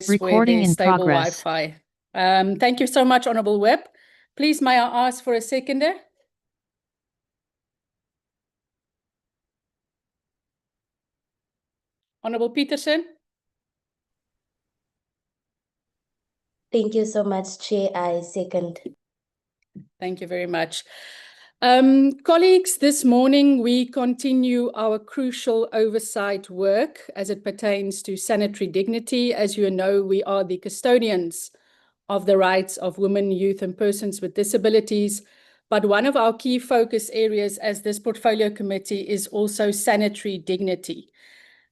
Recording where there's in stable progress. Wi-Fi. Thank you so much, Honourable Webb. Please, may I ask for a seconder? Honourable Peterson. Thank you so much, Chair. I second. Thank you very much. Colleagues, this morning we continue our crucial oversight work as it pertains to sanitary dignity. As you know, we are the custodians of the rights of women, youth, and persons with disabilities. But one of our key focus areas as this portfolio committee is also sanitary dignity.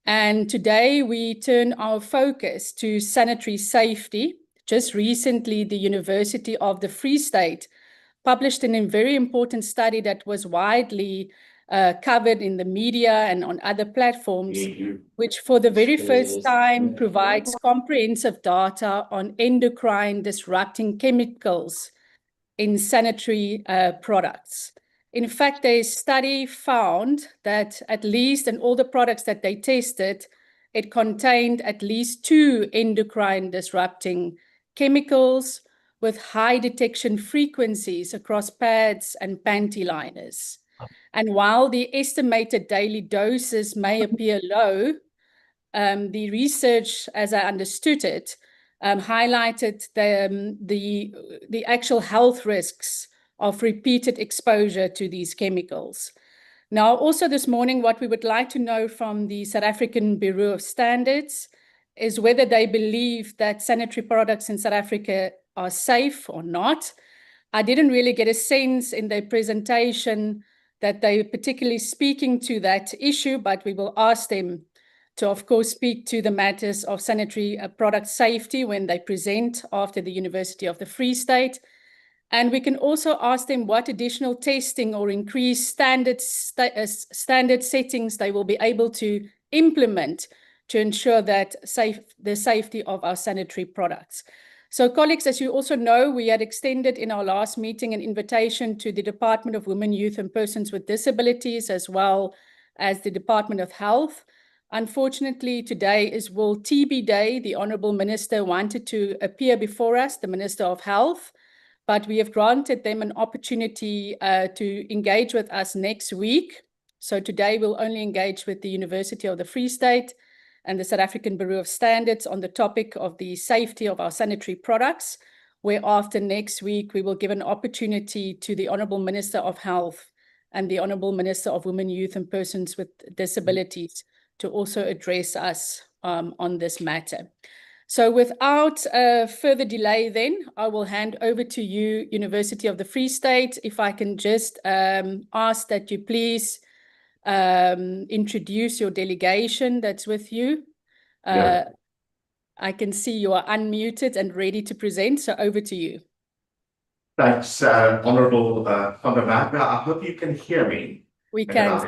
And today we turn our focus to sanitary safety. Just recently, the University of the Free State published a very important study that was widely covered in the media and on other platforms, which for the very first time provides comprehensive data on endocrine disrupting chemicals in sanitary products. In fact, their study found that at least in all the products that they tested, it contained at least 2 endocrine disrupting chemicals with high detection frequencies across pads and panty liners. And while the estimated daily doses may appear low, the research, as I understood it, highlighted the actual health risks of repeated exposure to these chemicals. Now, also this morning, what we would like to know from the South African Bureau of Standards is whether they believe that sanitary products in South Africa are safe or not. I didn't really get a sense in their presentation that they were particularly speaking to that issue, but we will ask them to, of course, speak to the matters of sanitary product safety when they present after the University of the Free State. And we can also ask them what additional testing or increased standard settings they will be able to implement to ensure that the safety of our sanitary products. So colleagues, as you also know, we had extended in our last meeting an invitation to the Department of Women, Youth and Persons with Disabilities, as well as the Department of Health. Unfortunately, today is World TB Day. The Honourable Minister wanted to appear before us, the Minister of Health, but we have granted them an opportunity to engage with us next week. So today we'll only engage with the University of the Free State and the South African Bureau of Standards on the topic of the safety of our sanitary products, whereafter next week we will give an opportunity to the Honourable Minister of Health and the Honourable Minister of Women, Youth and Persons with Disabilities to also address us on this matter. So without further delay then, I will hand over to you, University of the Free State. If I can just ask that you please introduce your delegation that's with you. I can see you are unmuted and ready to present, so over to you. Thanks, Honourable van der Merwe. I hope you can hear me. We can.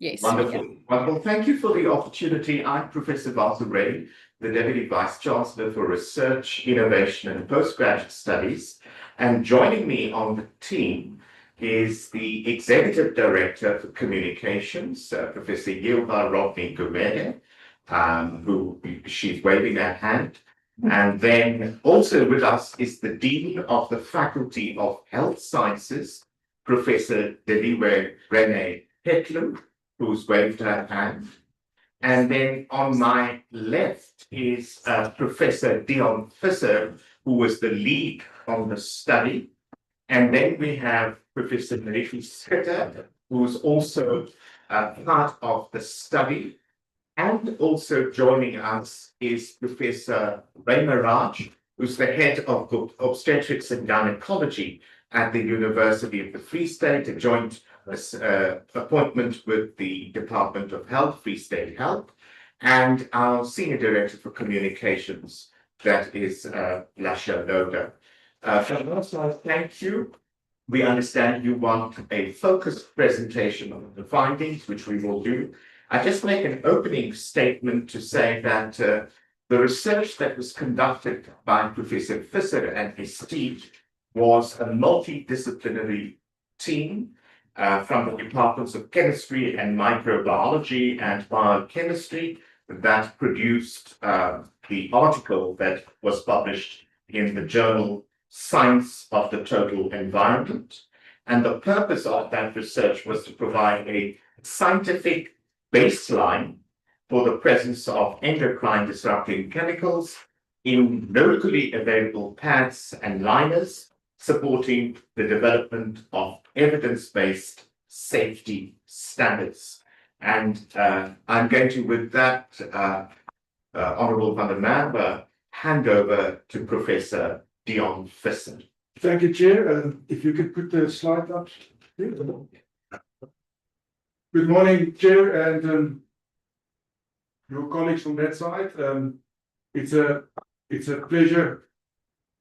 Yes. Wonderful. Well, thank you for the opportunity. I'm Professor Ray, the Deputy Vice Chancellor for Research, Innovation and Postgraduate Studies. And joining me on the team is the Executive Director for Communications, Professor Yilva Rodney-Gumede, who she's waving her hand. And then also with us is the Dean of the Faculty of Health Sciences, Professor Deliwe Rene Hetlu, who's waved her hand. And then on my left is Professor Dion Visser, who was the lead on the study. And then we have Professor Marifi Schitter, who's also part of the study. And also joining us is Professor Raima Raj, who's the head of obstetrics and gynecology at the University of the Free State, a joint appointment with the Department of Health, Free State Health, and our Senior Director for Communications, that is Lasha Loda. From our side, thank you. We understand you want a focused presentation of the findings, which we will do. I just make an opening statement to say that the research that was conducted by Professor Visser and his team was a multidisciplinary team from the departments of chemistry and microbiology and biochemistry that produced the article that was published in the journal Science of the Total Environment. And the purpose of that research was to provide a scientific baseline for the presence of endocrine disrupting chemicals in locally available pads and liners, supporting the development of evidence-based safety standards. And I'm going to, with that, Honourable van der Merwe, hand over to Professor Dion Visser. Thank you, Chair. If you could put the slide up. Good morning, Chair, and your colleagues on that side. It's a pleasure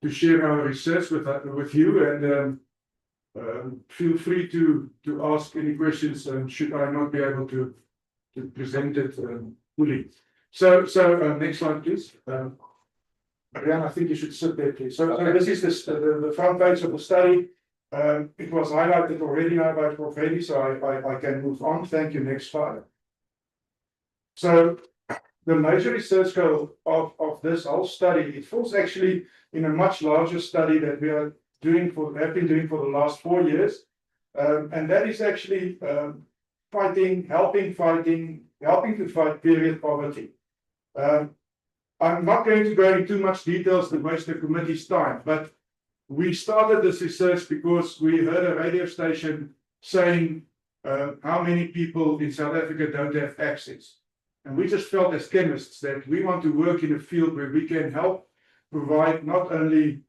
to share our research with you, and feel free to ask any questions, should I not be able to present it fully. So next slide, please. Rian, I think you should sit there, please. So this is the front page of the study. It was highlighted already now by Prof. Reddy, so I can move on. Thank you. Next slide. So the major research goal of this whole study, it falls actually in a much larger study that we are doing have been doing for the last 4 years, and that is actually helping to fight period poverty. I'm not going to go into too much details to waste the committee's time, but we started this research because we heard a radio station saying how many people in South Africa don't have access. And we just felt as chemists that we want to work in a field where we can help provide not only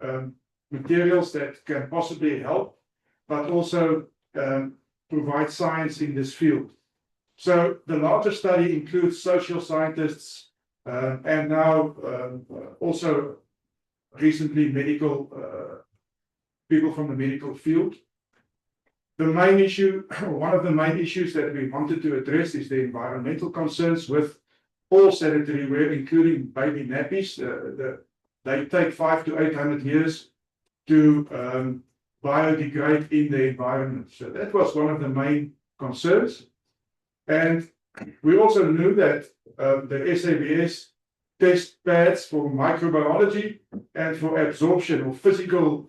materials that can possibly help, but also provide science in this field. So the larger study includes social scientists, and now also recently medical people from the medical field. The main issue, one of the main issues that we wanted to address, is the environmental concerns with all sanitary ware, including baby nappies. They take 500 to 800 years to biodegrade in the environment. So that was one of the main concerns. And we also knew that the SABS test pads for microbiology and for absorption or physical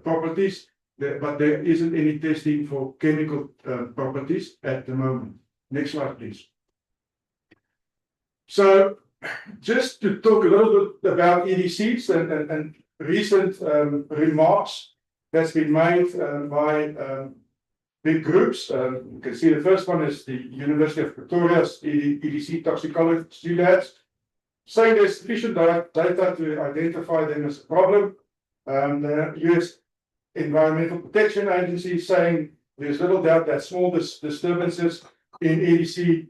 properties, but there isn't any testing for chemical properties at the moment. Next slide, please. So just to talk a little bit about EDCs and recent remarks that's been made by big groups. You can see the first one is the University of Pretoria's EDC toxicology students, saying there's sufficient data to identify them as a problem. The US Environmental Protection Agency saying there's little doubt that small disturbances in EDC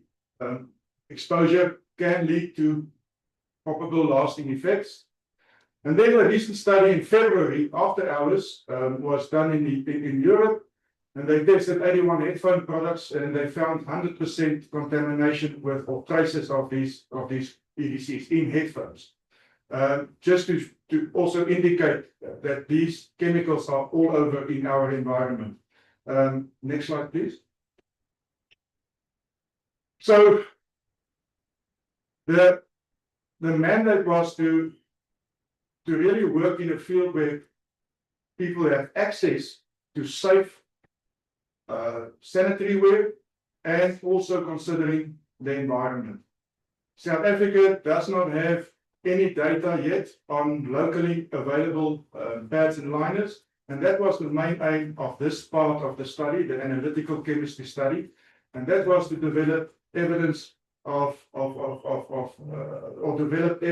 exposure can lead to probable lasting effects. And then a recent study in February, after hours, was done in Europe. And they tested 81 headphone products, and they found 100% contamination with or traces of these EDCs in headphones. Just to also indicate that these chemicals are all over in our environment. Next slide, please. So the mandate was to really work in a field where people have access to safe sanitary ware, and also considering the environment. South Africa does not have any data yet on locally available pads and liners, and that was the main aim of this part of the study, the analytical chemistry study, and that was to develop evidence or develop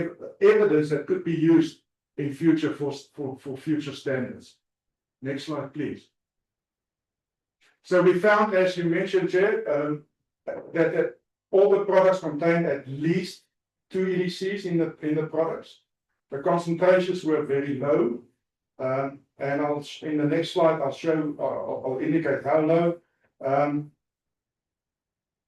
evidence that could be used in future for future standards. Next slide, please. So we found, as you mentioned, Chair, that all the products contain at least 2 EDCs in the products. The concentrations were very low, and in the next slide I'll indicate how low.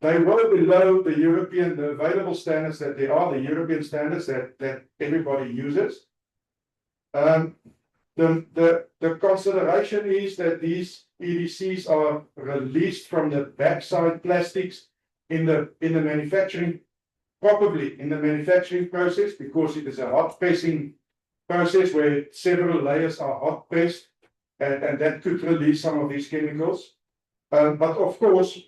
They were below the available standards that there are, the European standards that everybody uses. The consideration is that these EDCs are released from the backside plastics in the manufacturing probably in the manufacturing process, because it is a hot pressing process where several layers are hot pressed, and that could release some of these chemicals. But of course,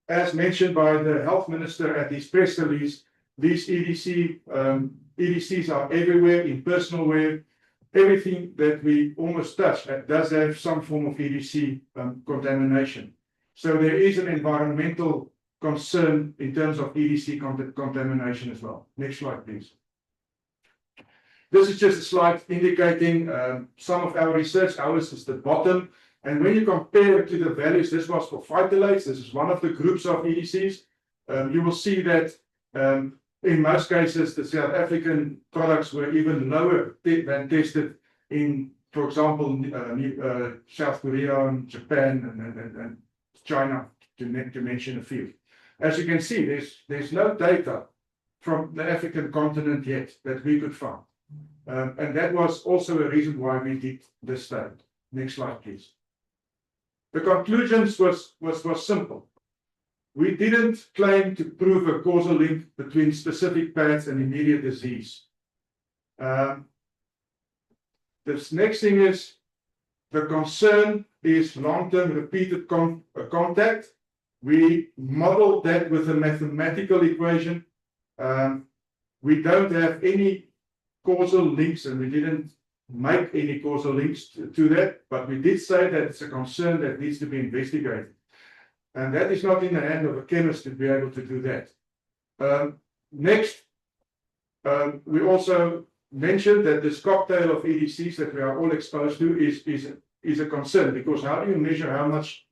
as mentioned by the health minister at his press release, these EDCs are everywhere in personal wear. Everything that we almost touch does have some form of EDC contamination. So there is an environmental concern in terms of EDC contamination as well. Next slide, please. This is just a slide indicating some of our research. Ours is the bottom. And when you compare it to the values, this was for phytalates. This is one of the groups of EDCs. You will see that in most cases, the South African products were even lower than tested in, for example, South Korea and Japan and China, to mention a few. As you can see, there's no data from the African continent yet that we could find. And that was also a reason why we did this study. Next slide, please. The conclusions was simple. We didn't claim to prove a causal link between specific pads and immediate disease. This next thing is the concern is long-term repeated contact. We modeled that with a mathematical equation. We don't have any causal links, and we didn't make any causal links to that, but we did say that it's a concern that needs to be investigated. And that is not in the hand of a chemist to be able to do that. Next, we also mentioned that this cocktail of EDCs that we are all exposed to is a concern, because how do you measure how much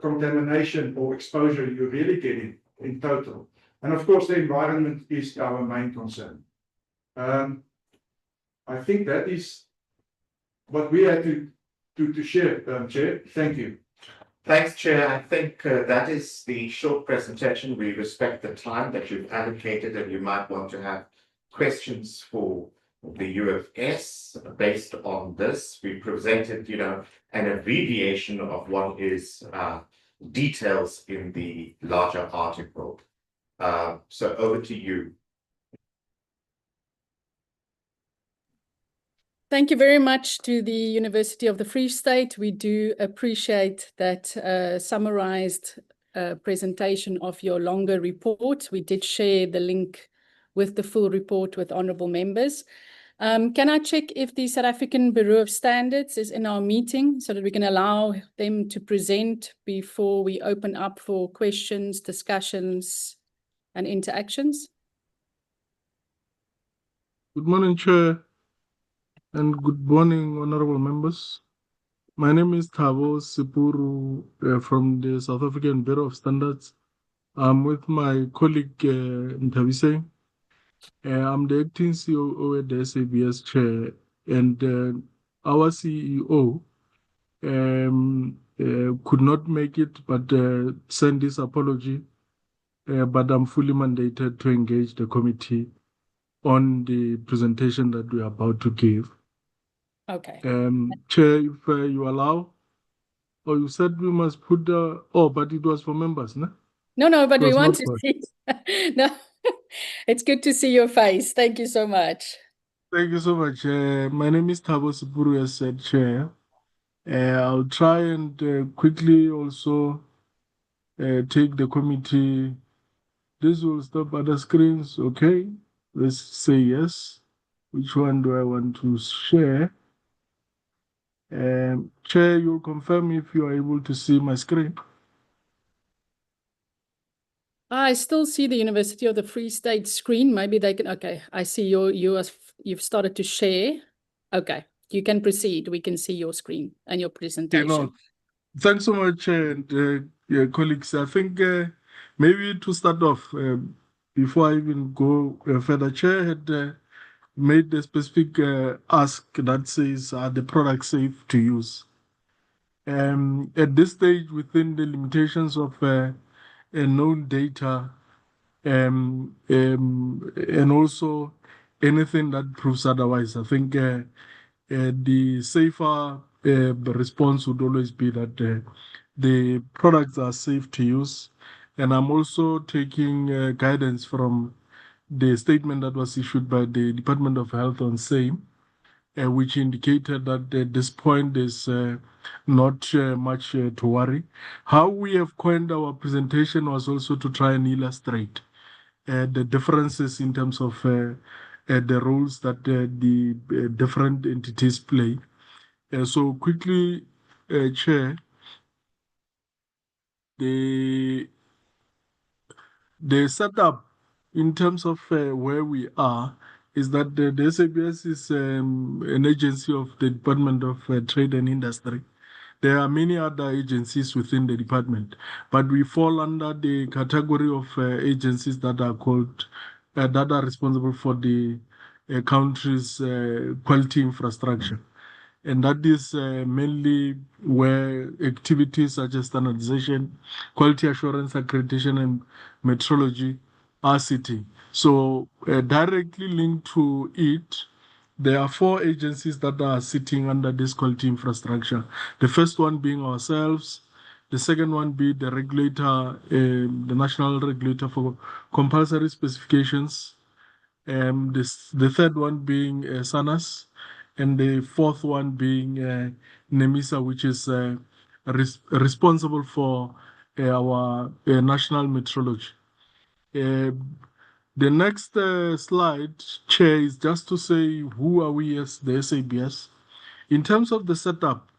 contamination or exposure you really get in total? And of course, the environment is our main concern. I think that is what we had to share, Chair. Thank you. Thanks, Chair. I think that is the short presentation. We respect the time that you've allocated, and you might want to have questions for the UFS based on this. We presented, an abbreviation of what is details in the larger article. So over to you. Thank you very much to the University of the Free State. We do appreciate that summarized presentation of your longer report. We did share the link with the full report with honorable members. Can I check if the South African Bureau of Standards is in our meeting so that we can allow them to present before we open up for questions, discussions, and interactions? Good morning, Chair. And good morning, honorable members. My name is Thabo Sipuru from the South African Bureau of Standards. I'm with my colleague Ntabise. I'm the acting COO at the SABS Chair, and our CEO could not make it, but send this apology. But I'm fully mandated to engage the committee on the presentation that we are about to give. Okay. Chair, if you allow, or you said we must put the, but it was for members, no? No, but we want to for... see. No, it's good to see your face. Thank you so much. Thank you so much. My name is Thabo Sipuru, as said, Chair. I'll try and quickly also take the committee. This will stop other screens, okay? Let's say yes. Which one do I want to share? Chair, you'll confirm if you are able to see my screen. I still see the University of the Free State screen. Maybe they can, okay, I see you've started to share. Okay, you can proceed. We can see your screen and your presentation. Thanks so much, colleagues. I think maybe to start off, before I even go further, Chair had made the specific ask that says, are the products safe to use? At this stage, within the limitations of known data, and also anything that proves otherwise, I think the safer response would always be that the products are safe to use. And I'm also taking guidance from the statement that was issued by the Department of Health on same, which indicated that at this point there's not much to worry. How we have coined our presentation was also to try and illustrate the differences in terms of the roles that the different entities play. So quickly, Chair, the setup in terms of where we are is that the SABS is an agency of the Department of Trade and Industry. There are many other agencies within the department, but we fall under the category of agencies that are called, that are responsible for the country's quality infrastructure. And that is mainly where activities such as standardization, quality assurance, accreditation, and metrology are sitting. So directly linked to it, there are 4 agencies that are sitting under this quality infrastructure. The first one being ourselves, the second one being the regulator, the national regulator for compulsory specifications, the third one being SANAS, and the fourth one being NEMISA, which is responsible for our national metrology. The next slide, Chair, is just to say who are we as the SABS. In terms of the setup,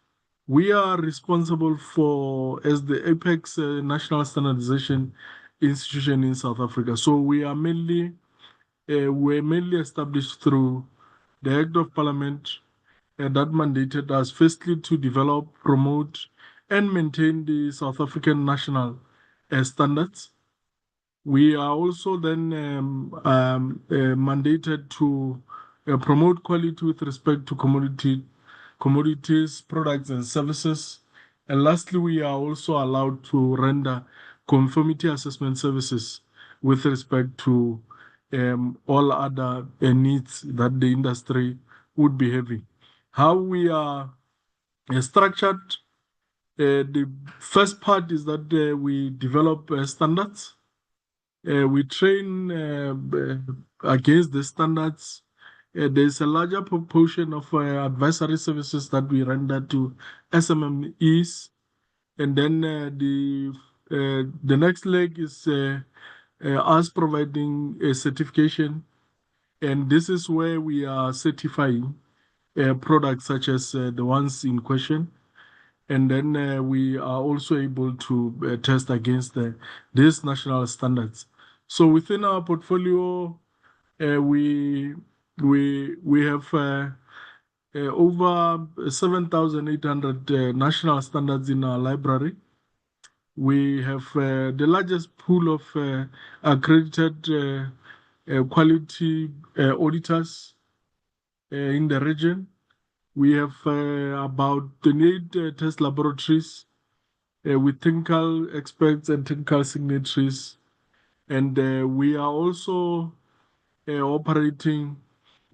we are responsible for, as the Apex National Standardization Institution in South Africa. So we are mainly established through the Act of Parliament that mandated us firstly to develop, promote, and maintain the South African national standards. We are also then mandated to promote quality with respect to commodities, products, and services. And lastly, we are also allowed to render conformity assessment services with respect to all other needs that the industry would be having. How we are structured, the first part is that we develop standards. We train against the standards. There's a larger proportion of advisory services that we render to SMMEs. And then the next leg is us providing a certification. And this is where we are certifying products such as the ones in question. And then we are also able to test against these national standards. So within our portfolio, we have over 7,800 national standards in our library. We have the largest pool of accredited quality auditors in the region. We have about 28 test laboratories with technical experts and technical signatories. And we are also operating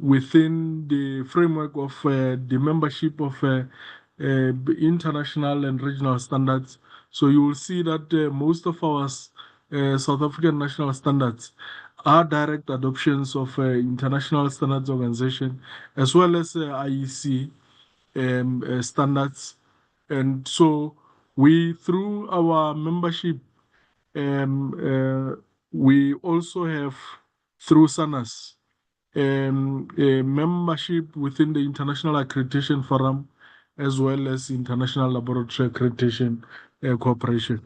within the framework of the membership of international and regional standards. So you will see that most of our South African national standards are direct adoptions of International Standards Organization, as well as IEC standards. And so we, through our membership, we also have, through SANAS, a membership within the International Accreditation Forum, as well as International Laboratory Accreditation Corporation.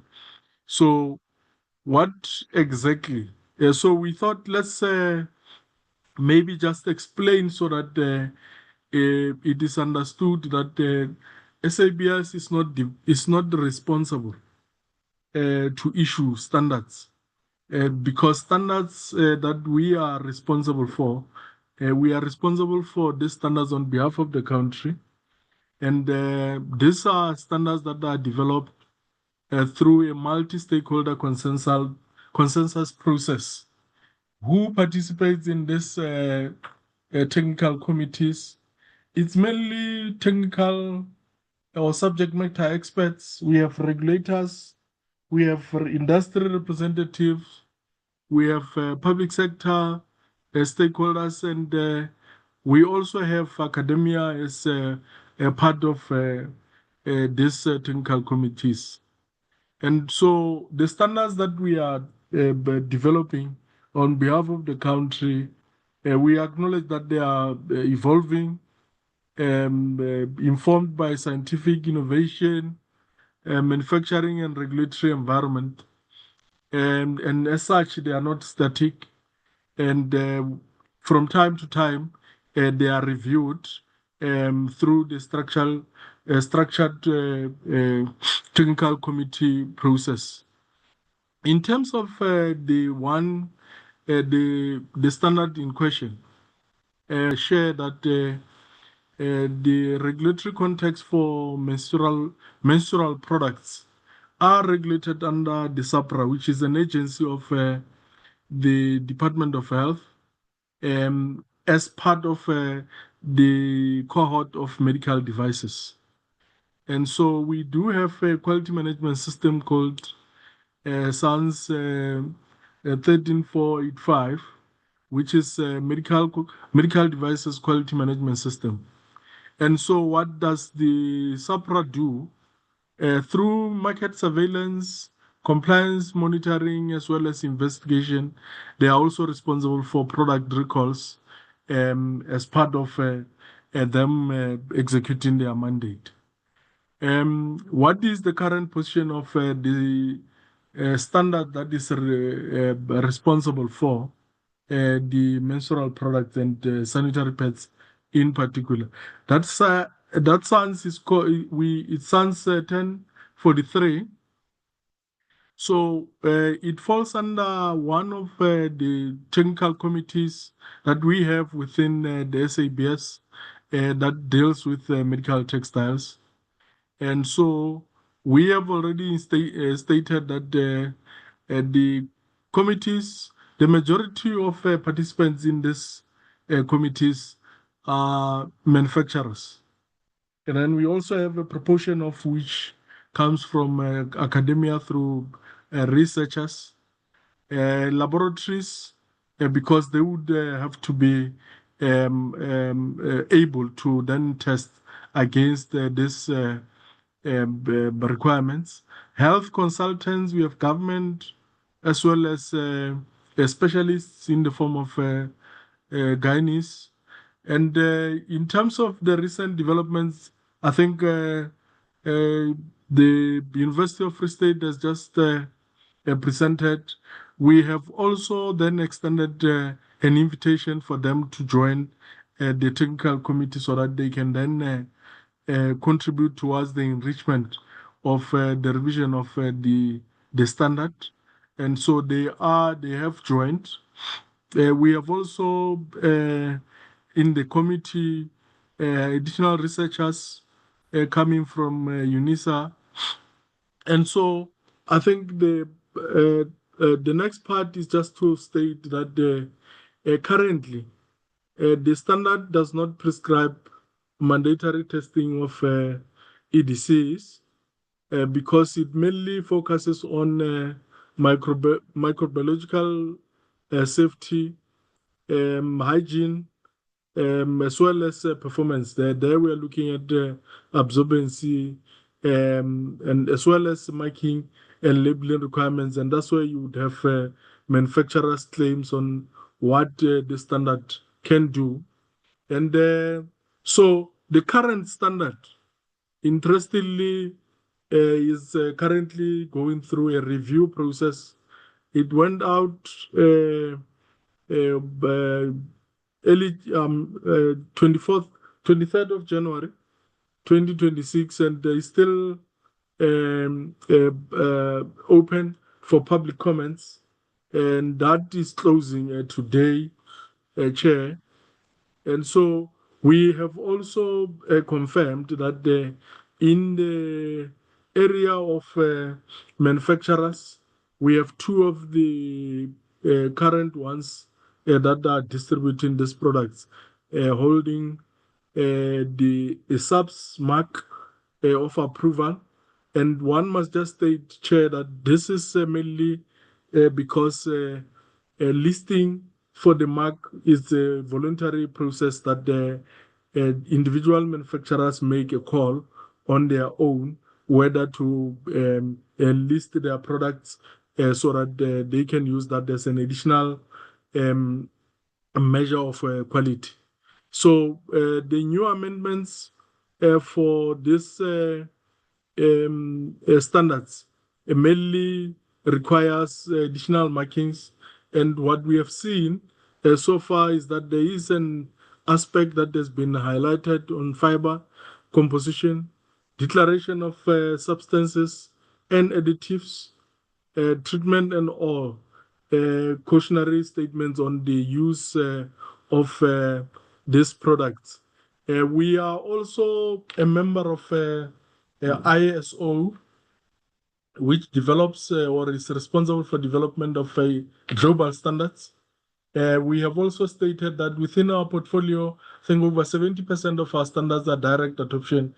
So what exactly? So we thought, let's maybe just explain so that it is understood that SABS is not responsible to issue standards. Because standards that we are responsible for these standards on behalf of the country. And these are standards that are developed through a multi-stakeholder consensus process. Who participates in this technical committees? It's mainly technical or subject matter experts. We have regulators, we have industry representatives, we have public sector stakeholders, and we also have academia as a part of these technical committees. And so the standards that we are developing on behalf of the country, we acknowledge that they are evolving, informed by scientific innovation, manufacturing and regulatory environment. And as such, they are not static. And from time to time, they are reviewed through the structured technical committee process. In terms of the standard in question, share that the regulatory context for menstrual products are regulated under the SAPRA, which is an agency of the Department of Health, as part of the cohort of medical devices. And so we do have a quality management system called SANS 13485, which is a medical devices quality management system. And so what does the SAPRA do? Through market surveillance, compliance monitoring, as well as investigation, they are also responsible for product recalls as part of them executing their mandate. What is the current position of the standard that is responsible for the menstrual products and sanitary pads in particular? That SANS is called, it's SANS 1043. So it falls under one of the technical committees that we have within the SABS that deals with medical textiles. And so we have already stated that the committees, the majority of participants in this committees are manufacturers. And then we also have a proportion of which comes from academia through researchers, laboratories, because they would have to be able to then test against this requirements. Health consultants, we have government, as well as specialists in the form of gynaes. And in terms of the recent developments, I think the University of Free State has just presented. We have also then extended an invitation for them to join the technical committee so that they can then contribute towards the enrichment of the revision of the standard. And so they have joined. We have also in the committee additional researchers coming from UNISA. And so I think the next part is just to state that currently the standard does not prescribe mandatory testing of EDCs because it mainly focuses on microbiological safety, hygiene, as well as performance. There we are looking at absorbency and as well as marking and labeling requirements, and that's where you would have manufacturers' claims on what the standard can do. And so the current standard, interestingly, is currently going through a review process. It went out early 23rd of January 2026, and is still open for public comments, and that is closing today, Chair. And so we have also confirmed that in the area of manufacturers, we have two of the current ones that are distributing these products, holding the SABS mark of approval, And one must just state, Chair, that this is mainly because listing for the mark is a voluntary process that the individual manufacturers make a call on their own whether to list their products so that they can use that as an additional measure of quality. So the new amendments for this standards mainly requires additional markings, and what we have seen so far is that there is an aspect that has been highlighted on fiber composition, declaration of substances and additives, treatment and all cautionary statements on the use of these products. We are also a member of ISO, which develops or is responsible for development of global standards. We have also stated that within our portfolio, I think over 70% of our standards are direct adoption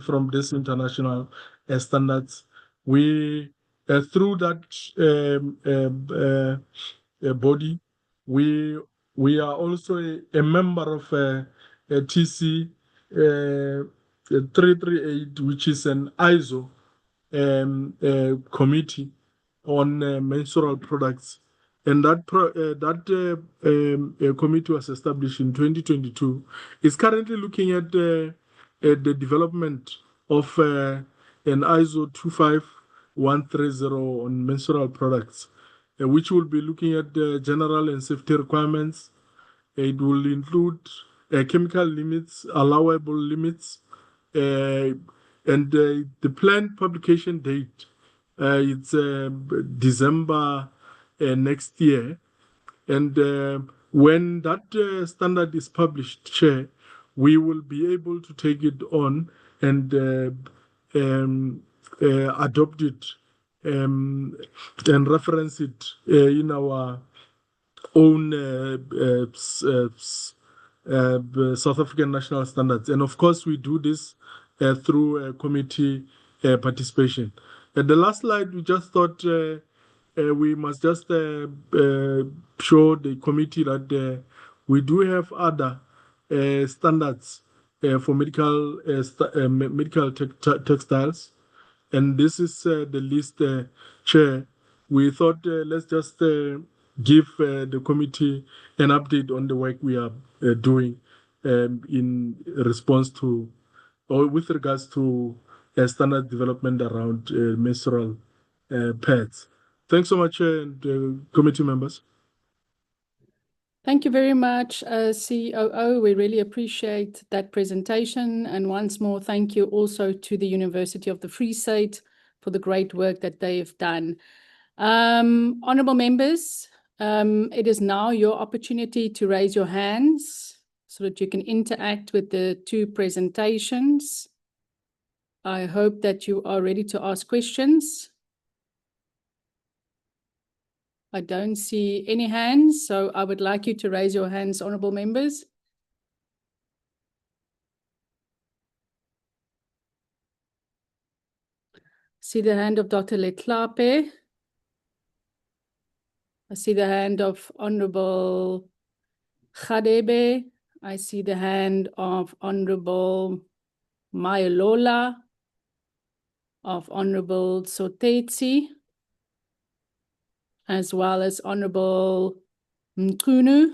from these international standards. We, through that body, we are also a member of TC 338, which is an ISO committee on menstrual products. And that committee was established in 2022. It's currently looking at the development of an ISO 25130 on menstrual products, which will be looking at the general and safety requirements. It will include chemical limits, allowable limits, and the planned publication date. It's December next year. And when that standard is published, Chair, we will be able to take it on and adopt it and reference it in our own South African national standards. And of course, we do this through committee participation. And the last slide, we just thought we must just show the committee that we do have other standards for medical textiles. And this is the list, Chair. We thought let's just give the committee an update on the work we are doing in response to or with regards to standard development around menstrual pads. Thanks so much, and committee members. Thank you very much, COO. We really appreciate that presentation. And once more, thank you also to the University of the Free State for the great work that they have done. Honourable members, it is now your opportunity to raise your hands so that you can interact with the two presentations. I hope that you are ready to ask questions. I don't see any hands, so I would like you to raise your hands, honourable members. See the hand of Dr. Letlape. I see the hand of Honourable Khadebe. I see the hand of Honourable Mayolola, of Honourable Sotetsi, as well as Honourable Mkunu,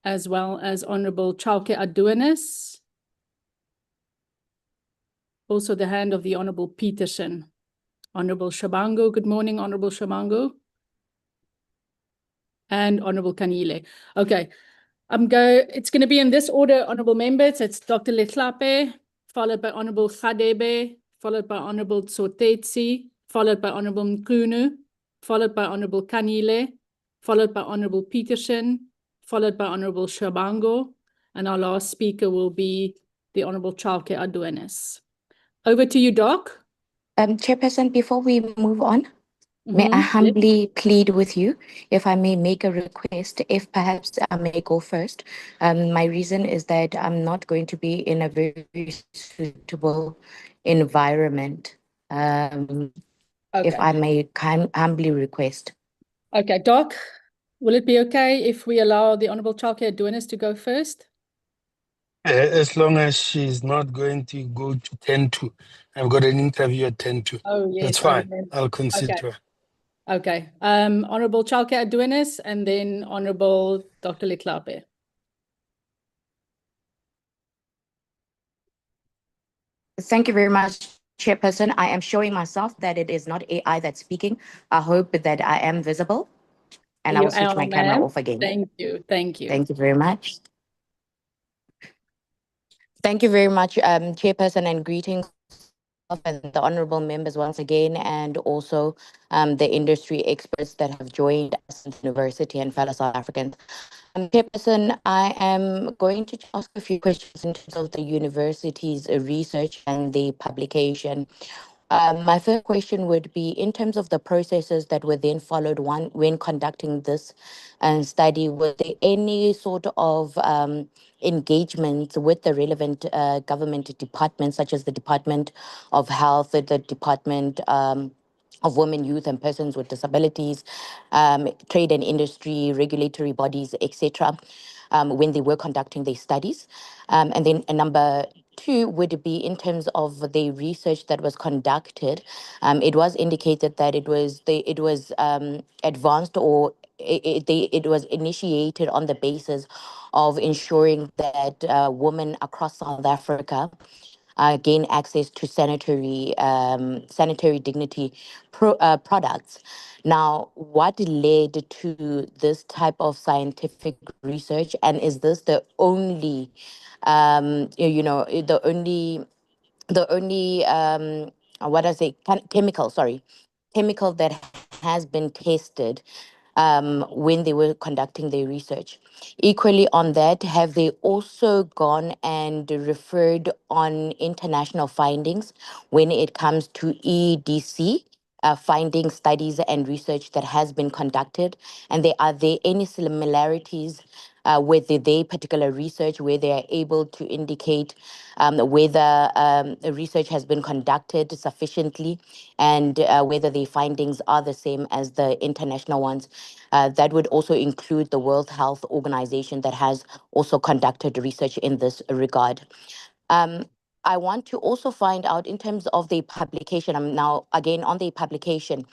as well as Honourable Chauke Aduanis. Also the hand of the Honourable Peterson. Honourable Shabango, good morning, Honourable Shabango. And Honourable Kanile. Okay, it's going to be in this order, Honourable members. It's Dr. Letlape, followed by Honourable Khadebe, followed by Honourable Sotetsi, followed by Honourable Mkunu, followed by Honourable Kanile, followed by Honourable Peterson, followed by Honourable Shabango, and our last speaker will be the Honourable Chauke Aduanis. Over to you, Doc. Chairperson, before we move on, may I humbly plead with you, if I may make a request, if perhaps I may go first. My reason is that I'm not going to be in a very suitable environment. If I may humbly request. Okay, Doc, will it be okay if we allow the Honorable Chalke Adonis to go first? As long as she's not going to go to 10 to. I've got an interview at 10 to. Oh, yes. That's fine. I'll consider. Okay. Honorable Chalke Adonis and then Honorable Dr. Leklape. Thank you very much, Chairperson. I am showing myself that it is not AI that's speaking. I hope that I am visible. And I will switch my camera off again. Thank you. Thank you. Thank you very much. Thank you very much, Chairperson, and greetings and the honorable members once again, and also the industry experts that have joined us in the university and fellow South Africans. Chairperson, I am going to ask a few questions in terms of the university's research and the publication. My first question would be in terms of the processes that were then followed when conducting this study, were there any sort of engagement with the relevant government departments, such as the Department of Health, the Department of Women, Youth and Persons with Disabilities, trade and industry, regulatory bodies, etc., when they were conducting their studies? And then number two would be in terms of the research that was conducted. It was indicated that it was advanced, or it was initiated on the basis of ensuring that women across South Africa gain access to sanitary dignity products. Now, what led to this type of scientific research, and is this the only what I say, chemical that has been tested when they were conducting their research? Equally on that, have they also gone and referred on international findings when it comes to EDC? Findings, studies, and research that has been conducted, and are there any similarities with their particular research where they are able to indicate whether research has been conducted sufficiently and whether the findings are the same as the international ones? That would also include the World Health Organization that has also conducted research in this regard. I want to also find out in terms of the publication. I'm now again on the publication.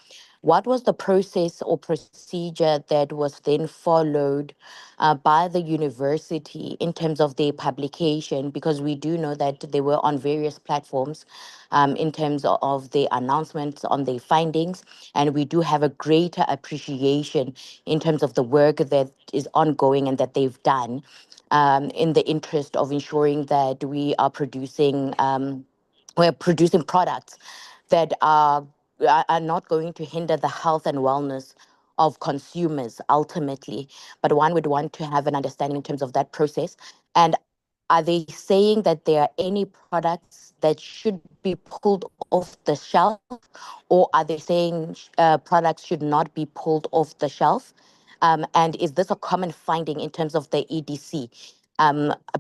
What was the process or procedure that was then followed by the university in terms of their publication? Because we do know that they were on various platforms in terms of the announcements on their findings, and we do have a greater appreciation in terms of the work that is ongoing and that they've done in the interest of ensuring that we're producing products that are not going to hinder the health and wellness of consumers ultimately. But one would want to have an understanding in terms of that process. And are they saying that there are any products that should be pulled off the shelf, or are they saying products should not be pulled off the shelf? And is this a common finding in terms of the EDC?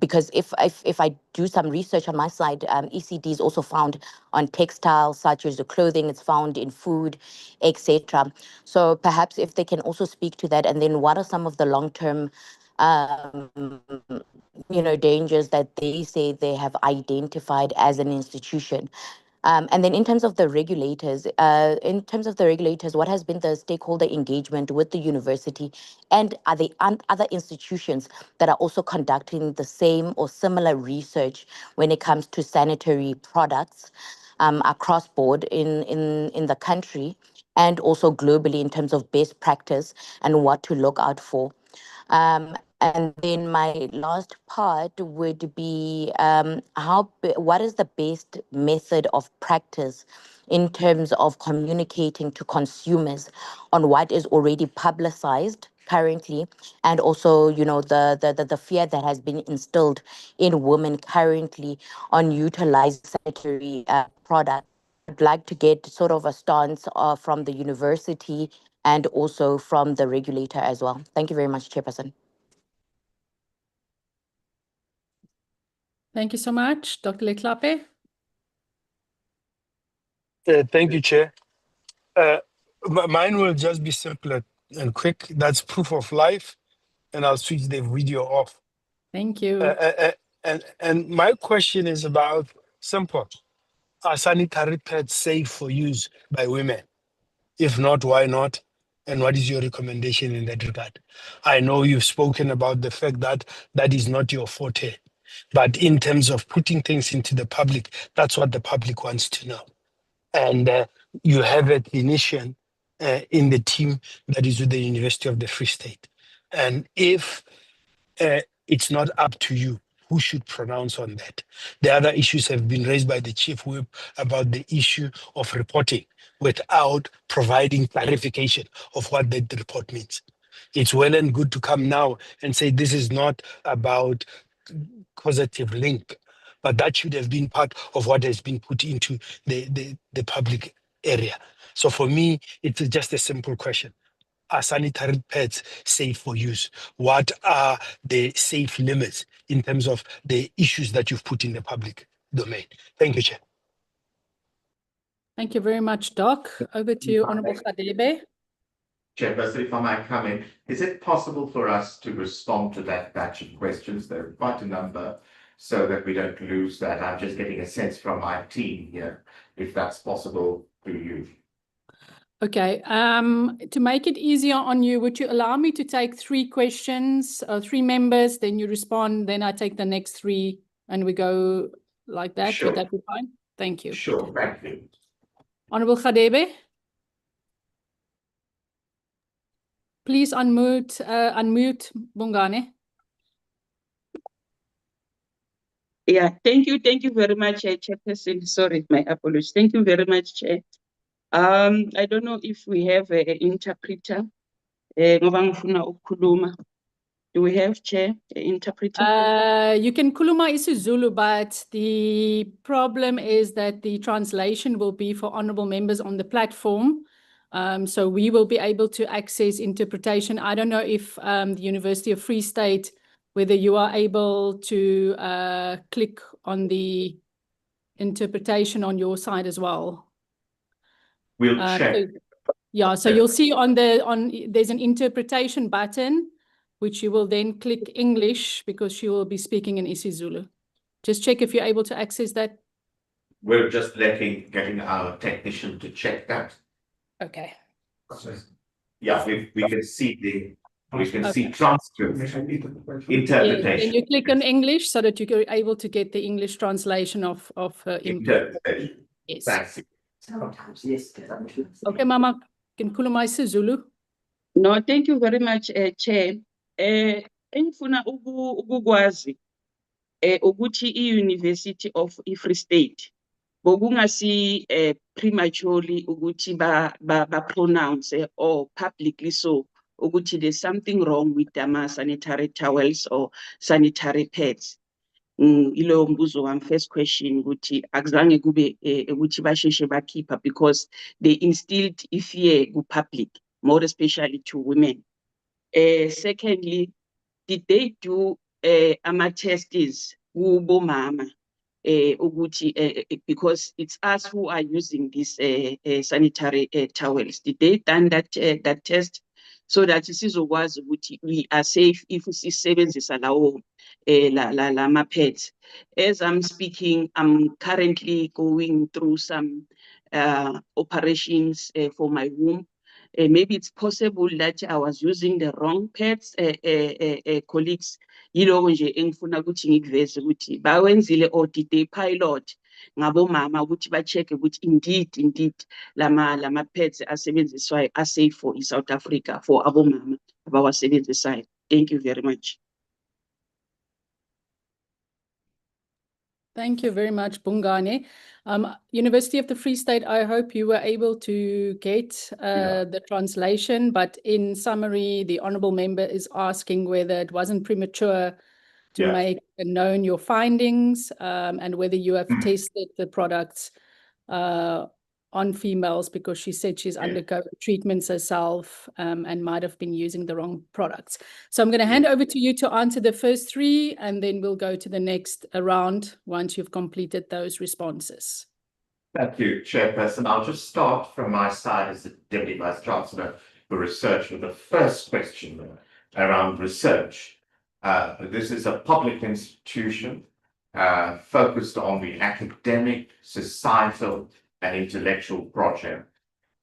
Because if I do some research on my side, ECD is also found on textiles such as the clothing, it's found in food, etc. So perhaps if they can also speak to that, and then what are some of the long-term dangers that they say they have identified as an institution? And then in terms of the regulators, what has been the stakeholder engagement with the university? And are there other institutions that are also conducting the same or similar research when it comes to sanitary products across board in the country and also globally in terms of best practice and what to look out for? And then my last part would be what is the best method of practice in terms of communicating to consumers on what is already publicized currently, and also the fear that has been instilled in women currently on utilizing sanitary products. I'd like to get sort of a stance from the university and also from the regulator as well. Thank you very much, Chairperson. Thank you so much. Dr. Leklape? Thank you, Chair. Mine will just be simple and quick. That's proof of life, and I'll switch the video off. Thank you. And my question is about simple. Are sanitary pads safe for use by women? If not, why not? And what is your recommendation in that regard? I know you've spoken about the fact that that is not your forte, but in terms of putting things into the public, that's what the public wants to know. And you have a clinician in the team that is with the University of the Free State. And if it's not up to you, who should pronounce on that? The other issues have been raised by the Chief Whip about the issue of reporting without providing clarification of what that report means. It's well and good to come now and say this is not about causative link, but that should have been part of what has been put into the public area. So for me, it's just a simple question. Are sanitary pads safe for use? What are the safe limits in terms of the issues that you've put in the public domain? Thank you, Chair. Thank you very much, Doc. Over to you, Honorable Khadebe. Chairperson, if I might come in, is it possible for us to respond to that batch of questions? There are quite a number, so that we don't lose that. I'm just getting a sense from my team here, if that's possible to you. Okay, to make it easier on you, would you allow me to take 3 questions, 3 members, then you respond, then I take the next 3 and we go like that? Sure. Would that be fine? Thank you. Sure, thank you. Honorable Khadebe. Please unmute Bongane. Yeah, thank you very much, Chairperson. Sorry, my apologies. Thank you very much, Chair. I don't know if we have an interpreter. Ngoba ngifuna ukukhuluma. Do we have, Chair, an interpreter? You can kuluma isiZulu, but the problem is that the translation will be for honorable members on the platform. So we will be able to access interpretation. I don't know if the University of Free State, whether you are able to click on the interpretation on your side as well. We'll check. So you'll see there's an interpretation button, which you will then click English because she will be speaking in isiZulu. Just check if you're able to access that. We're just getting our technician to check that. Okay. Yeah, we can see see transcript interpretation. Yeah, then you click on English so that you're able to get the English translation of her input. Interpretation. Yes. Thanks. Okay, Mama, can kuluma isiZulu? No, thank you very much, Chair. Engifuna ukukwazi ukuthi i-University of Free State bokungasi prematurely ukuthi ba pronounce or publicly so ukuthi there's something wrong with the sanitary towels or sanitary pads. Ilo mbuzo wami first question ukuthi akuzange kube ukuthi basheshe bakhipha because they instilled fear ku public, more especially to women. Secondly, did they do ama-tests kubo mama ukuthi because it's us who are using these sanitary towels? Did they done that test so that sizokwazi ukuthi we are safe if sisebenzisa lawo la pads? As I'm speaking, I'm currently going through some operations for my womb. Maybe it's possible that I was using the wrong pads, colleagues. Yilo nje engifuna ukuthi ngikuveze ukuthi bawenzile or did they pilot ngabo mama ukuthi ba check ukuthi indeed lama pads asebenziswayo are safe for South Africa for abo mama abawasebenzisayo. Thank you very much. Thank you very much, Bongane. University of the Free State, I hope you were able to get the translation, but in summary, the honourable member is asking whether it wasn't premature to make known your findings and whether you have tested the products on females, because she said she's undergoing treatments herself and might have been using the wrong products. So I'm going to hand over to you to answer the first 3, and then we'll go to the next round once you've completed those responses. Thank you, Chairperson. I'll just start from my side as the Deputy Vice Chancellor for Research with the first question around research. This is a public institution focused on the academic, societal, and intellectual project.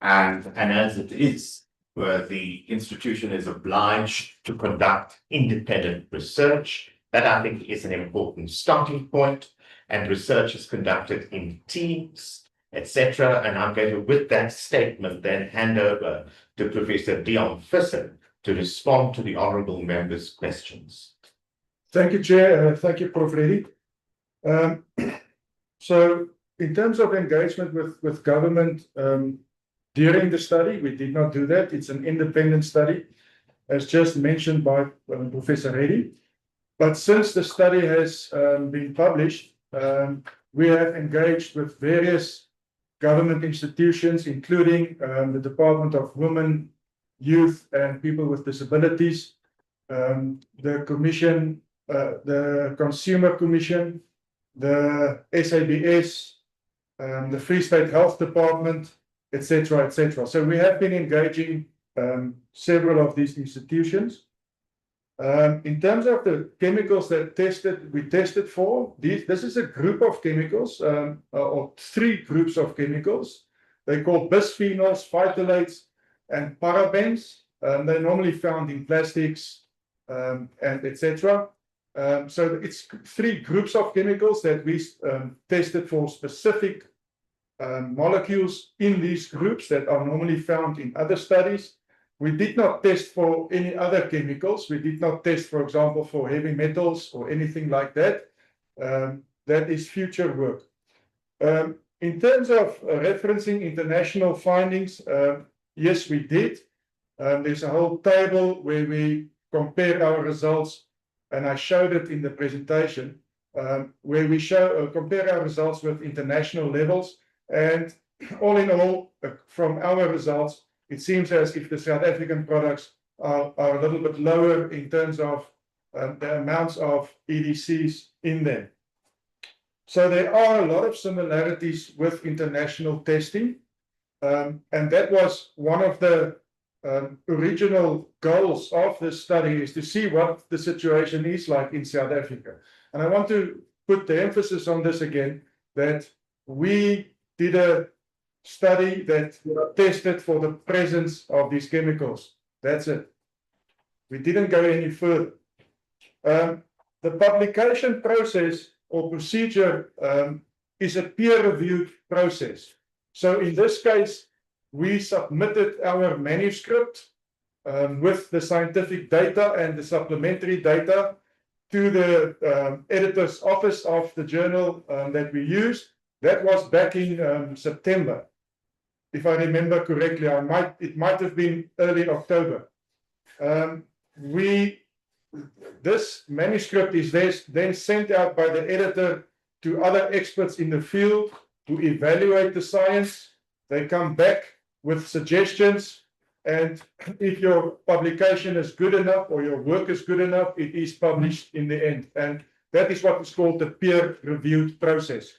And as it is, the institution is obliged to conduct independent research. That I think is an important starting point. And research is conducted in teams, etc. And I'm going to, with that statement, then hand over to Professor Dion Visser to respond to the honourable members' questions. Thank you, Chair. Thank you, Prof. Reddy. So in terms of engagement with government during the study, we did not do that. It's an independent study, as just mentioned by Professor Reddy. But since the study has been published, we have engaged with various government institutions, including the Department of Women, Youth and People with Disabilities, the Commission, the Consumer Commission, the SABS, the Free State Health Department, etc., etc. So we have been engaging several of these institutions. In terms of the chemicals that we tested for, this is a group of chemicals, or three groups of chemicals. They're called bisphenols, phytolates, and parabens. They're normally found in plastics and etc. So it's three groups of chemicals that we tested for specific molecules in these groups that are normally found in other studies. We did not test for any other chemicals. We did not test, for example, for heavy metals or anything like that. That is future work. In terms of referencing international findings, yes, we did. There's a whole table where we compare our results, and I showed it in the presentation, where we compare our results with international levels. And all in all, from our results, it seems as if the South African products are a little bit lower in terms of the amounts of EDCs in them. So there are a lot of similarities with international testing. And that was one of the original goals of this study, is to see what the situation is like in South Africa. And I want to put the emphasis on this again, that we did a study that tested for the presence of these chemicals. That's it. We didn't go any further. The publication process or procedure is a peer-reviewed process. So in this case, we submitted our manuscript with the scientific data and the supplementary data to the editor's office of the journal that we used. That was back in September. If I remember correctly, it might have been early October. This manuscript is then sent out by the editor to other experts in the field to evaluate the science. They come back with suggestions, and if your publication is good enough or your work is good enough, it is published in the end. And that is what is called the peer-reviewed process.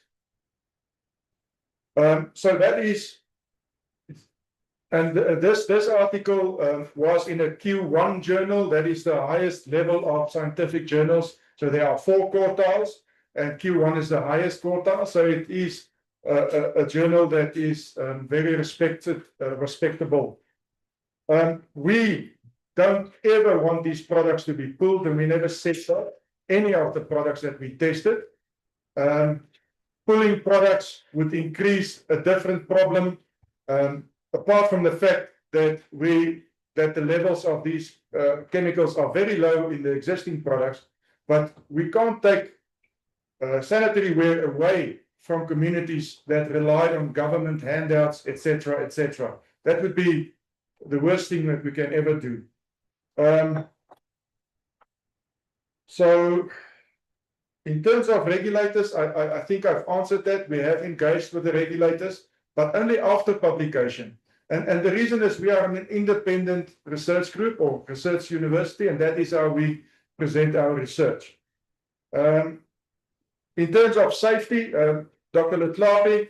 So that is. And this article was in a Q1 journal. That is the highest level of scientific journals. So there are 4 quartiles, and Q1 is the highest quartile. So it is a journal that is very respectable. We don't ever want these products to be pulled, and we never set up any of the products that we tested. Pulling products would increase a different problem. Apart from the fact that the levels of these chemicals are very low in the existing products, but we can't take sanitary ware away from communities that rely on government handouts, etc., etc. That would be the worst thing that we can ever do. So in terms of regulators, I think I've answered that. We have engaged with the regulators, but only after publication. And the reason is we are an independent research group or research university, and that is how we present our research. In terms of safety, Dr. Letlape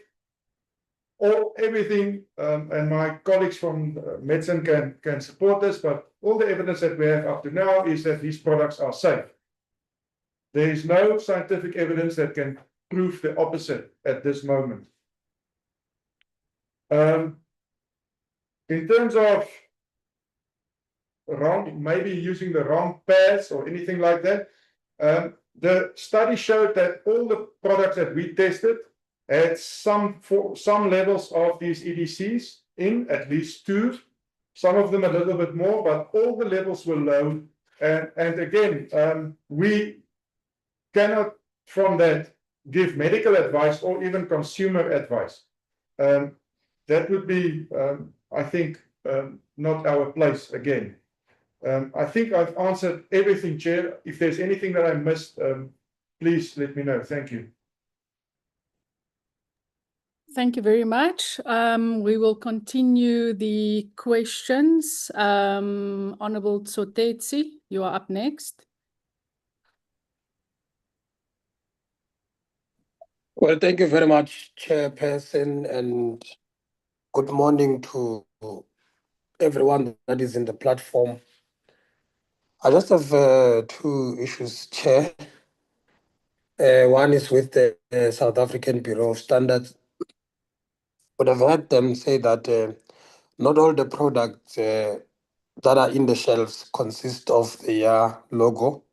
everything, and my colleagues from medicine can support this, but all the evidence that we have up to now is that these products are safe. There is no scientific evidence that can prove the opposite at this moment. In terms of maybe using the wrong pads or anything like that, the study showed that all the products that we tested had some levels of these EDCs in, at least 2. Some of them a little bit more, but all the levels were low. And again, we cannot from that give medical advice or even consumer advice. That would be, I think, not our place again. I think I've answered everything, Chair. If there's anything that I missed, please let me know. Thank you. Thank you very much. We will continue the questions. Honorable Tsotetsi, you are up next. Well, thank you very much, Chairperson, and good morning to everyone that is in the platform. I just have 2 issues, Chair. One is with the South African Bureau of Standards. But I've heard them say that not all the products that are in the shelves consist of their logo,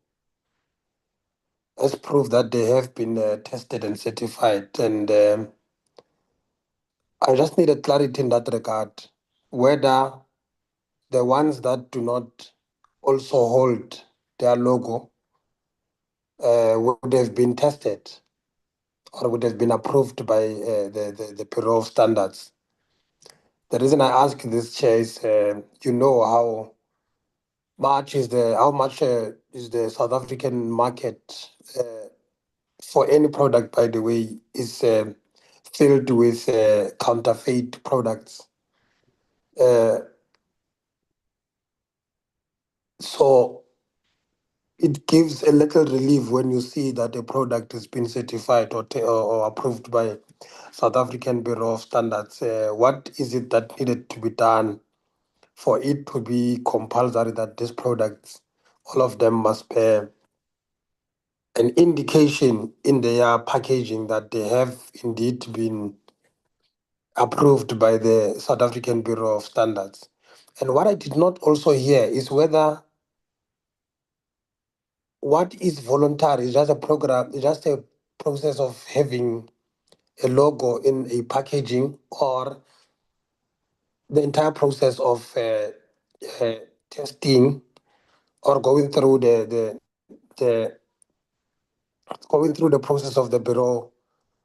as proof that they have been tested and certified. And I just needed clarity in that regard, whether the ones that do not also hold their logo would have been tested or would have been approved by the Bureau of Standards. The reason I ask this, Chair, is you know how much is the South African market for any product, by the way, is filled with counterfeit products. So it gives a little relief when you see that a product has been certified or approved by South African Bureau of Standards. What is it that needed to be done for it to be compulsory that these products, all of them, must bear an indication in their packaging that they have indeed been approved by the South African Bureau of Standards? And what I did not also hear is whether what is voluntary is just a program, it's just a process of having a logo in a packaging, or the entire process of testing or going through the process of the Bureau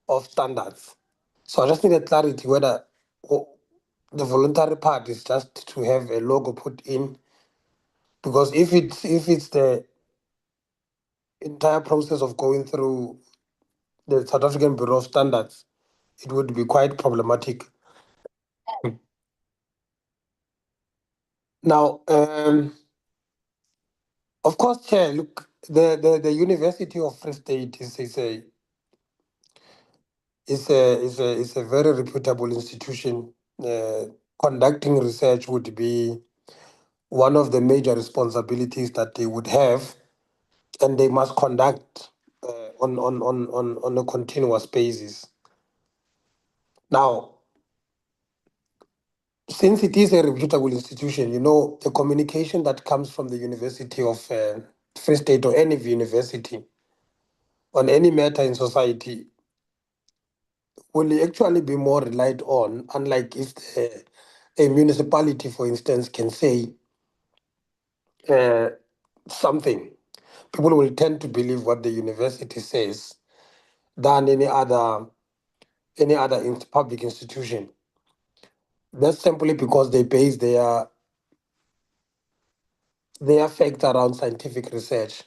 of Standards. So I just needed clarity whether the voluntary part is just to have a logo put in, because if it's the entire process of going through the South African Bureau of Standards, it would be quite problematic. Now, of course, Chair, look, the University of Free State is a very reputable institution. Conducting research would be one of the major responsibilities that they would have, and they must conduct on a continuous basis. Now, since it is a reputable institution, you know, the communication that comes from the University of Free State or any university on any matter in society will actually be more relied on, unlike if a municipality, for instance, can say something. People will tend to believe what the university says than any other public institution. That's simply because they base their facts around scientific research.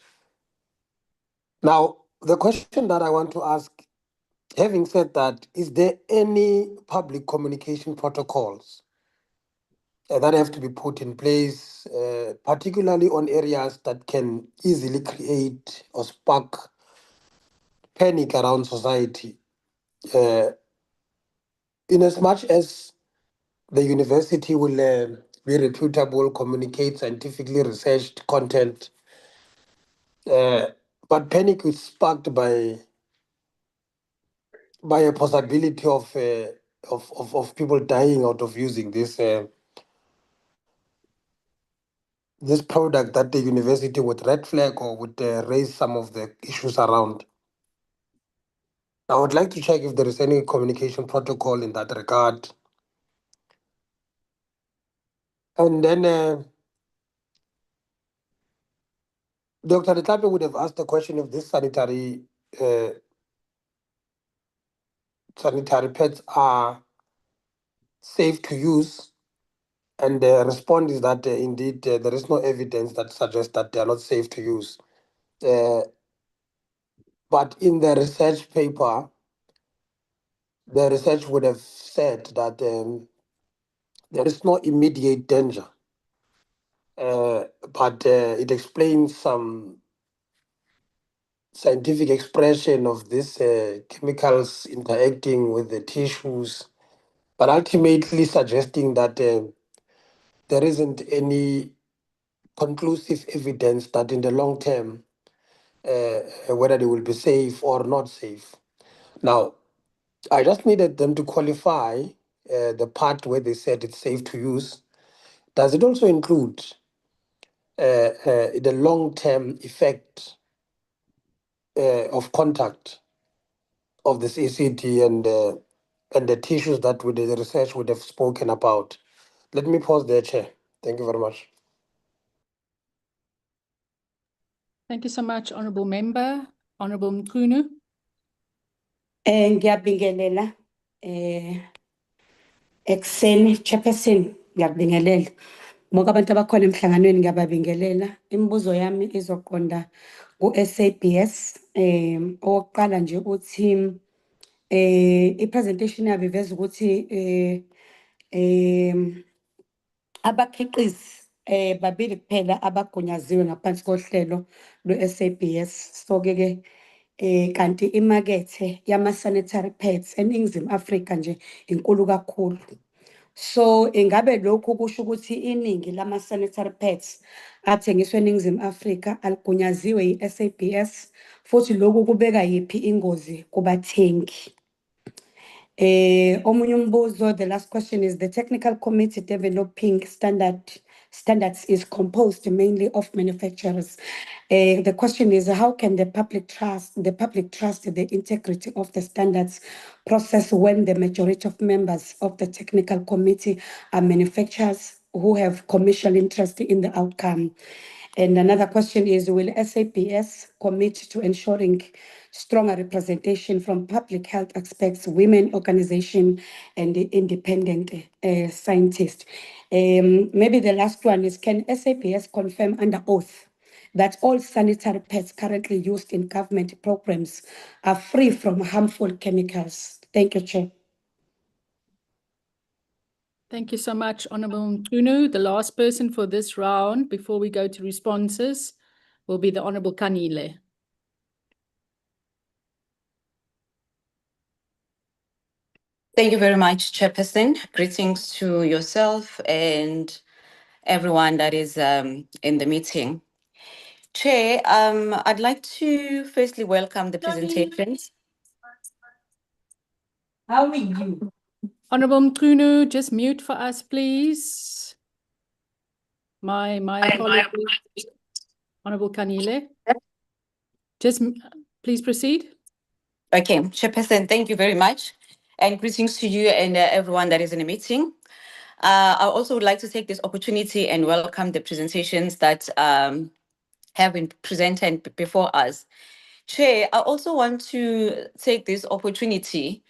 Now, the question that I want to ask, having said that, is there any public communication protocols that have to be put in place, particularly on areas that can easily create or spark panic around society? in as much as the university will be reputable, communicate scientifically researched content, but panic is sparked by a possibility of people dying out of using this product that the university would red flag or would raise some of the issues around. I would like to check if there is any communication protocol in that regard. And then Dr. Tlhape would have asked the question if this sanitary pads are safe to use. And the response is that indeed there is no evidence that suggests that they are not safe to use. But in the research paper, the research would have said that there is no immediate danger. But it explains some scientific expression of these chemicals interacting with the tissues, but ultimately suggesting that there isn't any conclusive evidence that in the long term, whether they will be safe or not safe. Now, I just needed them to qualify the part where they said it's safe to use. Does it also include the long-term effect of contact of this ACT and the tissues that the research would have spoken about? Let me pause there, Chair. Thank you very much. Thank you so much, Honourable Member. Honourable Mchunu. Ngiyabingelela ekuseni Chairperson, ngiyabingelela bonke abantu abakhona emhlanganweni, ngiyababingelela. Imibuzo yami izoqonda ku-SABS. Owokuqala nje uthi i-presentation yabo iveza ukuthi abakhiqizi babili kuphela abagunyaziwe ngaphansi kohlelo lwe-SABS. So-ke kanti imakethe yama-sanitary pads eNingizimu Afrika nje inkulu kakhulu. So ingabe lokhu kusho ukuthi iningi lama-sanitary pads athengiswa eNingizimu Afrika aligunyaziwe yi-SABS, futhi lokhu kubeka yiphi ingozi kubathengi? Omunye umbuzo, the last question is, the technical committee developing standards is composed mainly of manufacturers. The question is, how can the public trust the integrity of the standards process when the majority of members of the technical committee are manufacturers who have commercial interest in the outcome? And another question is, will SABS commit to ensuring stronger representation from public health experts, women organization, and the independent scientists? Maybe the last one is, can SABS confirm under oath that all sanitary pads currently used in government programs are free from harmful chemicals? Thank you, Chair. Thank you so much, Honourable Mchunu. The last person for this round, before we go to responses, will be the Honourable Kanile. Thank you very much, Chairperson. Greetings to yourself and everyone that is in the meeting. Chair, I'd like to firstly welcome the presentations. How are you? Honourable Mchunu, just mute for us, please. My apologies. Honourable Kanile. Just please proceed. Okay, Chairperson, thank you very much. And greetings to you and everyone that is in the meeting. I also would like to take this opportunity and welcome the presentations that have been presented before us. Chair, I also want to take this opportunity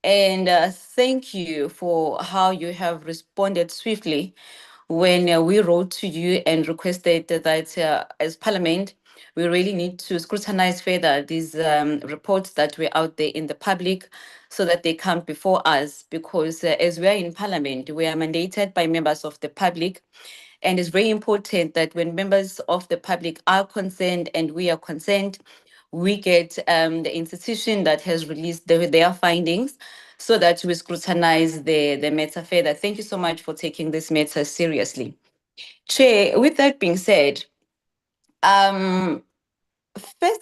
and thank you for how you have responded swiftly when we wrote to you and requested that as Parliament, we really need to scrutinize further these reports that were out there in the public so that they come before us, because as we are in Parliament, we are mandated by members of the public. And it's very important that when members of the public are concerned and we are concerned, we get the institution that has released their findings so that we scrutinize the matter further. Thank you so much for taking this matter seriously. Chair, with that being said, first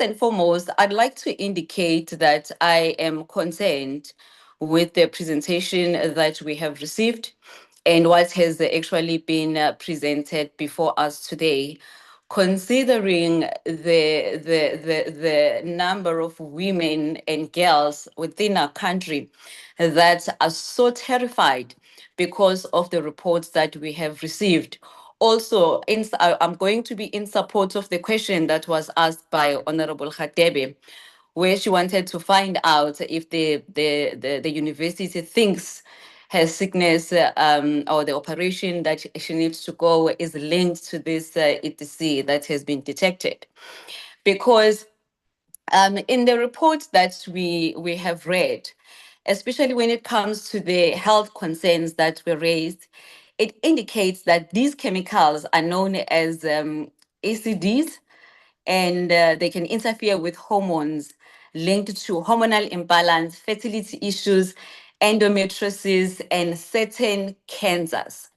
and foremost, I'd like to indicate that I am concerned with the presentation that we have received and what has actually been presented before us today, considering the number of women and girls within our country that are so terrified because of the reports that we have received. Also, I'm going to be in support of the question that was asked by Honorable Khatebe, where she wanted to find out if the university thinks her sickness or the operation that she needs to go is linked to this ETC that has been detected. Because in the report that we have read, especially when it comes to the health concerns that were raised, it indicates that these chemicals are known as ACDs, and they can interfere with hormones linked to hormonal imbalance, fertility issues, endometriosis, and certain cancers.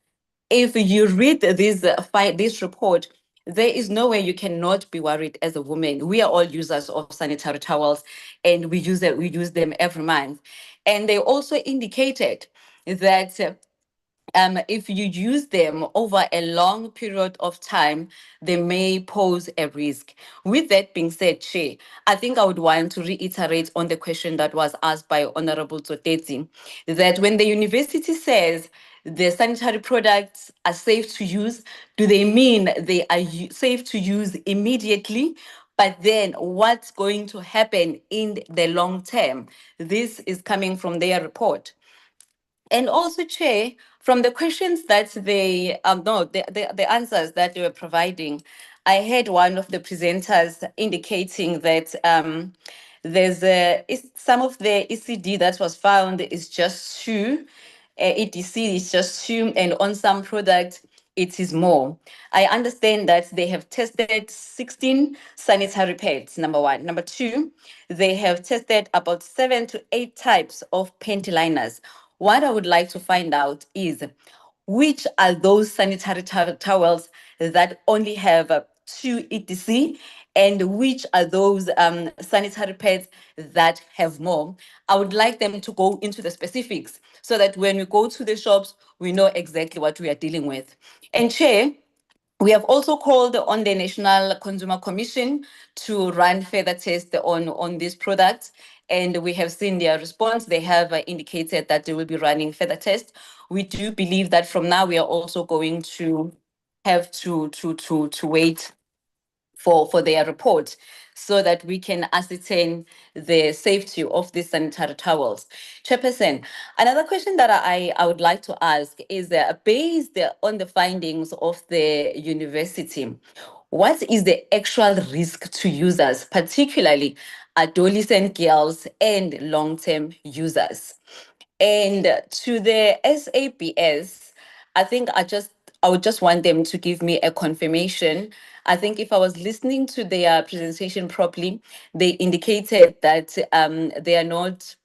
If you read this report, there is no way you cannot be worried as a woman. We are all users of sanitary towels, and we use them every month. And they also indicated that if you use them over a long period of time, they may pose a risk. With that being said, Chair, I think I would want to reiterate on the question that was asked by Honorable Tsotetsi, that when the university says the sanitary products are safe to use, do they mean they are safe to use immediately? But then what's going to happen in the long term? This is coming from their report. And also, Chair, from the questions that they, the answers that they were providing, I heard one of the presenters indicating that some of the ECD that was found is just 2, EDC is just 2, and on some products, it is more. I understand that they have tested 16 sanitary pads, number one. Number two, they have tested about 7 to 8 types of panty liners. What I would like to find out is which are those sanitary towels that only have 2 ETC, and which are those sanitary pads that have more. I would like them to go into the specifics so that when we go to the shops, we know exactly what we are dealing with. And Chair, we have also called on the National Consumer Commission to run further tests on these products, and we have seen their response. They have indicated that they will be running further tests. We do believe that from now we are also going to have to wait for their report so that we can ascertain the safety of these sanitary towels. Chairperson, another question that I would like to ask is based on the findings of the university, what is the actual risk to users, particularly adolescent girls and long-term users? And to the SABS, I think I would just want them to give me a confirmation. I think if I was listening to their presentation properly, they indicated that they are not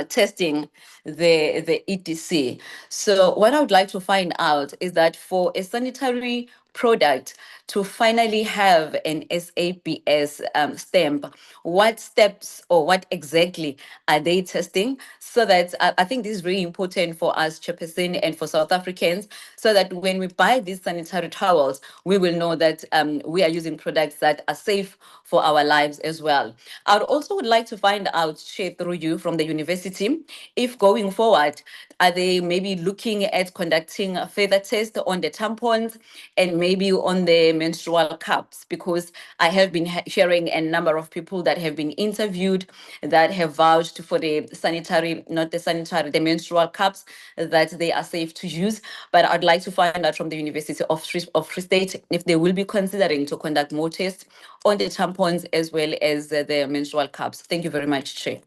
testing the ETC. So what I would like to find out is that for a sanitary product to finally have an SABS stamp, what steps or what exactly are they testing? So that I think this is really important for us, Chairperson, and for South Africans, so that when we buy these sanitary towels, we will know that we are using products that are safe for our lives as well. I would also would like to find out, Chair, through you from the university, if going forward, are they maybe looking at conducting a further test on the tampons and maybe on the menstrual cups? Because I have been hearing a number of people that have been interviewed that have vouched for the sanitary, not the sanitary, the menstrual cups, that they are safe to use. But I'd like to find out from the University of Free State if they will be considering to conduct more tests on the tampons as well as the menstrual cups. Thank you very much, Chair.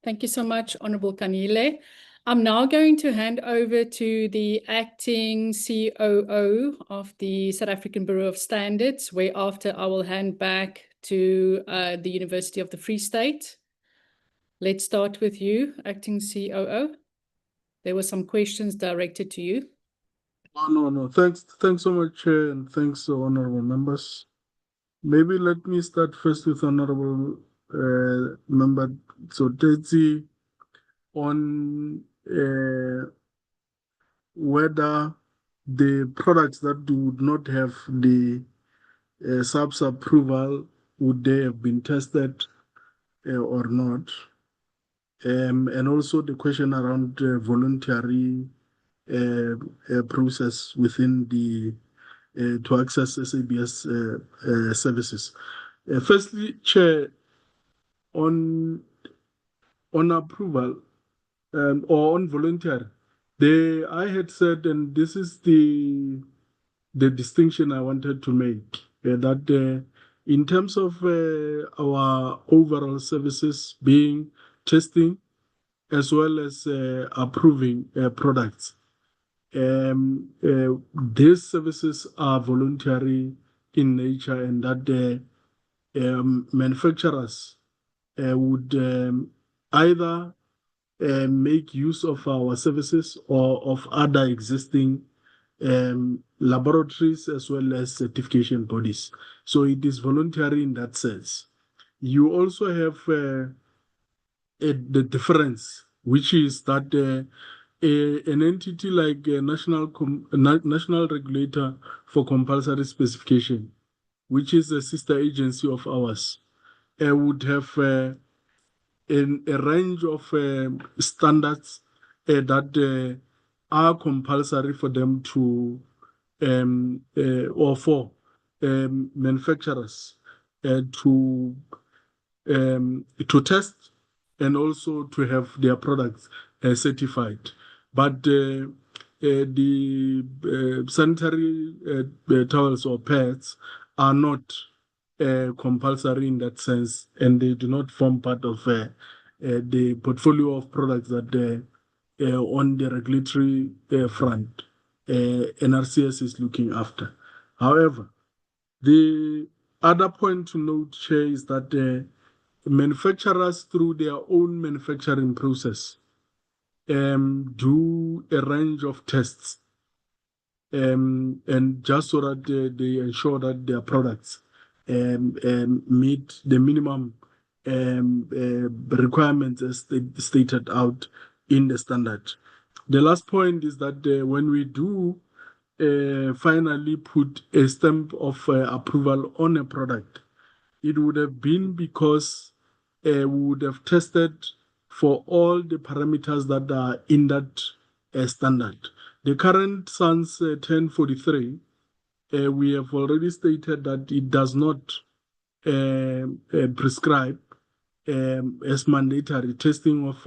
Thank you so much, Honorable Kanile. I'm now going to hand over to the acting COO of the South African Bureau of Standards, whereafter I will hand back to the University of the Free State. Let's start with you, Acting COO. There were some questions directed to you. No. Thanks so much, Chair, and thanks, honorable members. Maybe let me start first with honorable member Sotetsi on whether the products that would not have the SAPS approval, would they have been tested or not? And also the question around voluntary process within the to access SABS services. Firstly, Chair, on approval or on voluntary, I had said, and this is the distinction I wanted to make, that in terms of our overall services being testing as well as approving products, these services are voluntary in nature, and that the manufacturers would either make use of our services or of other existing laboratories as well as certification bodies. So it is voluntary in that sense. You also have the difference, which is that an entity like a national regulator for compulsory specification, which is a sister agency of ours, would have a range of standards that are compulsory for them to or for manufacturers to test and also to have their products certified. But the sanitary towels or pads are not compulsory in that sense, and they do not form part of the portfolio of products that on the regulatory front NRCS is looking after. However, the other point to note, Chair, is that manufacturers, through their own manufacturing process, do a range of tests, and just so that they ensure that their products meet the minimum requirements as stated out in the standard. The last point is that when we do finally put a stamp of approval on a product, it would have been because we would have tested for all the parameters that are in that standard. The current SANS 1043, we have already stated that it does not prescribe as mandatory testing of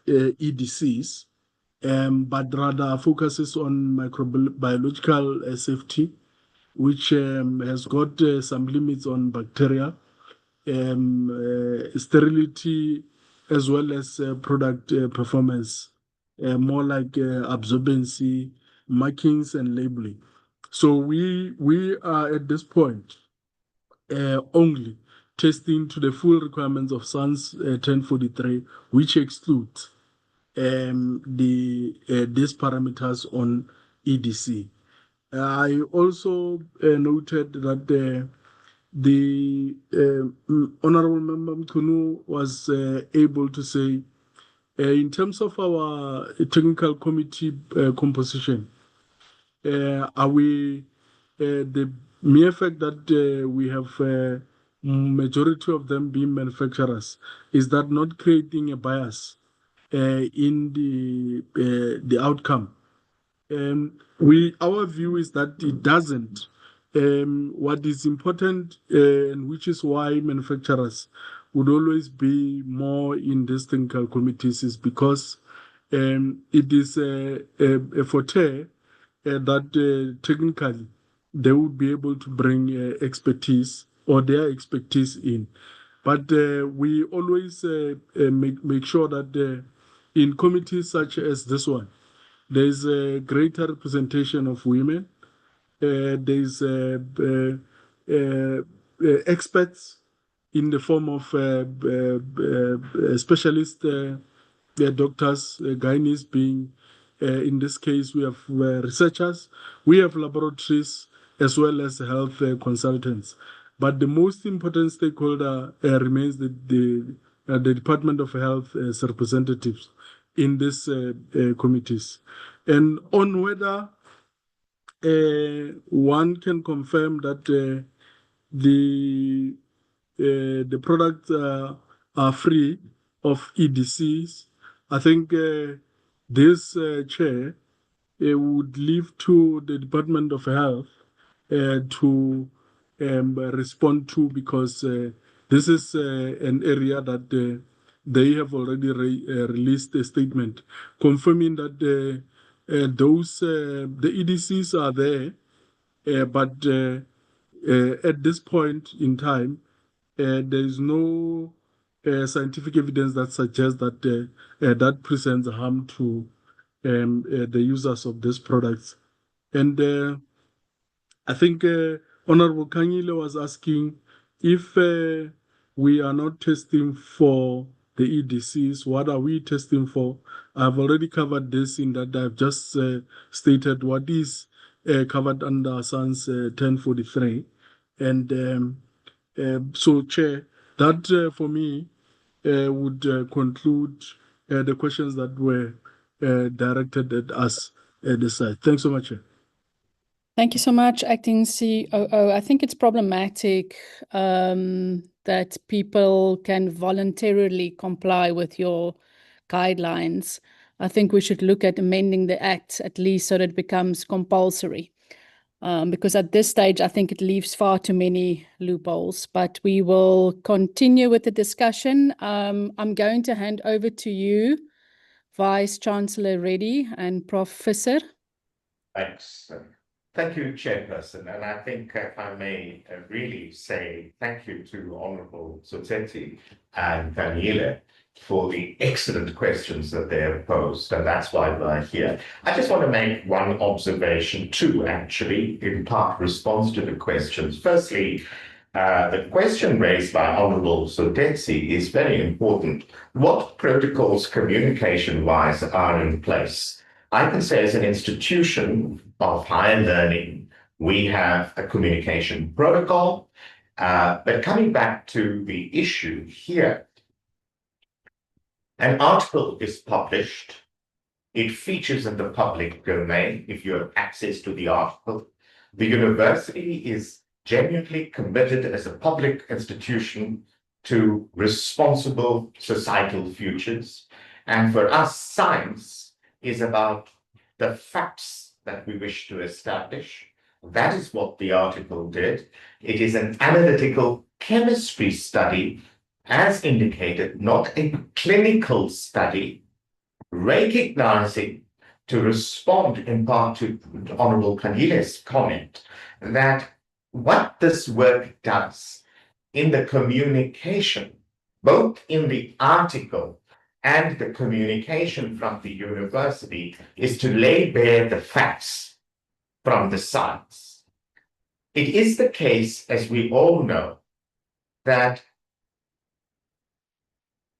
EDCs, but rather focuses on microbiological safety, which has got some limits on bacteria, sterility, as well as product performance, more like absorbency, markings, and labeling. So we are at this point only testing to the full requirements of SANS 1043, which excludes these parameters on EDC. I also noted that the Honorable Member Mkunu was able to say, in terms of our technical committee composition, are we the mere fact that we have majority of them being manufacturers, is that not creating a bias in the outcome? Our view is that it doesn't. What is important, and which is why manufacturers would always be more in these technical committees, is because it is a forte that technically they would be able to bring expertise or their expertise in. But we always make sure that in committees such as this one, there's a greater representation of women. There's experts in the form of specialist doctors, gynaes being, in this case, we have researchers, we have laboratories, as well as health consultants. But the most important stakeholder remains the Department of Health representatives in these committees. And on whether one can confirm that the products are free of EDCs, I think this chair would leave to the Department of Health to respond to, because this is an area that they have already released a statement confirming that the EDCs are there, but at this point in time, there is no scientific evidence that suggests that that presents harm to the users of these products. And I think Honorable Kanyile was asking if we are not testing for the EDCs, what are we testing for? I've already covered this in that I've just stated what is covered under SANS 1043. And so, Chair, that for me would conclude the questions that were directed at us at this side. Thanks so much, Chair. Thank you so much, Acting COO. I think it's problematic that people can voluntarily comply with your guidelines. I think we should look at amending the Act at least so that it becomes compulsory. Because at this stage, I think it leaves far too many loopholes. But we will continue with the discussion. I'm going to hand over to you, Vice Chancellor Reddy and Professor. Thanks. Thank you, Chairperson. And I think if I may really say thank you to Honourable Zoteti and Daniele for the excellent questions that they have posed, and that's why we're here. I just want to make one observation too, actually, in part response to the questions. Firstly, the question raised by Honourable Zoteti is very important. What protocols communication-wise are in place? I can say as an institution of higher learning, we have a communication protocol, but coming back to the issue here, an article is published, it features in the public domain if you have access to the article. The university is genuinely committed as a public institution to responsible societal futures. And for us, science is about the facts that we wish to establish. That is what the article did. It is an analytical chemistry study, as indicated, not a clinical study, recognizing, to respond in part to Honorable Kanyile's comment, that what this work does in the communication, both in the article and the communication from the university, is to lay bare the facts from the science. It is the case, as we all know, that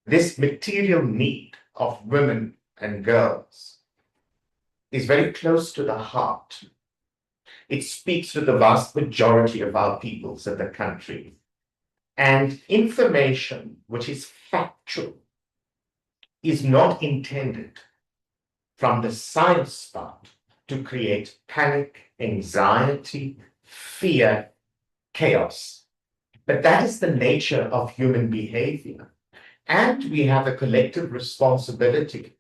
this material need of women and girls is very close to the heart. It speaks to the vast majority of our peoples in the country. And information which is factual is not intended from the science part to create panic, anxiety, fear, chaos. But that is the nature of human behavior. And we have a collective responsibility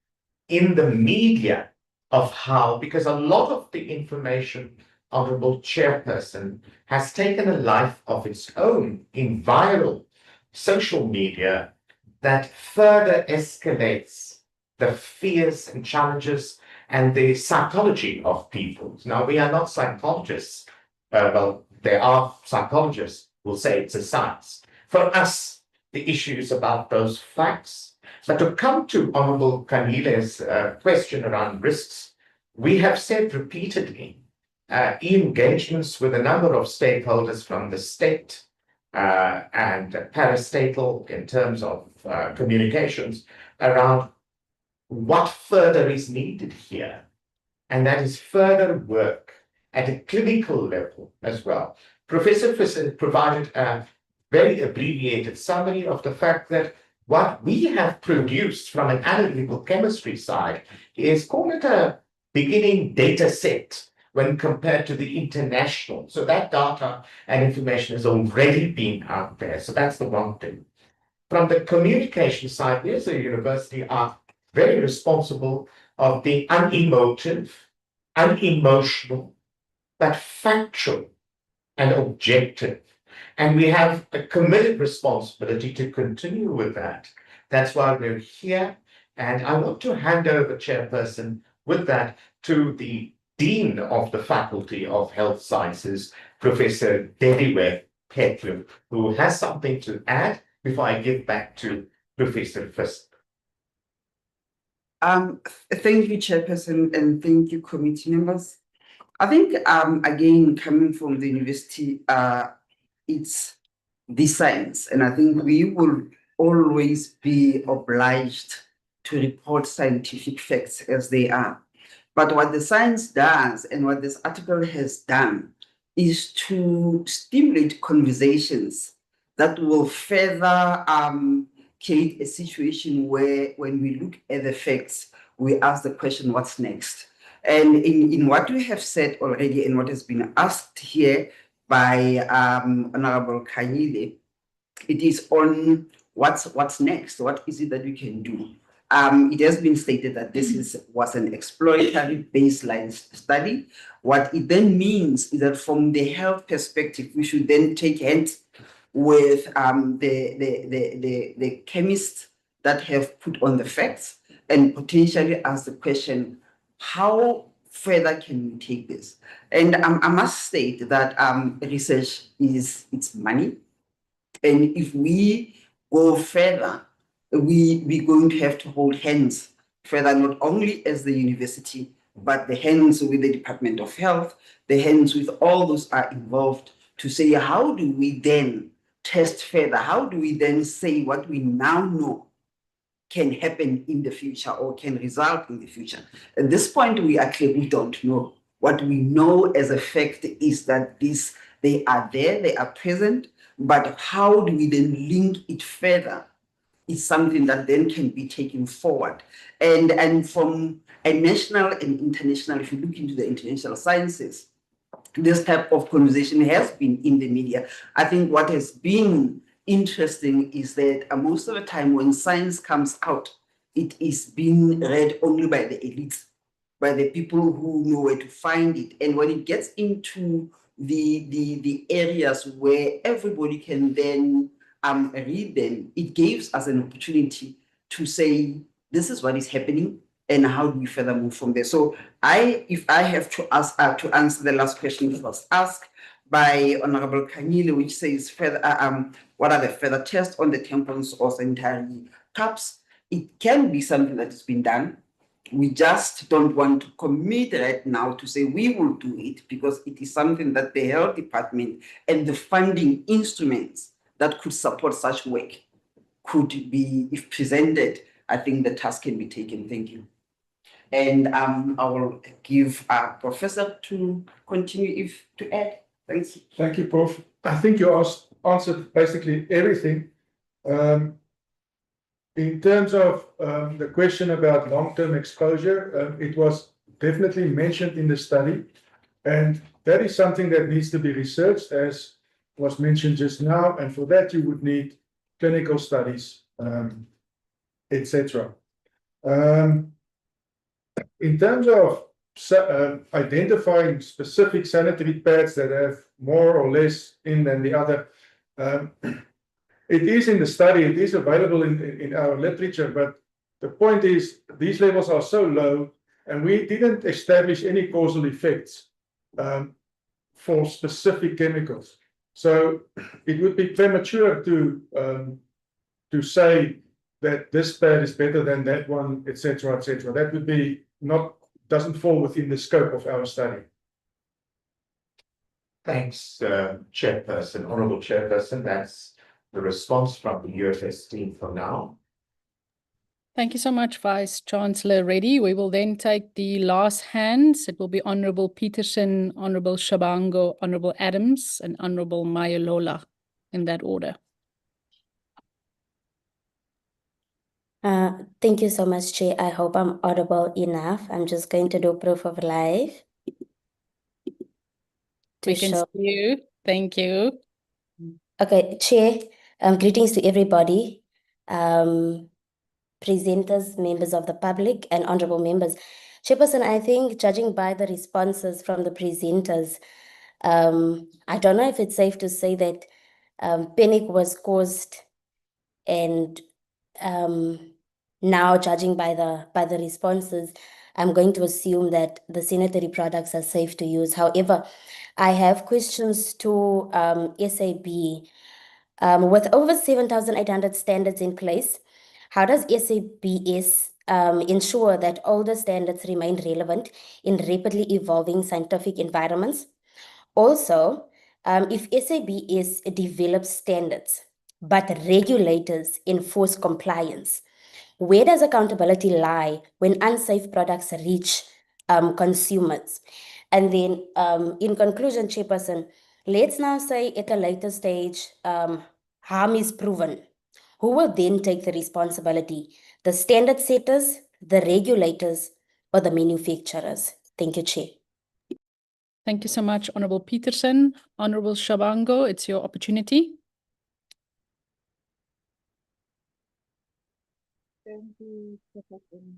in the media of how, because a lot of the information, Honorable Chairperson, has taken a life of its own in viral social media that further escalates the fears and challenges and the psychology of people. Now, we are not psychologists. Well, there are psychologists who will say it's a science. For us, the issue is about those facts. But to come to Honorable Kanyile's question around risks, we have said repeatedly engagements with a number of stakeholders from the state, and parastatal in terms of communications around what further is needed here. And that is further work at a clinical level as well. Professor Fisser provided a very abbreviated summary of the fact that what we have produced from an analytical chemistry side is, call it a beginning data set when compared to the international. So that data and information has already been out there. So that's the one thing. From the communication side, we as a university are very responsible of being unemotive, unemotional, but factual and objective. And we have a committed responsibility to continue with that. That's why we're here. And I want to hand over, Chairperson, with that to the Dean of the Faculty of Health Sciences, Professor Dediwe Petlu, who has something to add before I give back to Professor Fisser. Thank you, Chairperson, and thank you, committee members. I think, again, coming from the university, it's the science, and I think we will always be obliged to report scientific facts as they are. But what the science does, and what this article has done, is to stimulate conversations that will further create a situation where, when we look at the facts, we ask the question, what's next? And in what we have said already and what has been asked here by Honorable Kanyile, it is on what's next, what is it that we can do? It has been stated that this was an exploratory baseline study. What it then means is that from the health perspective, we should then take hands with the chemists that have put on the facts and potentially ask the question, how further can we take this? And I must state that research it's money. And if we go further, we're going to have to hold hands further, not only as the university, but the hands with the Department of Health, the hands with all those are involved to say, how do we then test further? How do we then say what we now know can happen in the future or can result in the future? At this point, we don't know. What we know as a fact is that they are there, they are present, but how do we then link it further is something that then can be taken forward. And from a national and international, if you look into the international sciences, this type of conversation has been in the media. I think what has been interesting is that most of the time when science comes out, it is being read only by the elites, by the people who know where to find it. And when it gets into the areas where everybody can then read them, it gives us an opportunity to say, this is what is happening and how do we further move from there. So if I have to ask to answer the last question that was asked by Honorable Kanyile, which says further, what are the further tests on the tampons or sanitary cups? It can be something that has been done. We just don't want to commit right now to say we will do it, because it is something that the health department and the funding instruments that could support such work could be, if presented, I think the task can be taken. Thank you. And I will give Professor to continue to add. Thanks. Thank you, Prof. I think you answered basically everything. In terms of the question about long-term exposure, it was definitely mentioned in the study, and that is something that needs to be researched, as was mentioned just now, and for that you would need clinical studies, etc. In terms of identifying specific sanitary pads that have more or less in than the other, it is in the study, it is available in our literature, but the point is these levels are so low and we didn't establish any causal effects for specific chemicals. So it would be premature to say that this pad is better than that one, etc., etc. That would be doesn't fall within the scope of our study. Thanks, Chairperson, Honourable Chairperson. That's the response from the UFS team for now. Thank you so much, Vice Chancellor Reddy. We will then take the last hands. It will be Honourable Peterson, Honourable Shabango, Honourable Adams, and Honourable Mayalola in that order. Thank you so much, Chair. I hope I'm audible enough. I'm just going to do proof of life to We can show. see you. Thank you. Okay, Chair, greetings to everybody, presenters, members of the public, and honorable members. Chairperson, I think judging by the responses from the presenters, I don't know if it's safe to say that panic was caused, and now judging by the responses, I'm going to assume that the sanitary products are safe to use. However, I have questions to SAB. With over 7,800 standards in place, how does SABS ensure that older standards remain relevant in rapidly evolving scientific environments? Also, if SABS develops standards, but regulators enforce compliance, where does accountability lie when unsafe products reach consumers? And then in conclusion, Chairperson, let's now say at a later stage, harm is proven. Who will then take the responsibility? The standard setters, the regulators, or the manufacturers? Thank you, Chair. Thank you so much, Honourable Peterson. Honourable Shabango, it's your opportunity. Thank you, Chairperson.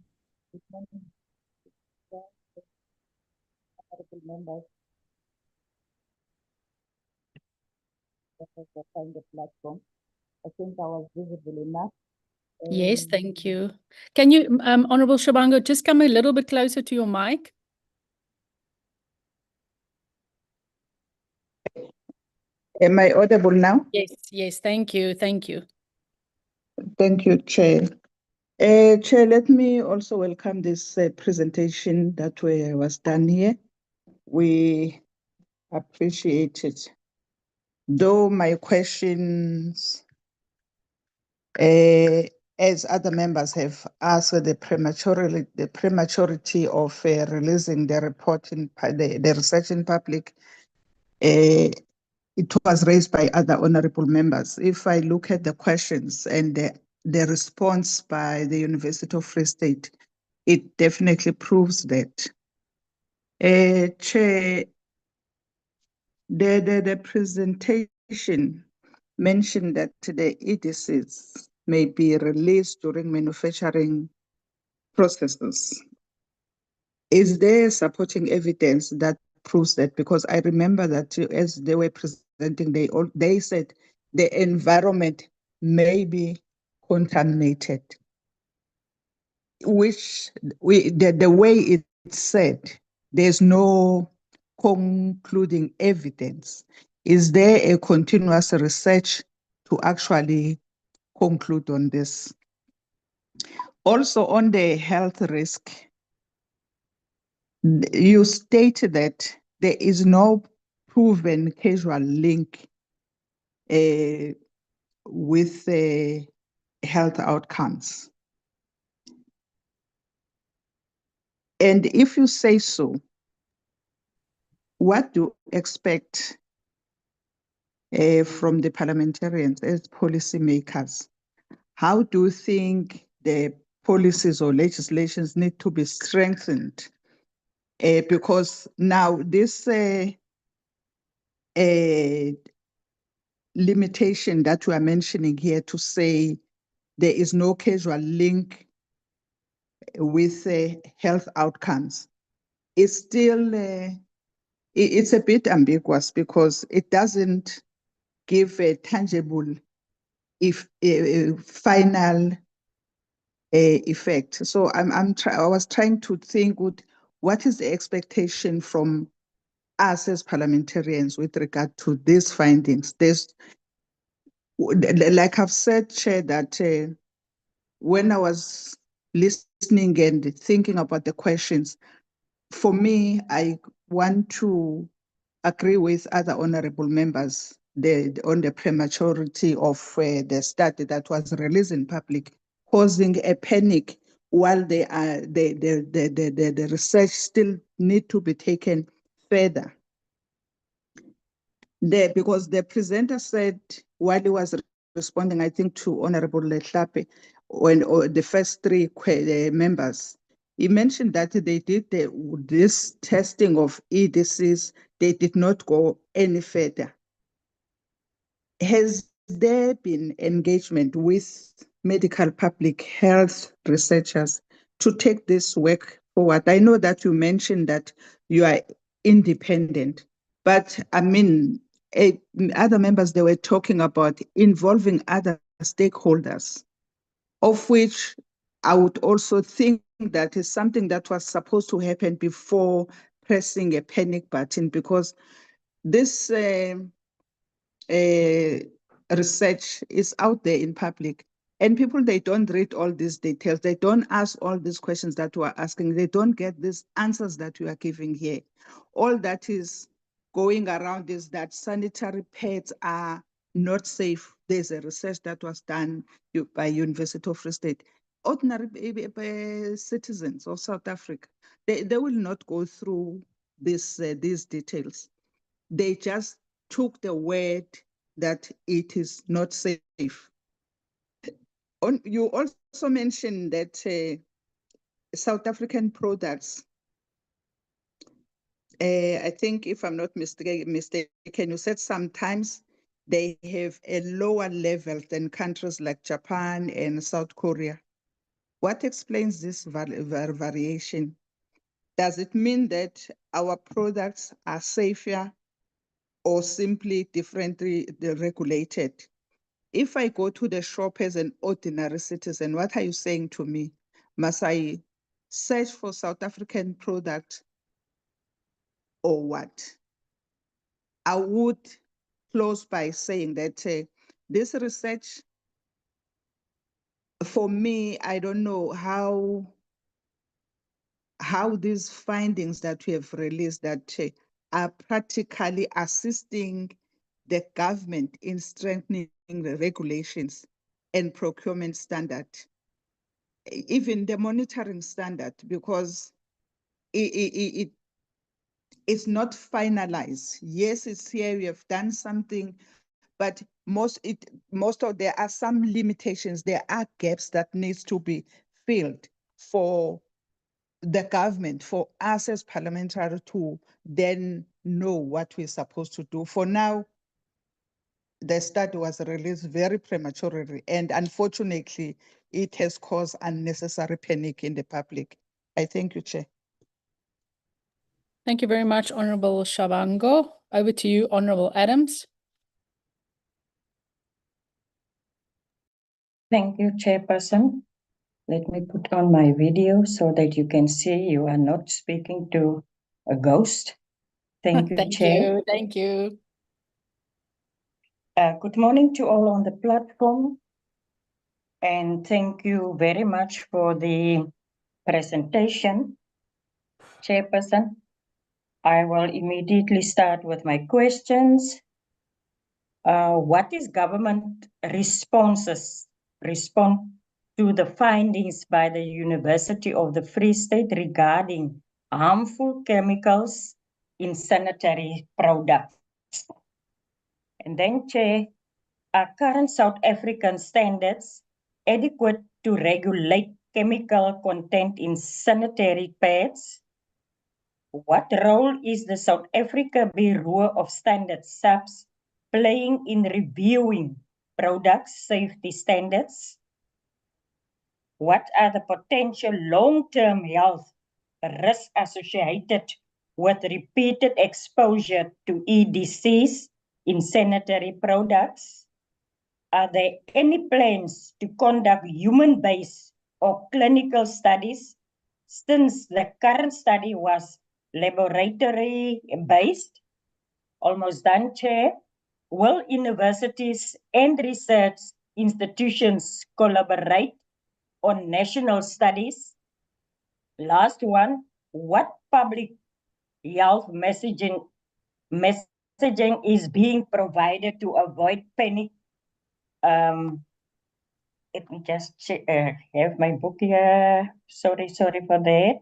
Good morning, honorable members. For find the platform. I think I was visible enough. Yes, thank you. Can you, Honourable Shabango, just come a little bit closer to your mic? Am I audible now? Yes, yes, thank you, thank you. Thank you, Chair. Chair, let me also welcome this presentation that was done here. We appreciate it. Though my questions, as other members have asked, the prematurity of releasing the report in the research in public, it was raised by other honorable members. If I look at the questions and the response by the University of Free State, it definitely proves that. Chair, the presentation mentioned that the EDCs may be released during manufacturing processes. Is there supporting evidence that proves that? Because I remember that as they were presenting, they said the environment may be contaminated, which the way it's said, there's no concluding evidence. Is there a continuous research to actually conclude on this? Also on the health risk, you stated that there is no proven causal link with health outcomes. And if you say so, what do you expect from the parliamentarians as policymakers? How do you think the policies or legislations need to be strengthened? Because now this limitation that we are mentioning here to say there is no causal link with health outcomes is still, it's a bit ambiguous because it doesn't give a tangible final effect. So I was trying to think, what is the expectation from us as parliamentarians with regard to these findings? There's, like I've said, Chair, that when I was listening and thinking about the questions, for me, I want to agree with other honorable members on the prematurity of the study that was released in public, causing a panic while the research still need to be taken further. Because the presenter said while he was responding, I think, to Honorable Lehlape, or the first three members, he mentioned that they did this testing of disease, they did not go any further. Has there been engagement with medical public health researchers to take this work forward? I know that you mentioned that you are independent, but I mean, other members, they were talking about involving other stakeholders, of which I would also think that is something that was supposed to happen before pressing a panic button, because this research is out there in public, and people, they don't read all these details, they don't ask all these questions that we are asking, they don't get these answers that we are giving here. All that is going around is that sanitary pads are not safe. There's a research that was done by University of Free State. Ordinary citizens of South Africa, they will not go through these details. They just took the word that it is not safe. You also mentioned that South African products, I think, if I'm not mistaken, you said sometimes they have a lower level than countries like Japan and South Korea. What explains this variation? Does it mean that our products are safer or simply differently regulated? If I go to the shop as an ordinary citizen, what are you saying to me? Must I search for South African product or what? I would close by saying that this research, for me, I don't know how these findings that we have released that are practically assisting the government in strengthening the regulations and procurement standard, even the monitoring standard, because it's not finalized. Yes, it's here, we have done something, but there are some limitations, there are gaps that needs to be filled for the government, for us as parliamentary to then know what we're supposed to do. For now, the study was released very prematurely, and unfortunately, it has caused unnecessary panic in the public. I thank you, Chair. Thank you very much, Honorable Shabango. Over to you, Honorable Adams. Thank you, Chairperson. Let me put on my video so that you can see you are not speaking to a ghost. Thank you, Thank Chair. you. Thank you. Good morning to all on the platform. And thank you very much for the presentation, Chairperson. I will immediately start with my questions. What is government response to the findings by the University of the Free State regarding harmful chemicals in sanitary products? And then, Chair, are current South African standards adequate to regulate chemical content in sanitary pads? What role is the South Africa Bureau of Standards, SAPS, playing in reviewing product safety standards? What are the potential long-term health risks associated with repeated exposure to disease in sanitary products? Are there any plans to conduct human-based or clinical studies, since the current study was laboratory-based? Almost done, Chair. Will universities and research institutions collaborate on national studies? Last one, what public health messaging messaging is being provided to avoid panic. Let me just check, have my book here. Sorry for that.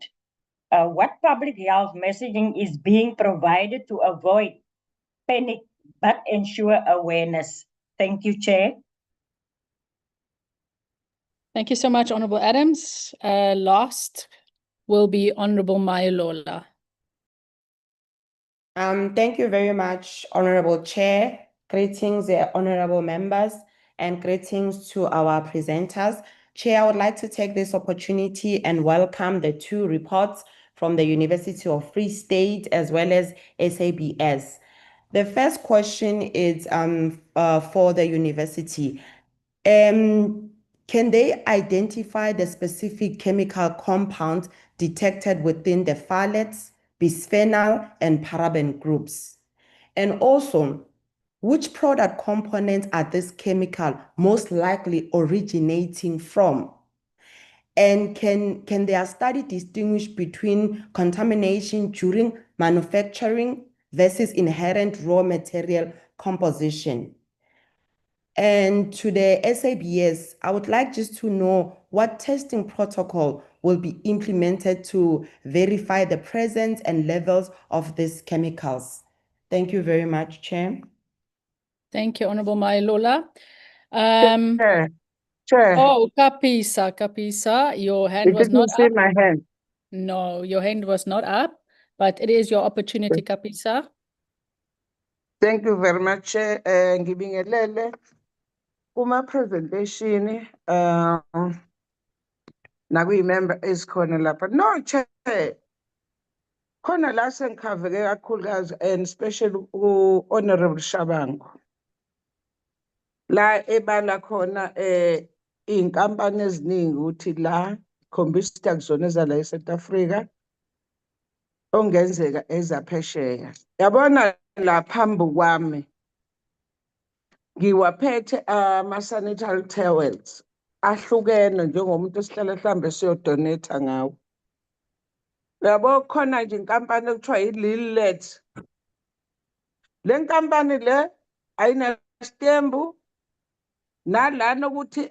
What public health messaging is being provided to avoid panic but ensure awareness? Thank you, Chair. Thank you so much, Honourable Adams. Last will be Honourable Mayalola. Thank you very much, Honourable Chair. Greetings, honourable members, and greetings to our presenters. Chair, I would like to take this opportunity and welcome the two reports from the University of Free State as well as SABS. The first question is for the university. Can they identify the specific chemical compounds detected within the phthalates, bisphenol, and paraben groups? And also, which product components are this chemical most likely originating from? And can their study distinguish between contamination during manufacturing versus inherent raw material composition? And to the SABS, I would like just to know what testing protocol will be implemented to verify the presence and levels of these chemicals. Thank you very much, Chair. Thank you, Honourable Mayalola. Chair. Oh, Kapisa, your hand was not see up. my hand. No, your hand was not up, but it is your opportunity, Kapisa. Thank you very much, Chair. Ngibingelele kuma presentation nakuyi-member ezikhona lapha. No, Chair. Khona la sengikhaveke kakhulukazi and especially u-Honourable Shabangu. La ebala khona iy'nkampani eziningi ukuthi la khombisa kuzona ezala e-South Africa ongenzeka ezaphesheya. Yabona la phambi kwami ngiwaphethe ama-sanitary towels ahlukene njengomuntu esihlala mhlambe siyodonate ngawo. Yabo khona nje inkampani ekuthiwa yi-Lillet. Le nkampani le ayinasitembu nalana ukuthi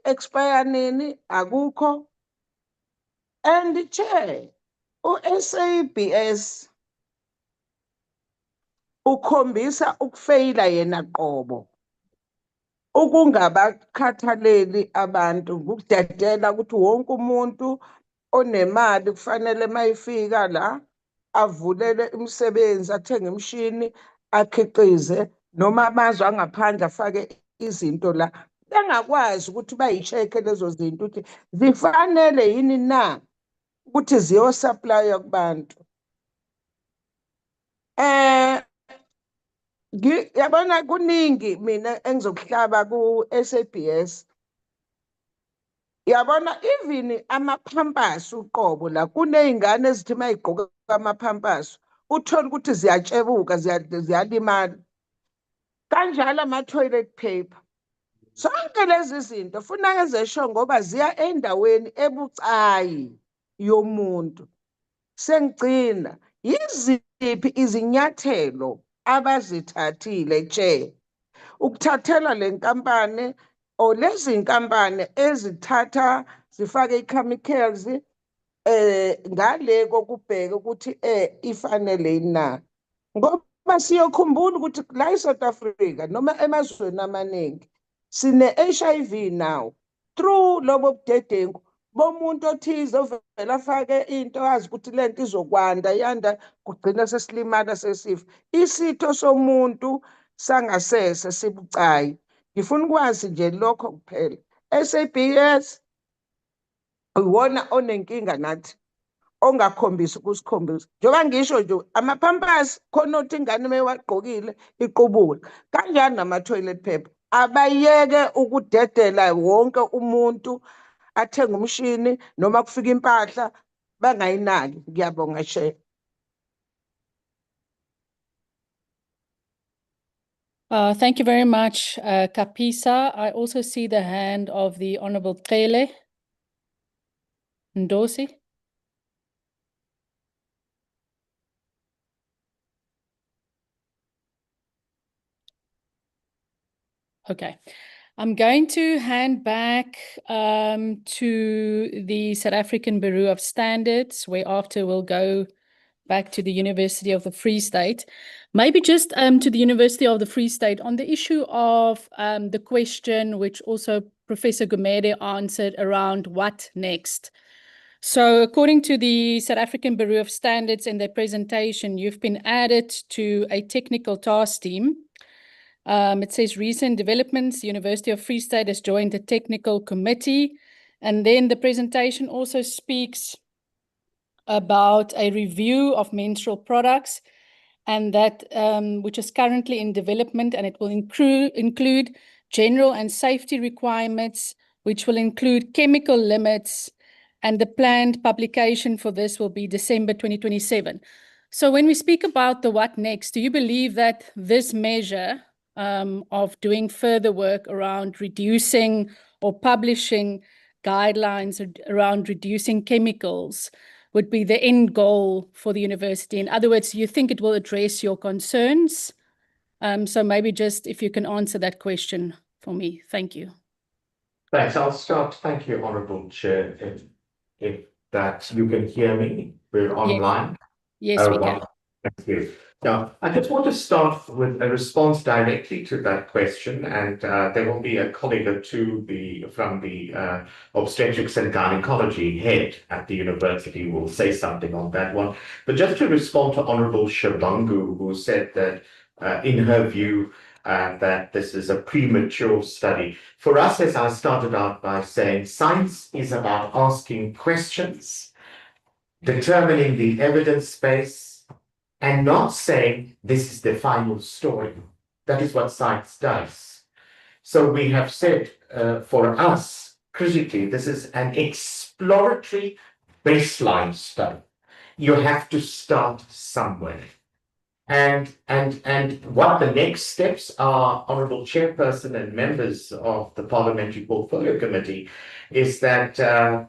expire nini akukho. And Chair, u-SABS ukhombisa ukufeyila yena qobo. Ukungabakhathaleli abantu, ukudedela ukuthi wonke umuntu onemali kufanele mayifika la avulele imisebenzi, athenge imishini, akhiqize noma amazwe angaphandle afake izinto la. Bengakwazi ukuthi bayi-check lezo zinto ukuthi zifanele yini na ukuthi ziyosupply kubantu. Yabona kuningi mina engizokuhlaba ku-SABS. Yabona even ama-pampers uqobo la kuney'ngane ezithi mayigqoka ama-pampers uthole ukuthi ziyatshebuka ziyalimala. Kanjalo ama-toilet paper. Zonke lezi zinto funa ngezesho ngoba ziya endaweni ebucayi yomuntu. Sengigcina yiziphi izinyathelo abazithathile Chair ukuthathela le nkampani or lezi nkampani ezithatha zifake i-chemicals ngale kokubheka ukuthi ifanele na. Ngoba siyokhumbula ukuthi la eSouth Africa noma emazweni amaningi sine-HIV now through lobo budedengu bomuntu othize ovela afake into azi ukuthi lento izokwanda yanda kugcina sesilimala sesifa. Isitho somuntu sangasese sibucayi. Ngifuna ukwazi nje lokho kuphela. SABS iwona onenkinga nathi ongakhombisi ukusikhombisa. Njengoba ngisho nje ama-pampers khona ukuthi ingane mewagqokile iqubule. Kanjani nama-toilet paper? Abayeke ukudedela wonke umuntu athenga umshini noma kufika impahla bangayinaki. Ngiyabonga Chair. Thank you very much, Kapisa. I also see the hand of the Honourable Cele Ndosi. Okay. I'm going to hand back to the South African Bureau of Standards, whereafter we'll go back to the University of the Free State. Maybe just to the University of the Free State on the issue of the question, which also Professor Gumede answered around what next. So according to the South African Bureau of Standards in their presentation, you've been added to a technical task team. It says recent developments, the University of Free State has joined a technical committee. And then the presentation also speaks about a review of menstrual products, and that which is currently in development, and it will include general and safety requirements, which will include chemical limits, and the planned publication for this will be December 2027. So when we speak about the what next, do you believe that this measure of doing further work around reducing or publishing guidelines around reducing chemicals would be the end goal for the university? In other words, you think it will address your concerns? So maybe just if you can answer that question for me. Thank you. Thanks. I'll start. Thank you, Honourable Chair. If that you can hear me, we're online. Yes, we can. Thank you. Now, I just want to start with a response directly to that question, and there will be a colleague or two from the obstetrics and gynecology head at the university who will say something on that one. But just to respond to Honourable Shabangu, who said that in her view, that this is a premature study. For us, as I started out by saying, science is about asking questions, determining the evidence base, and not saying this is the final story. That is what science does. So we have said for us, critically, this is an exploratory baseline study. You have to start somewhere. And what the next steps are, Honourable Chairperson and members of the Parliamentary Portfolio Committee, is that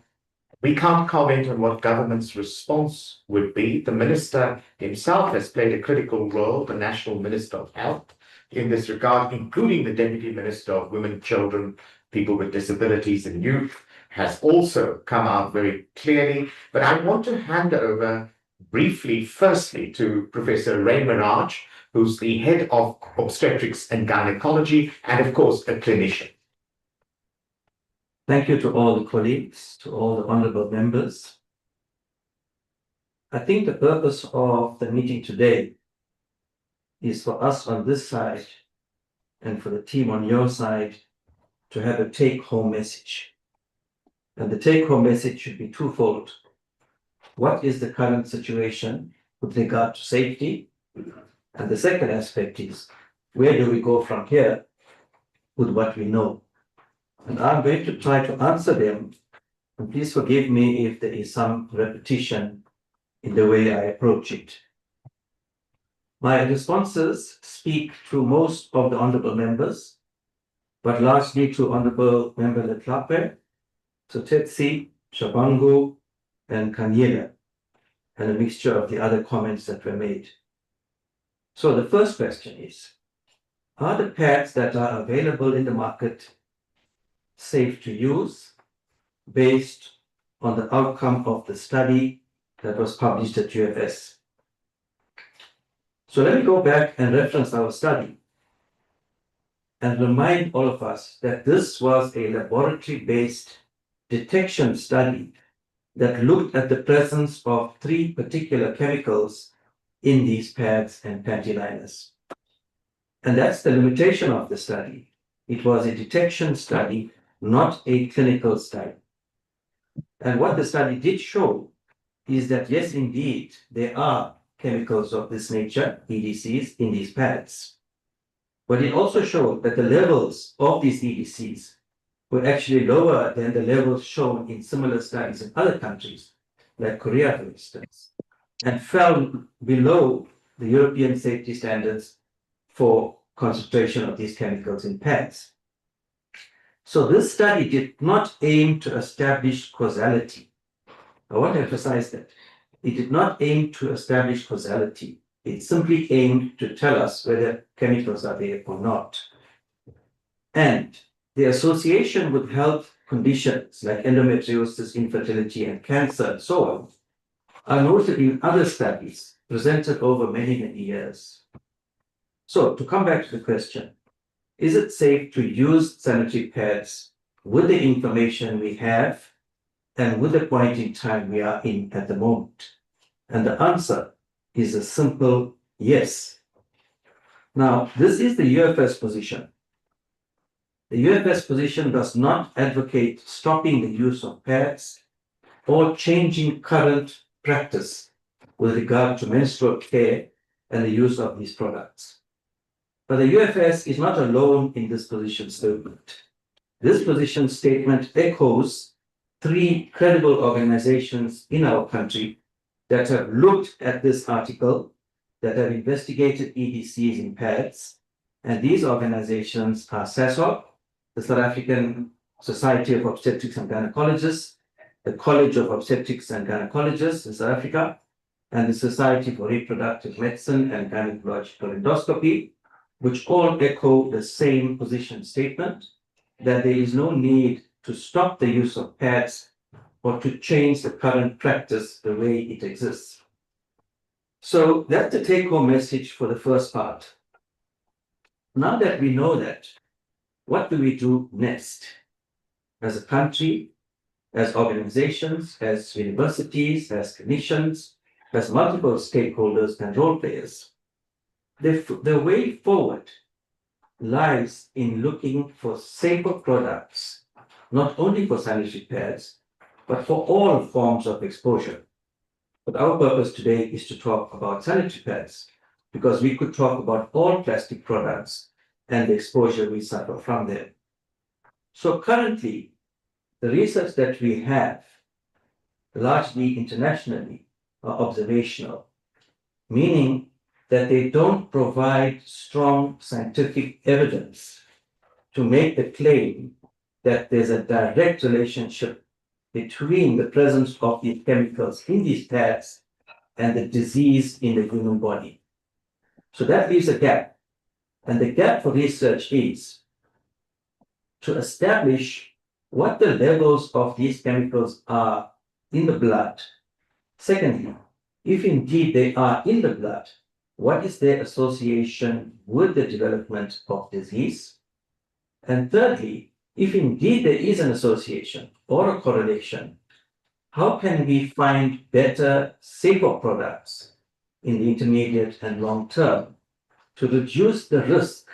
we can't comment on what government's response would be. The minister himself has played a critical role, the National Minister of Health, in this regard, including the Deputy Minister of Women, Children, People with Disabilities and Youth, has also come out very clearly. But I want to hand over briefly, firstly, to Professor Ray Mirage, who's the head of obstetrics and gynecology, and of course, a clinician. Thank you to all the colleagues, to all the honourable members. I think the purpose of the meeting today is for us on this side and for the team on your side to have a take-home message. And the take-home message should be twofold. What is the current situation with regard to safety? And the second aspect is, where do we go from here with what we know? And I'm going to try to answer them. And please forgive me if there is some repetition in the way I approach it. My responses speak to most of the honourable members, but largely to Honourable Member Letlapwe, Sotetsi, Shabangu, and Kanyela, and a mixture of the other comments that were made. So the first question is, are the pads that are available in the market safe to use based on the outcome of the study that was published at UFS? So let me go back and reference our study and remind all of us that this was a laboratory-based detection study that looked at the presence of 3 particular chemicals in these pads and panty liners. And that's the limitation of the study. It was a detection study, not a clinical study. And what the study did show is that, yes, indeed, there are chemicals of this nature, EDCs, in these pads. But it also showed that the levels of these EDCs were actually lower than the levels shown in similar studies in other countries, like Korea, for instance, and fell below the European safety standards for concentration of these chemicals in pads. So this study did not aim to establish causality. I want to emphasize that. It did not aim to establish causality. It simply aimed to tell us whether chemicals are there or not. And the association with health conditions like endometriosis, infertility, and cancer, and so on, are noted in other studies presented over many, many years. So to come back to the question, is it safe to use sanitary pads with the information we have and with the point in time we are in at the moment? And the answer is a simple yes. Now, this is the UFS position. The UFS position does not advocate stopping the use of pads or changing current practice with regard to menstrual care and the use of these products. But the UFS is not alone in this position statement. This position statement echoes 3 credible organizations in our country that have looked at this article, that have investigated EDCs in pads, and these organizations are SASOG, the South African Society of Obstetrics and Gynecologists, the College of Obstetrics and Gynecologists in South Africa, and the Society for Reproductive Medicine and Gynecological Endoscopy, which all echo the same position statement, that there is no need to stop the use of pads or to change the current practice the way it exists. So that's the take-home message for the first part. Now that we know that, what do we do next? As a country, as organizations, as universities, as clinicians, as multiple stakeholders and role players. The way forward lies in looking for safer products, not only for sanitary pads, but for all forms of exposure. But our purpose today is to talk about sanitary pads, because we could talk about all plastic products and the exposure we suffer from them. So currently, the research that we have, largely internationally, are observational, meaning that they don't provide strong scientific evidence to make the claim that there's a direct relationship between the presence of these chemicals in these pads and the disease in the human body. So that leaves a gap. And the gap for research is to establish what the levels of these chemicals are in the blood. Secondly, if indeed they are in the blood, what is their association with the development of disease? And thirdly, if indeed there is an association or a correlation, how can we find better, safer products in the intermediate and long term to reduce the risk,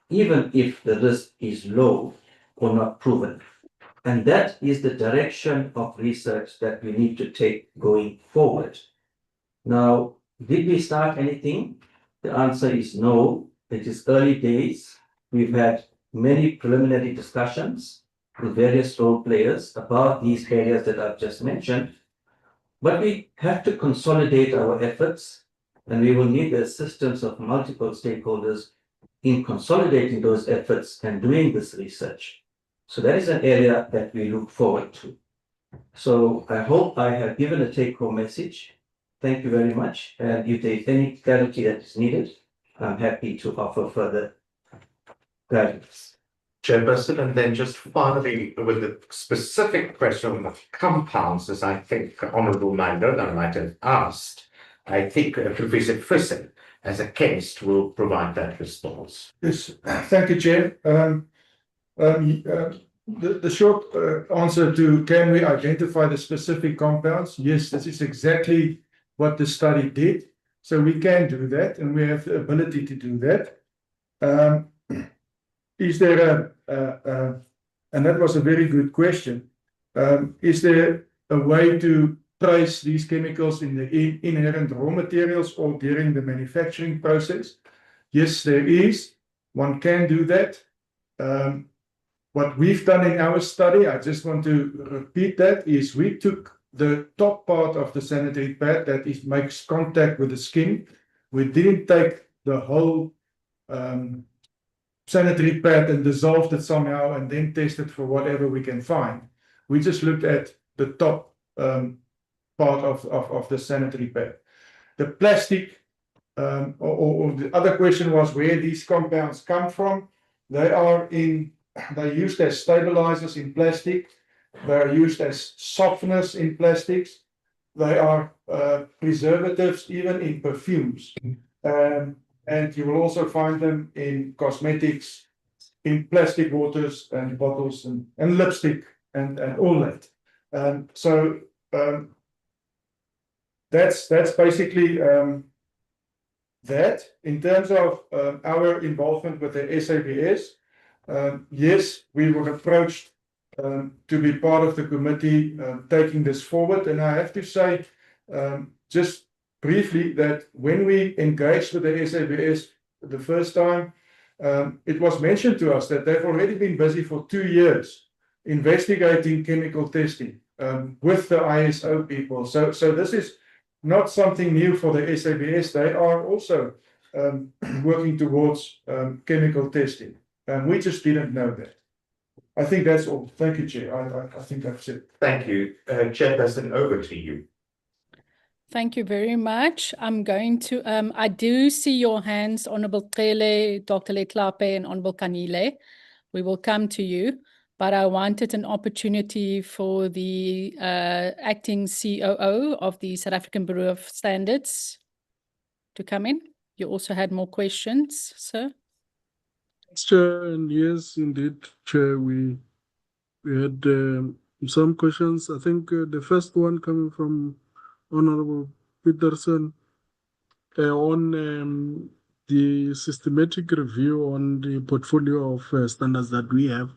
even if the risk is low or not proven? And that is the direction of research that we need to take going forward. Now, did we start anything? The answer is no. It is early days. We've had many preliminary discussions with various role players about these areas that I've just mentioned. But we have to consolidate our efforts, and we will need the assistance of multiple stakeholders in consolidating those efforts and doing this research. So that is an area that we look forward to. So I hope I have given a take-home message. Thank you very much. And if there is any clarity that is needed, I'm happy to offer further guidance. Chairperson, and then just finally with the specific question of compounds, as I think Honourable Mandela might have asked, I think Professor Frissen, as a chemist, will provide that response. Yes, thank you, Chair. The short answer to can we identify the specific compounds? Yes, this is exactly what the study did. So we can do that, and we have the ability to do that. Is there and that was a very good question. Is there a way to trace these chemicals in the inherent raw materials or during the manufacturing process? Yes, there is. One can do that. What we've done in our study, I just want to repeat that, is we took the top part of the sanitary pad that makes contact with the skin. We didn't take the whole sanitary pad and dissolved it somehow and then tested for whatever we can find. We just looked at the top part of the sanitary pad. The plastic, or the other question was where these compounds come from. They are in they're used as stabilizers in plastic. They are used as softeners in plastics. They are preservatives even in perfumes. And you will also find them in cosmetics, in plastic waters and bottles and lipstick and all that. So that's basically that. In terms of our involvement with the SABS, yes, we were approached to be part of the committee taking this forward. And I have to say, just briefly, that when we engaged with the SABS the first time, it was mentioned to us that they've already been busy for 2 years investigating chemical testing with the ISO people. So this is not something new for the SABS. They are also working towards chemical testing. We just didn't know that. I think that's all. Thank you, Chair. I think I've said. Thank you. Chairperson, over to you. Thank you very much. I'm going to, I do see your hands, Honorable Cele, Dr. Letlape, and Honorable Kanile. We will come to you, but I wanted an opportunity for the acting COO of the South African Bureau of Standards to come in. You also had more questions, sir? Chair, and yes, indeed, Chair, we had some questions. I think the first one coming from Honorable Peterson on the systematic review on the portfolio of standards that we have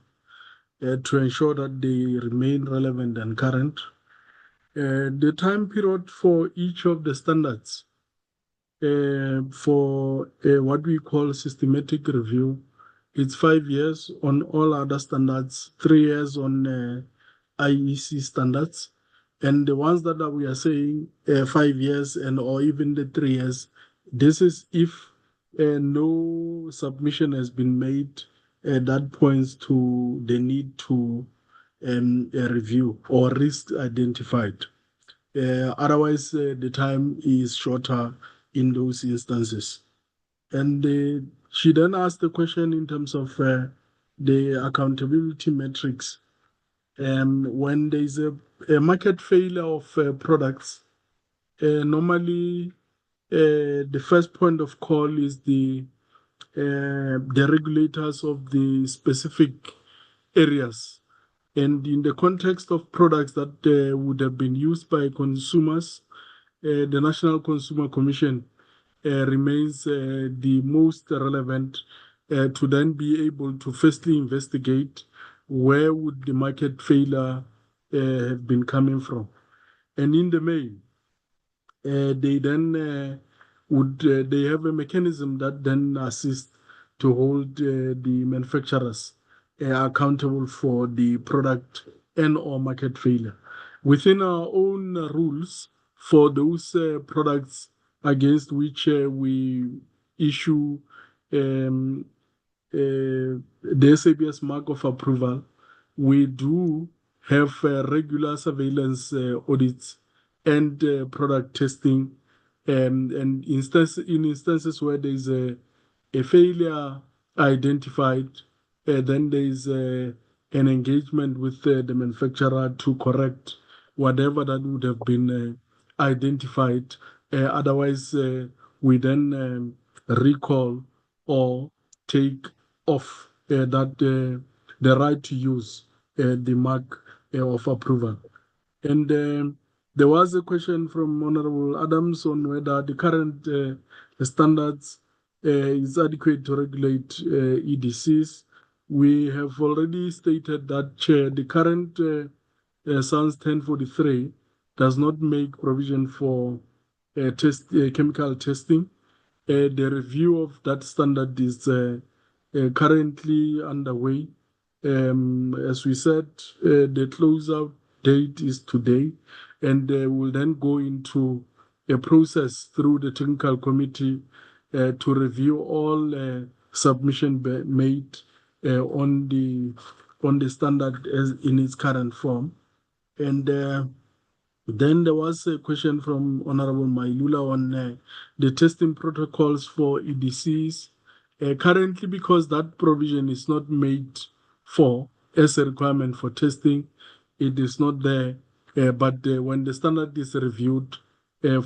to ensure that they remain relevant and current. The time period for each of the standards for what we call systematic review, it's 5 years on all other standards, 3 years on IEC standards. And the ones that we are saying 5 years and or even the 3 years, this is if no submission has been made that points to the need to review or risk identified. Otherwise, the time is shorter in those instances. And she then asked the question in terms of the accountability metrics. When there's a market failure of products, normally the first point of call is the regulators of the specific areas. And in the context of products that would have been used by consumers, the National Consumer Commission remains the most relevant to then be able to firstly investigate where would the market failure have been coming from. And in the main, they then they have a mechanism that then assists to hold the manufacturers accountable for the product and or market failure. Within our own rules for those products against which we issue the SABS mark of approval, we do have regular surveillance audits and product testing, and in instances where there is a failure identified, then there is an engagement with the manufacturer to correct whatever that would have been identified. Otherwise, we then recall or take off the right to use the mark of approval. And there was a question from Honorable Adams on whether the current standards is adequate to regulate EDCs. We have already stated that the current SANS 1043 does not make provision for chemical testing. The review of that standard is currently underway. As we said, the closeout date is today, and we'll then go into a process through the technical committee to review all submission made on the standard as in its current form. And then there was a question from Honorable Mailula on the testing protocols for EDCs. Currently, because that provision is not made 4 as a requirement for testing. It is not there, but when the standard is reviewed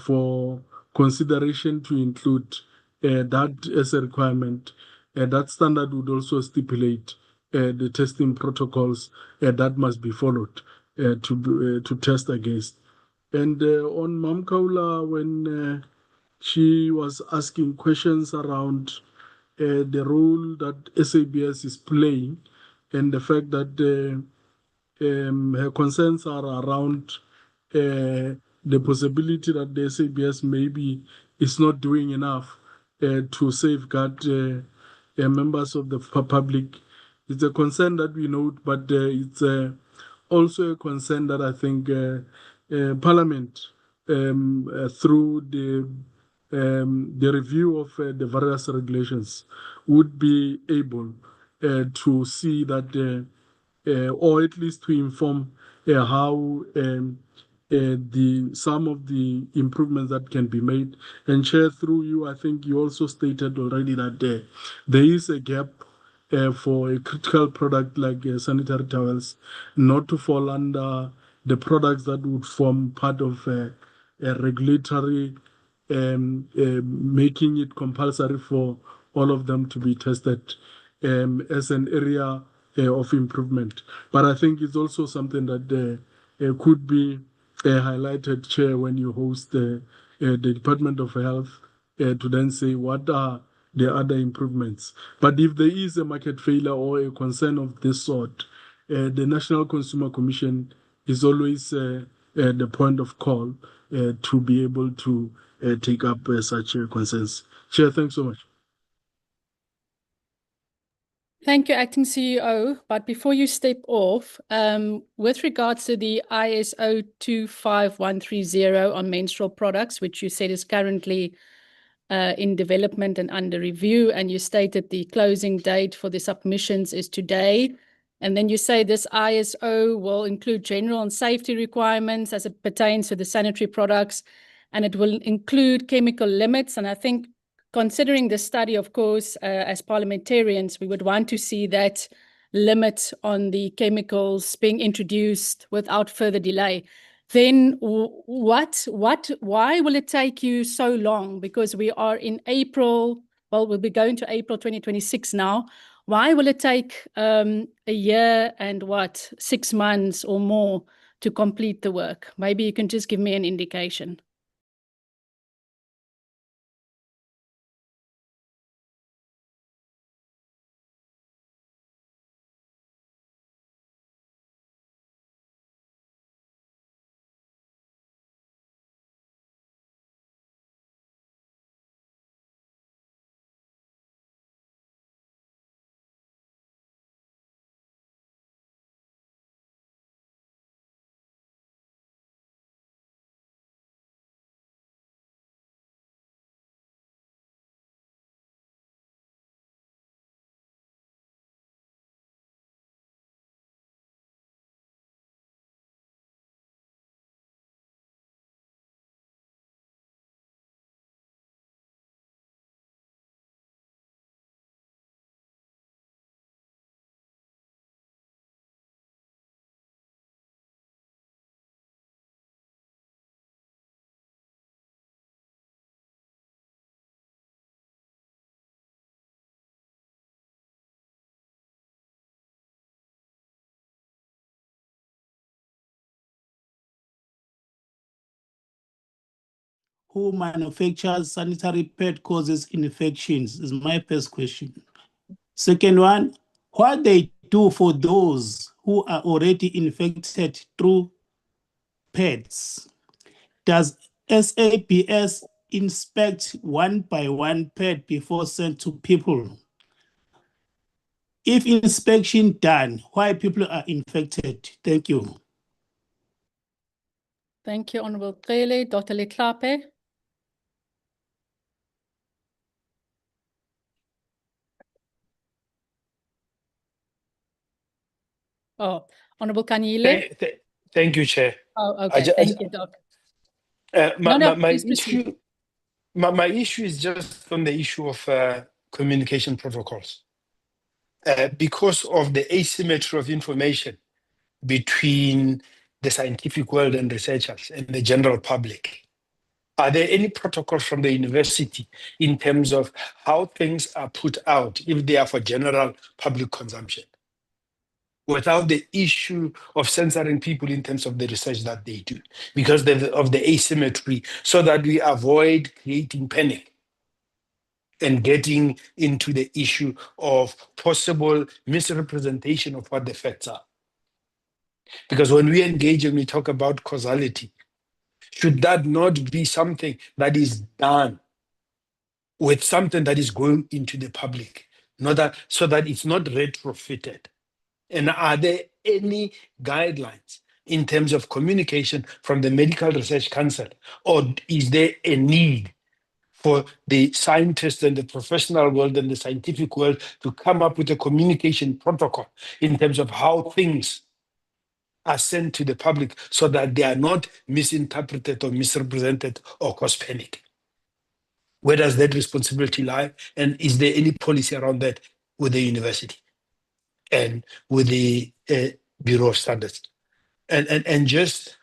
for consideration to include that as a requirement, that standard would also stipulate the testing protocols that must be followed to test against. And on Mam Kaula, when she was asking questions around the role that SABS is playing and the fact that her concerns are around the possibility that the SABS maybe is not doing enough to safeguard members of the public. It's a concern that we note, but it's also a concern that I think Parliament, through the review of the various regulations, would be able to see that, or at least to inform how some of the improvements that can be made. And Chair, through you, I think you also stated already that there is a gap for a critical product like sanitary towels not to fall under the products that would form part of a regulatory making it compulsory for all of them to be tested as an area of improvement. But I think it's also something that could be highlighted, Chair, when you host the Department of Health to then say what are the other improvements. But if there is a market failure or a concern of this sort, the National Consumer Commission is always the point of call to be able to take up such concerns. Chair, thanks so much. Thank you, Acting CEO. But before you step off, with regards to the ISO 25130 on menstrual products, which you said is currently in development and under review, and you stated the closing date for the submissions is today. And then you say this ISO will include general and safety requirements as it pertains to the sanitary products, and it will include chemical limits. And I think considering the study, of course, as parliamentarians, we would want to see that limit on the chemicals being introduced without further delay. Then why will it take you so long? Because we are in April, well, we'll be going to April 2026 now. Why will it take a year and 6 months or more to complete the work? Maybe you can just give me an indication. Who manufactures sanitary pad causes infections is my first question. Second one, what they do for those who are already infected through pads. Does SABS inspect one by one pad before sent to people? If inspection done, why people are infected? Thank you. Thank you, Honourable Cele. Dr. Leklape. Oh, Honourable Kanyile. Thank you, Chair. Oh, okay. Thank you, Doc. My issue is just on the issue of communication protocols. because of the asymmetry of information between the scientific world and researchers and the general public, are there any protocols from the university in terms of how things are put out if they are for general public consumption, without the issue of censoring people in terms of the research that they do, because of the asymmetry, so that we avoid creating panic and getting into the issue of possible misrepresentation of what the facts are? Because when we engage and we talk about causality, should that not be something that is done with something that is going into the public, not that, so that it's not retrofitted? And are there any guidelines in terms of communication from the Medical Research Council, or is there a need for the scientists and the professional world and the scientific world to come up with a communication protocol in terms of how things are sent to the public so that they are not misinterpreted or misrepresented or cause panic? Where does that responsibility lie? And is there any policy around that with the university and with the Bureau of Standards? And just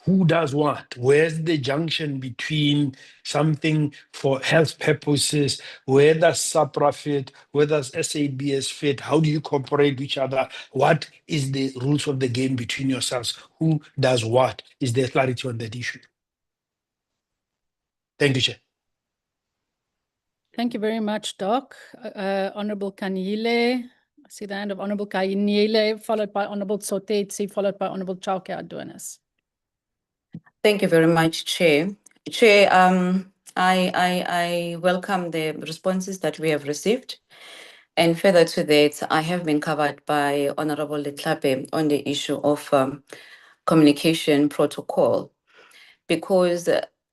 who does what? Where's the junction between something for health purposes? Where does SAPRA fit? Where does SABS fit? How do you cooperate with each other? What is the rules of the game between yourselves? Who does what? Is there clarity on that issue? Thank you, Chair. Thank you very much, Doc. Honorable Kanyile. I see the hand of Honorable Kanyile, followed by Honorable Tsotetsi, followed by Honorable Chauke Adonis. Thank you very much, Chair. Chair, I welcome the responses that we have received. And further to that, I have been covered by Honorable Letlape on the issue of communication protocol, because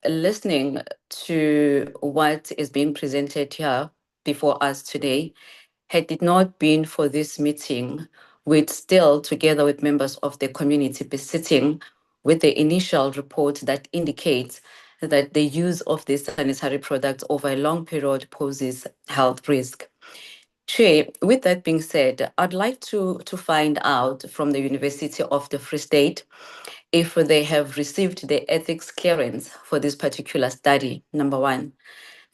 listening to what is being presented here before us today, had it not been for this meeting, we'd still, together with members of the community, be sitting with the initial report that indicates that the use of these sanitary products over a long period poses health risk. Chair, with that being said, I'd like to find out from the University of the Free State if they have received the ethics clearance for this particular study, number one.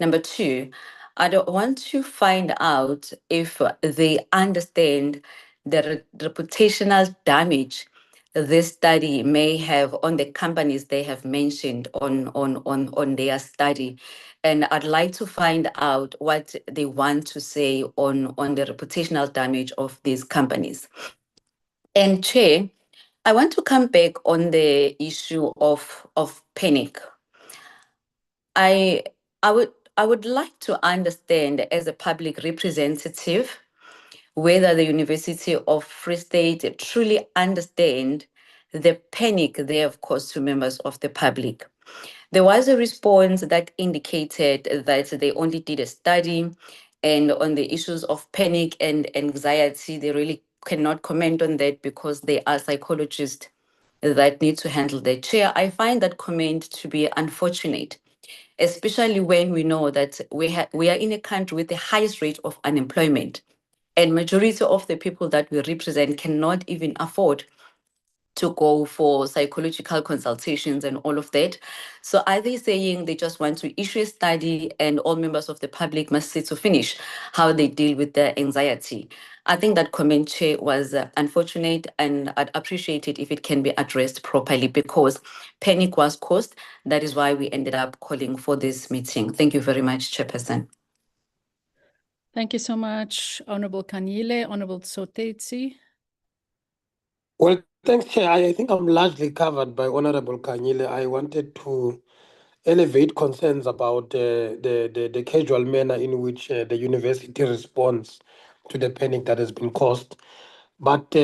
Number two, I don't want to find out if they understand the reputational damage this study may have on the companies they have mentioned on their study. And I'd like to find out what they want to say on the reputational damage of these companies. And Chair, I want to come back on the issue of panic. I would like to understand, as a public representative, whether the University of Free State truly understand the panic they have caused to members of the public. There was a response that indicated that they only did a study, and on the issues of panic and anxiety, they really cannot comment on that because they are psychologists that need to handle that. Chair, I find that comment to be unfortunate, especially when we know that we are in a country with the highest rate of unemployment, and majority of the people that we represent cannot even afford to go for psychological consultations and all of that. So are they saying they just want to issue a study and all members of the public must see to finish how they deal with their anxiety? I think that comment, Chair, was unfortunate, and I'd appreciate it if it can be addressed properly, because panic was caused. That is why we ended up calling for this meeting. Thank you very much, Chairperson. Thank you so much, Honorable Kanyile. Honorable Tsotetsi. Well, thanks, Chair. I think I'm largely covered by Honorable Kanyile. I wanted to elevate concerns about the casual manner in which the university responds to the panic that has been caused. But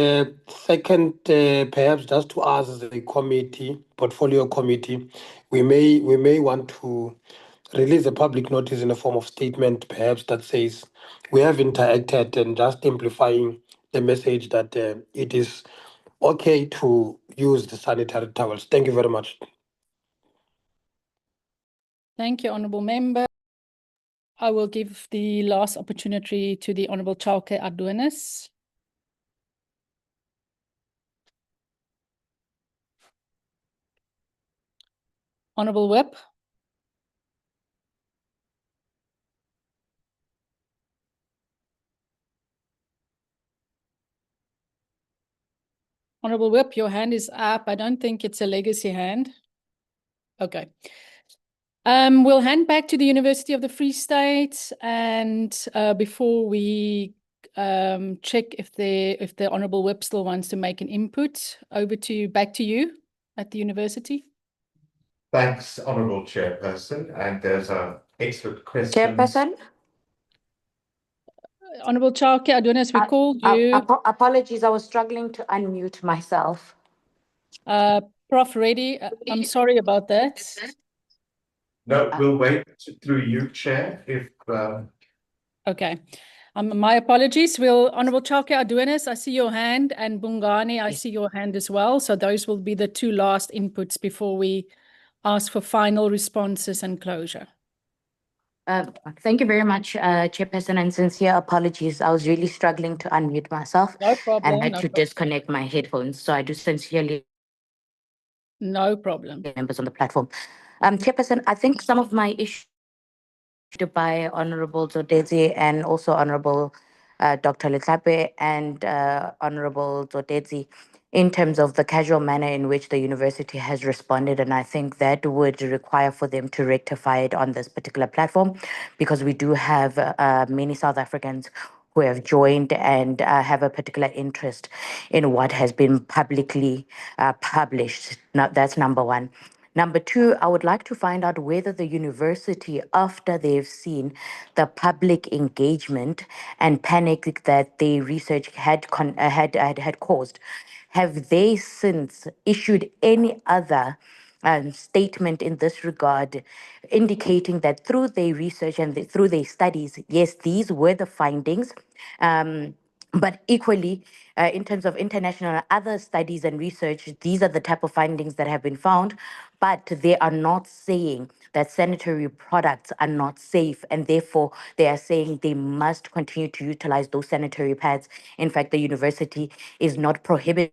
second, perhaps just to us as a committee, portfolio committee, we may want to release a public notice in a form of statement, perhaps, that says we have interacted, and just amplifying the message that it is okay to use the sanitary towels. Thank you very much. Thank you, Honorable Member. I will give the last opportunity to the Honourable Chauke Adonis. Honourable Whip. Honourable Whip, your hand is up. I don't think it's a legacy hand. Okay. We'll hand back to the University of the Free State, and before we check if the Honourable Whip still wants to make an input, back to you at the university. Thanks, Honourable Chairperson, and there's an excellent question. Chairperson? Honourable Chauke Adonis, we called you. Apologies, I was struggling to unmute myself. Prof. Reddy, I'm sorry about that. No, we'll wait through you, Chair, if... Okay. My apologies. Honourable Chauke Adonis, I see your hand, and Bongani, I see your hand as well. So those will be the two last inputs before we ask for final responses and closure. Thank you very much, Chairperson, and sincere apologies. I was really struggling to unmute myself. No problem. And had to disconnect my headphones. So I do sincerely. No problem. Members on the platform. Chairperson, I think some of my issues by Honourable Zodezi and also Honourable Dr. Letlape and Honourable Zodezi in terms of the casual manner in which the university has responded. And I think that would require for them to rectify it on this particular platform, because we do have many South Africans who have joined and have a particular interest in what has been publicly published. Now, that's number one. Number two, I would like to find out whether the university, after they've seen the public engagement and panic that the research had caused, have they since issued any other statement in this regard, indicating that through their research and through their studies, yes, these were the findings, but equally, in terms of international and other studies and research, these are the type of findings that have been found, but they are not saying that sanitary products are not safe, and therefore they are saying they must continue to utilize those sanitary pads. In fact, the university is not prohibiting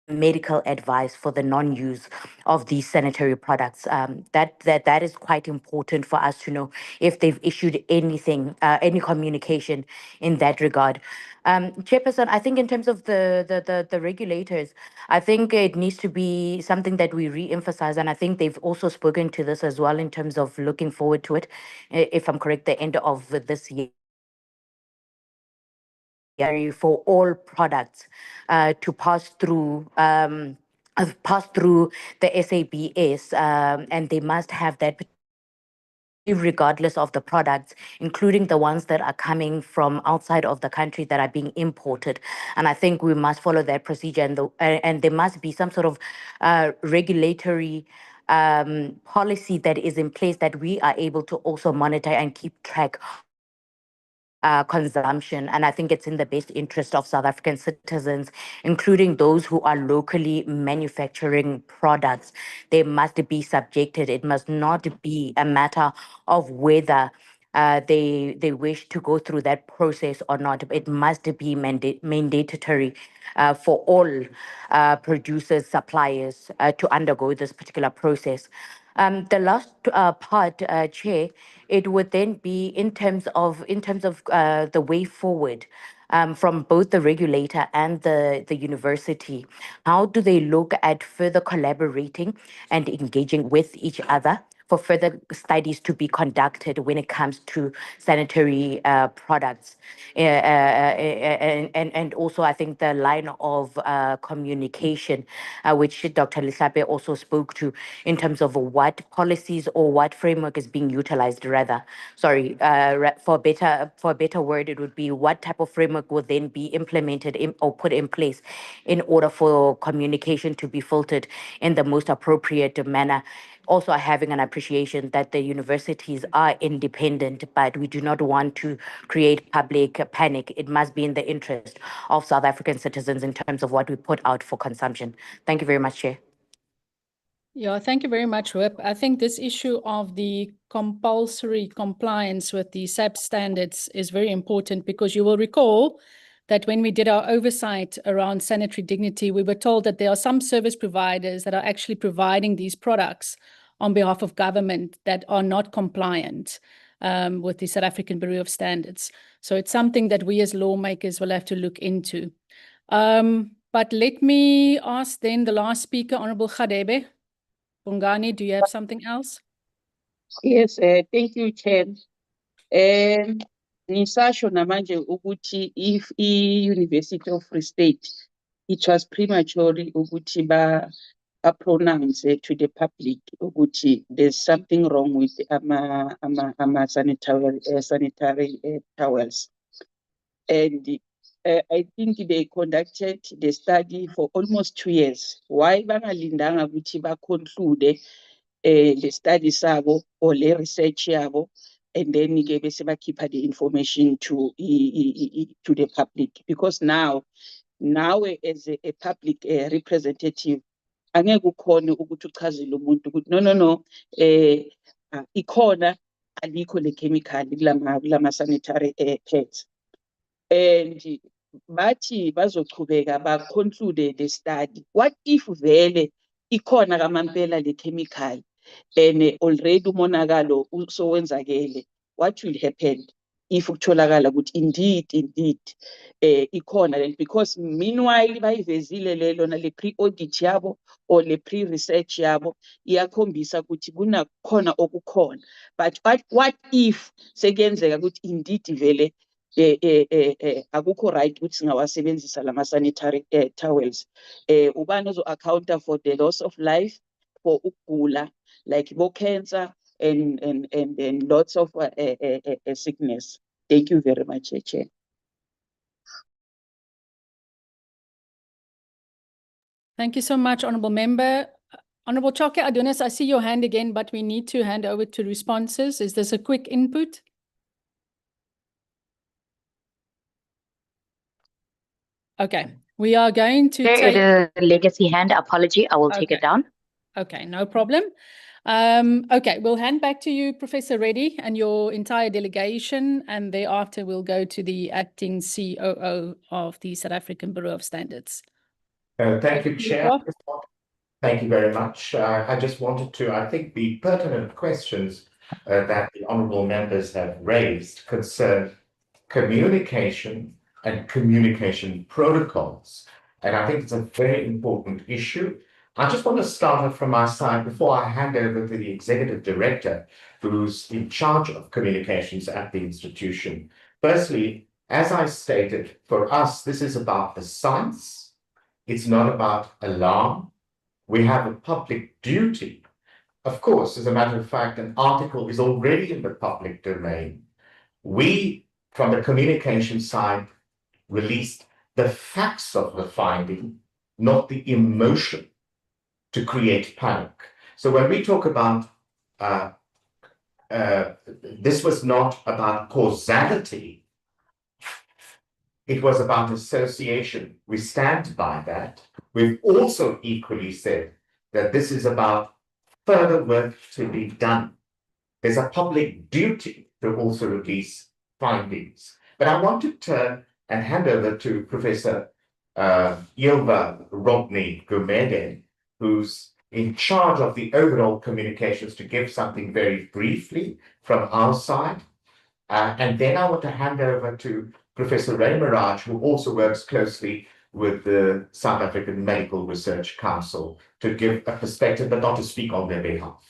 medical advice for the non-use of these sanitary products. That is quite important for us to know if they've issued anything, any communication in that regard. Chairperson, I think in terms of the regulators, I think it needs to be something that we re-emphasize, and I think they've also spoken to this as well in terms of looking forward to it, if I'm correct, the end of this year, for all products to pass through the SABS, and they must have that regardless of the products, including the ones that are coming from outside of the country that are being imported. And I think we must follow that procedure, and there must be some sort of regulatory policy that is in place that we are able to also monitor and keep track consumption. And I think it's in the best interest of South African citizens, including those who are locally manufacturing products. They must be subjected. It must not be a matter of whether they wish to go through that process or not. It must be mandatory for all producers, suppliers to undergo this particular process. The last part, Chair, it would then be in terms of the way forward from both the regulator and the university. How do they look at further collaborating and engaging with each other for further studies to be conducted when it comes to sanitary products? And also, I think the line of communication, which Dr. Lehlape also spoke to, in terms of what policies or what framework is being utilized, rather. Sorry, for a better word, it would be what type of framework will then be implemented or put in place in order for communication to be filtered in the most appropriate manner. Also having an appreciation that the universities are independent, but we do not want to create public panic. It must be in the interest of South African citizens in terms of what we put out for consumption. Thank you very much, Chair. Yeah, thank you very much, Whip. I think this issue of the compulsory compliance with the SAP standards is very important, because you will recall that when we did our oversight around sanitary dignity, we were told that there are some service providers that are actually providing these products on behalf of government that are not compliant with the South African Bureau of Standards. So it's something that we as lawmakers will have to look into. But let me ask then the last speaker, Honorable Khadebe. Bongani, do you have something else? Yes, thank you, Chair. Nisasho namanje ukuthi if University of Free State, it was prematurely ukuthi pronounce to the public ukuthi there's something wrong with ama sanitary towels. And I think they conducted the study for almost 2 years. Why bangalindanga ukuthi conclude the study sabo or the research yabo, and then bese bakhipha the information to the public? Because now as a public representative, angeke ukhone ukuthi uchazele umuntu ukuthi no ikhona alikho le chemical kulama sanitary pads. And bathi bazochubeka conclude the study. What if vele ikhona kamampela le chemical and already umonakalo usowenzakele? What will happen if kutholakala ukuthi indeed ikhona? And because meanwhile bayivezile lona le pre-audit yabo or le pre-research yabo iyakhombisa ukuthi kunakhona okukhona. But what if sekuyenzeka ukuthi indeed vele akukho right ukuthi singawasebenzisa lama sanitary towels? Ubani ozo-accounta for the loss of life, for ukugula like cancer and lots of sickness? Thank you very much, Chair. Thank you so much, Honourable Member. Honourable Choke Adonis, I see your hand again, but we need to hand over to responses. Is this a quick input? Okay, we are going to take... It is a legacy hand. Apology, I will take it down. Okay, no problem. Okay, we'll hand back to you, Professor Reddy, and your entire delegation, and thereafter we'll go to the acting COO of the South African Bureau of Standards. Thank you, Chair. Thank you very much. I just wanted to, I think the pertinent questions that the honourable members have raised concern communication and communication protocols. And I think it's a very important issue. I just want to start off from my side before I hand over to the Executive Director, who's in charge of communications at the institution. Firstly, as I stated, for us, this is about the science. It's not about alarm. We have a public duty. Of course, as a matter of fact, an article is already in the public domain. We, from the communication side, released the facts of the finding, not the emotion to create panic. So when we talk about, this was not about causality, it was about association. We stand by that. We've also equally said that this is about further work to be done. There's a public duty to also release findings. But I want to turn and hand over to Professor Ylva Rodney-Gumede, who's in charge of the overall communications, to give something very briefly from our side. And then I want to hand over to Professor Ray Maraj, who also works closely with the South African Medical Research Council, to give a perspective, but not to speak on their behalf.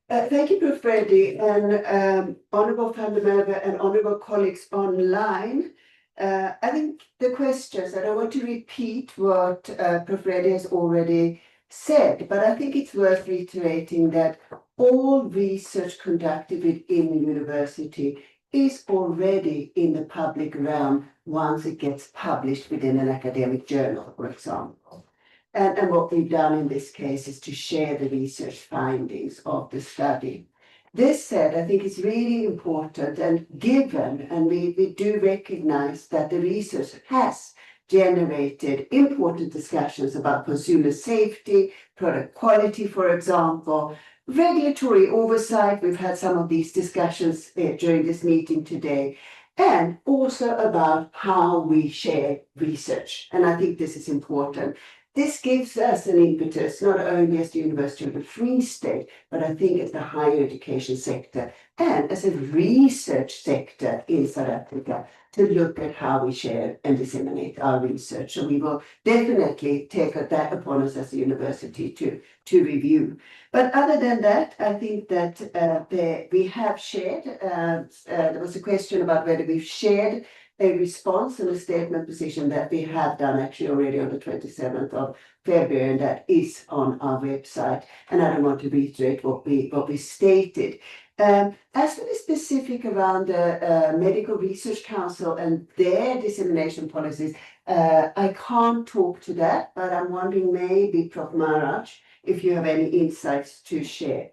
Thank you, Prof. Reddy, and Honourable Family Member and Honourable colleagues online. I think the questions, and I want to repeat what Prof. Reddy has already said, but I think it's worth reiterating that all research conducted within the university is already in the public realm once it gets published within an academic journal, for example. And what we've done in this case is to share the research findings of the study. This said, I think it's really important, and given, and we do recognize that the research has generated important discussions about consumer safety, product quality, for example, regulatory oversight. We've had some of these discussions during this meeting today, and also about how we share research. And I think this is important. This gives us an impetus, not only as the University of the Free State, but I think as the higher education sector and as a research sector in South Africa, to look at how we share and disseminate our research. So we will definitely take that upon us as a university to review. But other than that, I think that we have shared, there was a question about whether we've shared a response and a statement position that we have done actually already on the 27th of February, and that is on our website. And I don't want to reiterate what we stated. As for the specific around the Medical Research Council and their dissemination policies, I can't talk to that, but I'm wondering maybe, Prof. Maharaj, if you have any insights to share.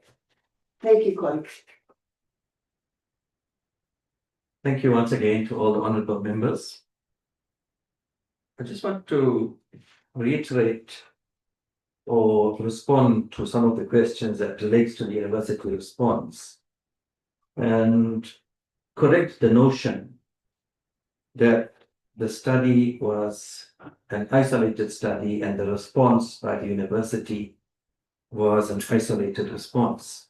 Thank you, colleagues. Thank you once again to all the honorable members. I just want to reiterate or respond to some of the questions that relates to the university response and correct the notion that the study was an isolated study and the response by the university was an isolated response.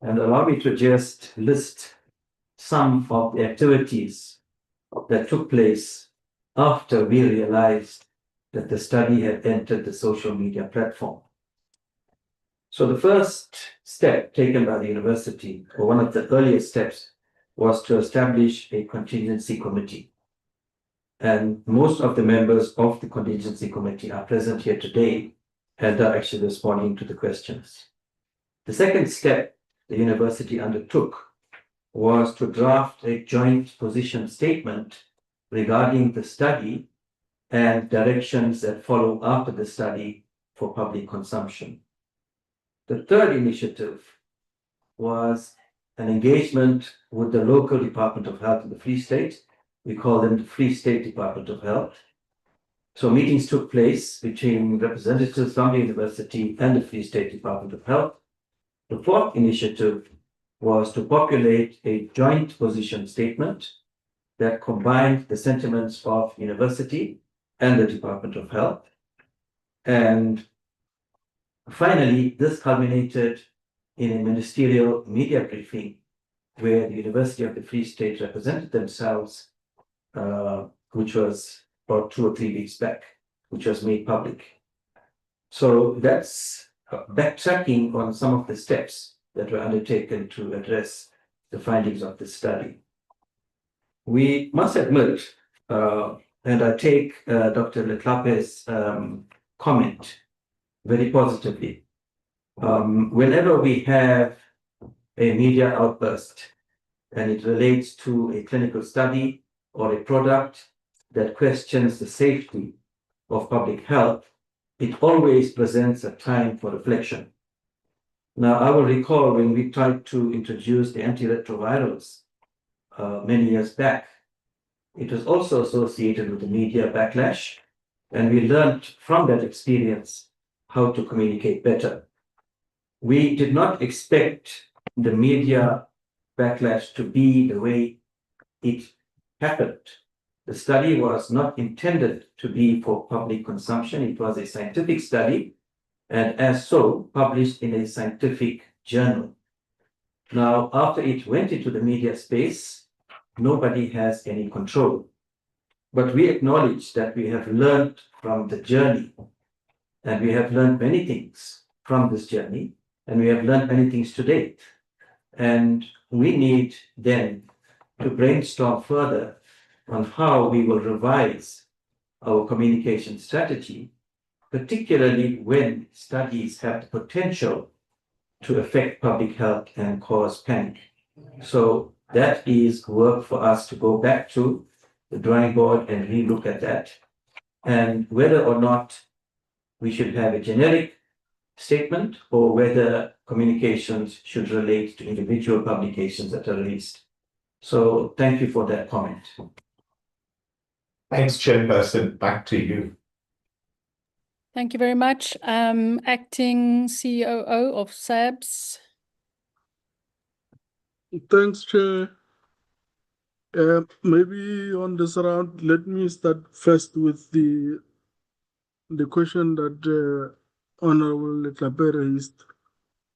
And allow me to just list some of the activities that took place after we realized that the study had entered the social media platform. So the first step taken by the university, or one of the earliest steps, was to establish a contingency committee. And most of the members of the contingency committee are present here today and are actually responding to the questions. The second step the university undertook was to draft a joint position statement regarding the study and directions that follow after the study for public consumption. The third initiative was an engagement with the local Department of Health in the Free State. We call them the Free State Department of Health. So meetings took place between representatives from the university and the Free State Department of Health. The fourth initiative was to populate a joint position statement that combined the sentiments of university and the Department of Health. And finally, this culminated in a ministerial media briefing where the University of the Free State represented themselves, which was about 2 or 3 weeks back, which was made public. So that's backtracking on some of the steps that were undertaken to address the findings of the study. We must admit, and I take Dr. Leklape's comment very positively. Whenever we have a media outburst and it relates to a clinical study or a product that questions the safety of public health, it always presents a time for reflection. Now, I will recall when we tried to introduce the antiretrovirals many years back, it was also associated with the media backlash, and we learned from that experience how to communicate better. We did not expect the media backlash to be the way it happened. The study was not intended to be for public consumption. It was a scientific study, and as so, published in a scientific journal. Now, after it went into the media space, nobody has any control. But we acknowledge that we have learned from the journey, and we have learned many things from this journey, and we have learned many things to date. And we need then to brainstorm further on how we will revise our communication strategy, particularly when studies have the potential to affect public health and cause panic. So that is work for us to go back to the drawing board and relook at that, and whether or not we should have a generic statement or whether communications should relate to individual publications that are released. So thank you for that comment. Thanks, Chairperson. Back to you. Thank you very much. Acting COO of SABS. Thanks, Chair. Maybe on this round, let me start first with the question that Honorable Tlhape raised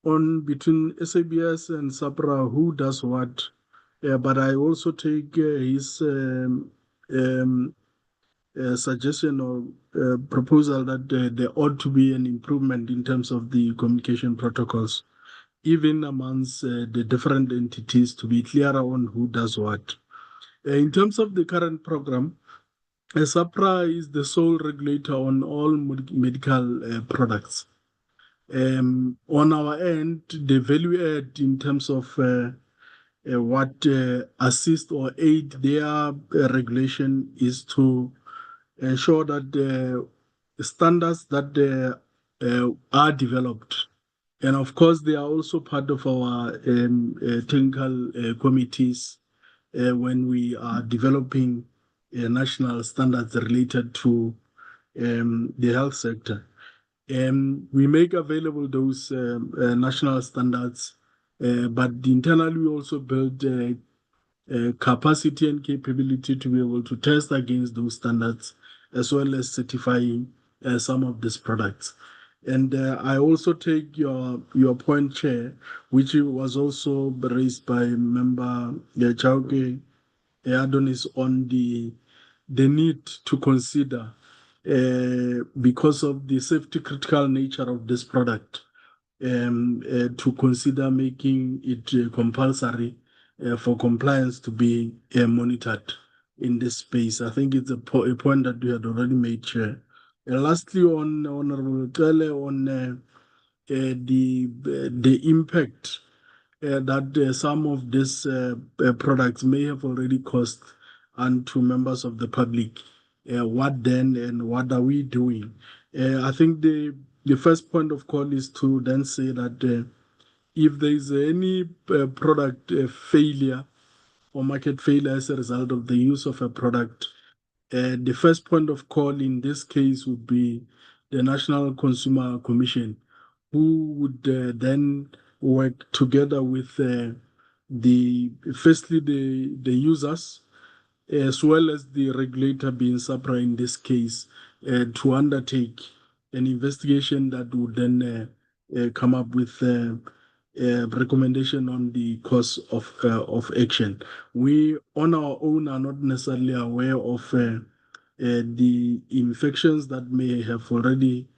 on between SABS and SAPRA, who does what. But I also take his suggestion or proposal that there ought to be an improvement in terms of the communication protocols, even amongst the different entities, to be clearer on who does what. In terms of the current program, SAPRA is the sole regulator on all medical products. On our end, the value add in terms of what assist or aid their regulation is to ensure that the standards that are developed, and of course they are also part of our technical committees when we are developing national standards related to the health sector. We make available those national standards, but internally we also build capacity and capability to be able to test against those standards, as well as certifying some of these products. And I also take your point, Chair, which was also raised by Member Chauke Adonis, on the need to consider, because of the safety critical nature of this product, to consider making it compulsory for compliance to be monitored in this space. I think it's a point that we had already made, Chair. Lastly, on Honorable Tele, on the impact that some of these products may have already caused unto members of the public. What then, and what are we doing? I think the first point of call is to then say that if there is any product failure or market failure as a result of the use of a product, the first point of call in this case would be the National Consumer Commission, who would then work together with firstly the users, as well as the regulator, being SAPRA in this case, to undertake an investigation that would then come up with a recommendation on the course of action. We on our own are not necessarily aware of the infections that may have already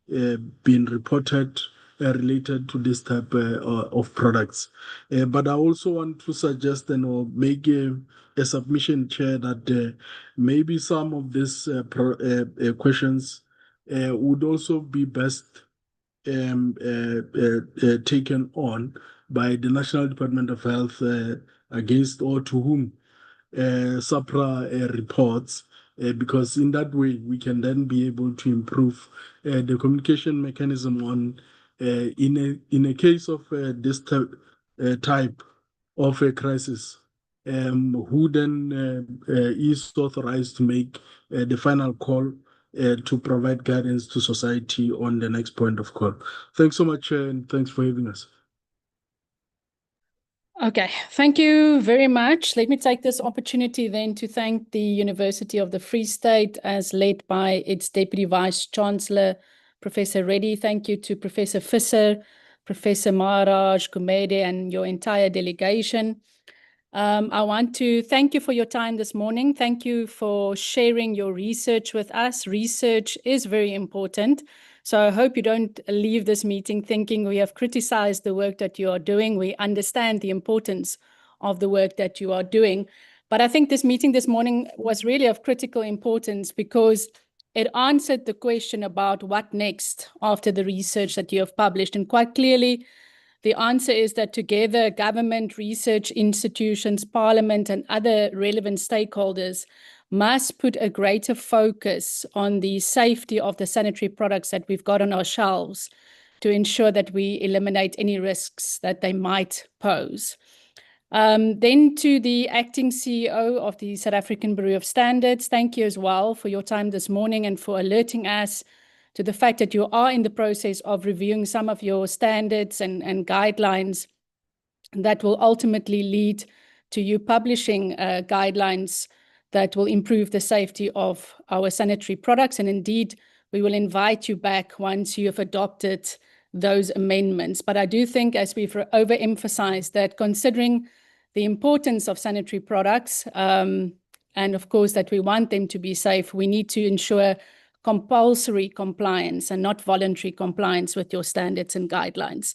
been reported related to this type of products. But I also want to suggest or make a submission, Chair, that maybe some of these questions would also be best taken on by the National Department of Health, against or to whom SAPRA reports, because in that way we can then be able to improve the communication mechanism on in a case of this type of a crisis, who then is authorized to make the final call to provide guidance to society on the next point of call. Thanks so much, and thanks for having us. Okay, thank you very much. Let me take this opportunity then to thank the University of the Free State, as led by its Deputy Vice-Chancellor, Professor Reddy. Thank you to Professor Visser, Professor Maharaj, Gumede, and your entire delegation. I want to thank you for your time this morning. Thank you for sharing your research with us. Research is very important. So I hope you don't leave this meeting thinking we have criticized the work that you are doing. We understand the importance of the work that you are doing. But I think this meeting this morning was really of critical importance because it answered the question about what next after the research that you have published. And quite clearly, the answer is that together, government, research institutions, parliament, and other relevant stakeholders must put a greater focus on the safety of the sanitary products that we've got on our shelves to ensure that we eliminate any risks that they might pose. Then to the acting CEO of the South African Bureau of Standards, thank you as well for your time this morning and for alerting us to the fact that you are in the process of reviewing some of your standards and guidelines that will ultimately lead to you publishing guidelines that will improve the safety of our sanitary products. And indeed, we will invite you back once you have adopted those amendments. But I do think, as we've overemphasized, that considering the importance of sanitary products, and of course that we want them to be safe, we need to ensure compulsory compliance and not voluntary compliance with your standards and guidelines.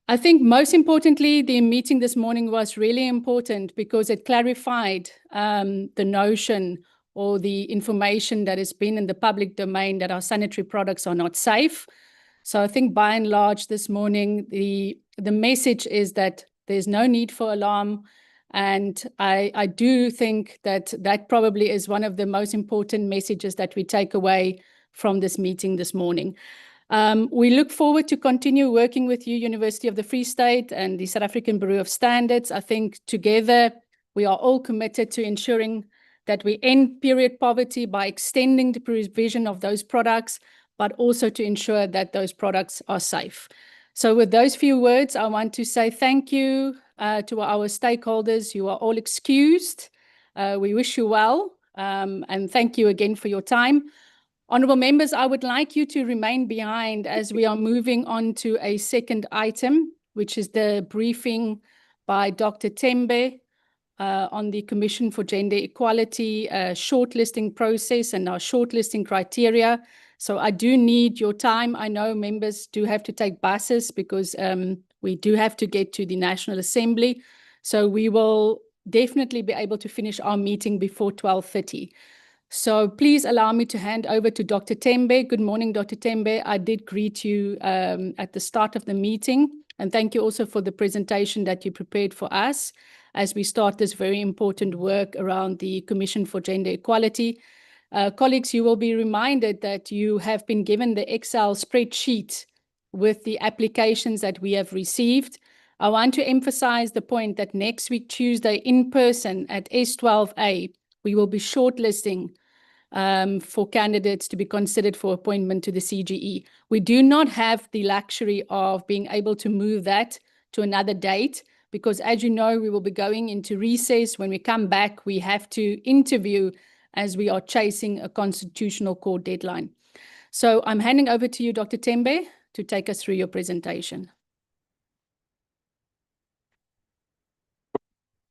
I think most importantly, the meeting this morning was really important because it clarified the notion or the information that has been in the public domain that our sanitary products are not safe. So I think by and large this morning, the message is that there's no need for alarm. And I do think that that probably is one of the most important messages that we take away from this meeting this morning. We look forward to continue working with you, University of the Free State and the South African Bureau of Standards. I think together we are all committed to ensuring that we end period poverty by extending the provision of those products, but also to ensure that those products are safe. So with those few words, I want to say thank you to our stakeholders. You are all excused. We wish you well, and thank you again for your time. Honourable members, I would like you to remain behind as we are moving on to a second item, which is the briefing by Dr. Tembe on the Commission for Gender Equality shortlisting process and our shortlisting criteria. So I do need your time. I know members do have to take buses because we do have to get to the National Assembly. So we will definitely be able to finish our meeting before 12:30. So please allow me to hand over to Dr. Tembe. Good morning, Dr. Tembe. I did greet you at the start of the meeting. And thank you also for the presentation that you prepared for us as we start this very important work around the Commission for Gender Equality. Colleagues, you will be reminded that you have been given the Excel spreadsheet with the applications that we have received. I want to emphasize the point that next week, Tuesday, in person at S12A, we will be shortlisting for candidates to be considered for appointment to the CGE. We do not have the luxury of being able to move that to another date because, as you know, we will be going into recess. When we come back, we have to interview as we are chasing a constitutional court deadline. So I'm handing over to you, Dr. Tembe, to take us through your presentation.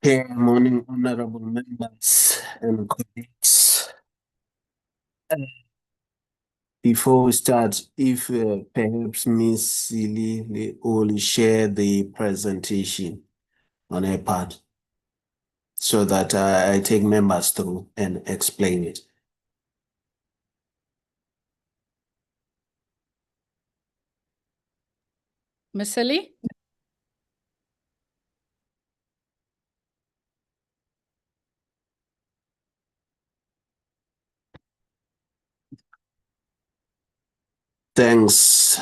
Good morning, honorable members and colleagues. Before we start, if perhaps Ms. Silly will share the presentation on her part so that I take members through and explain it. Ms. Silly? Thanks,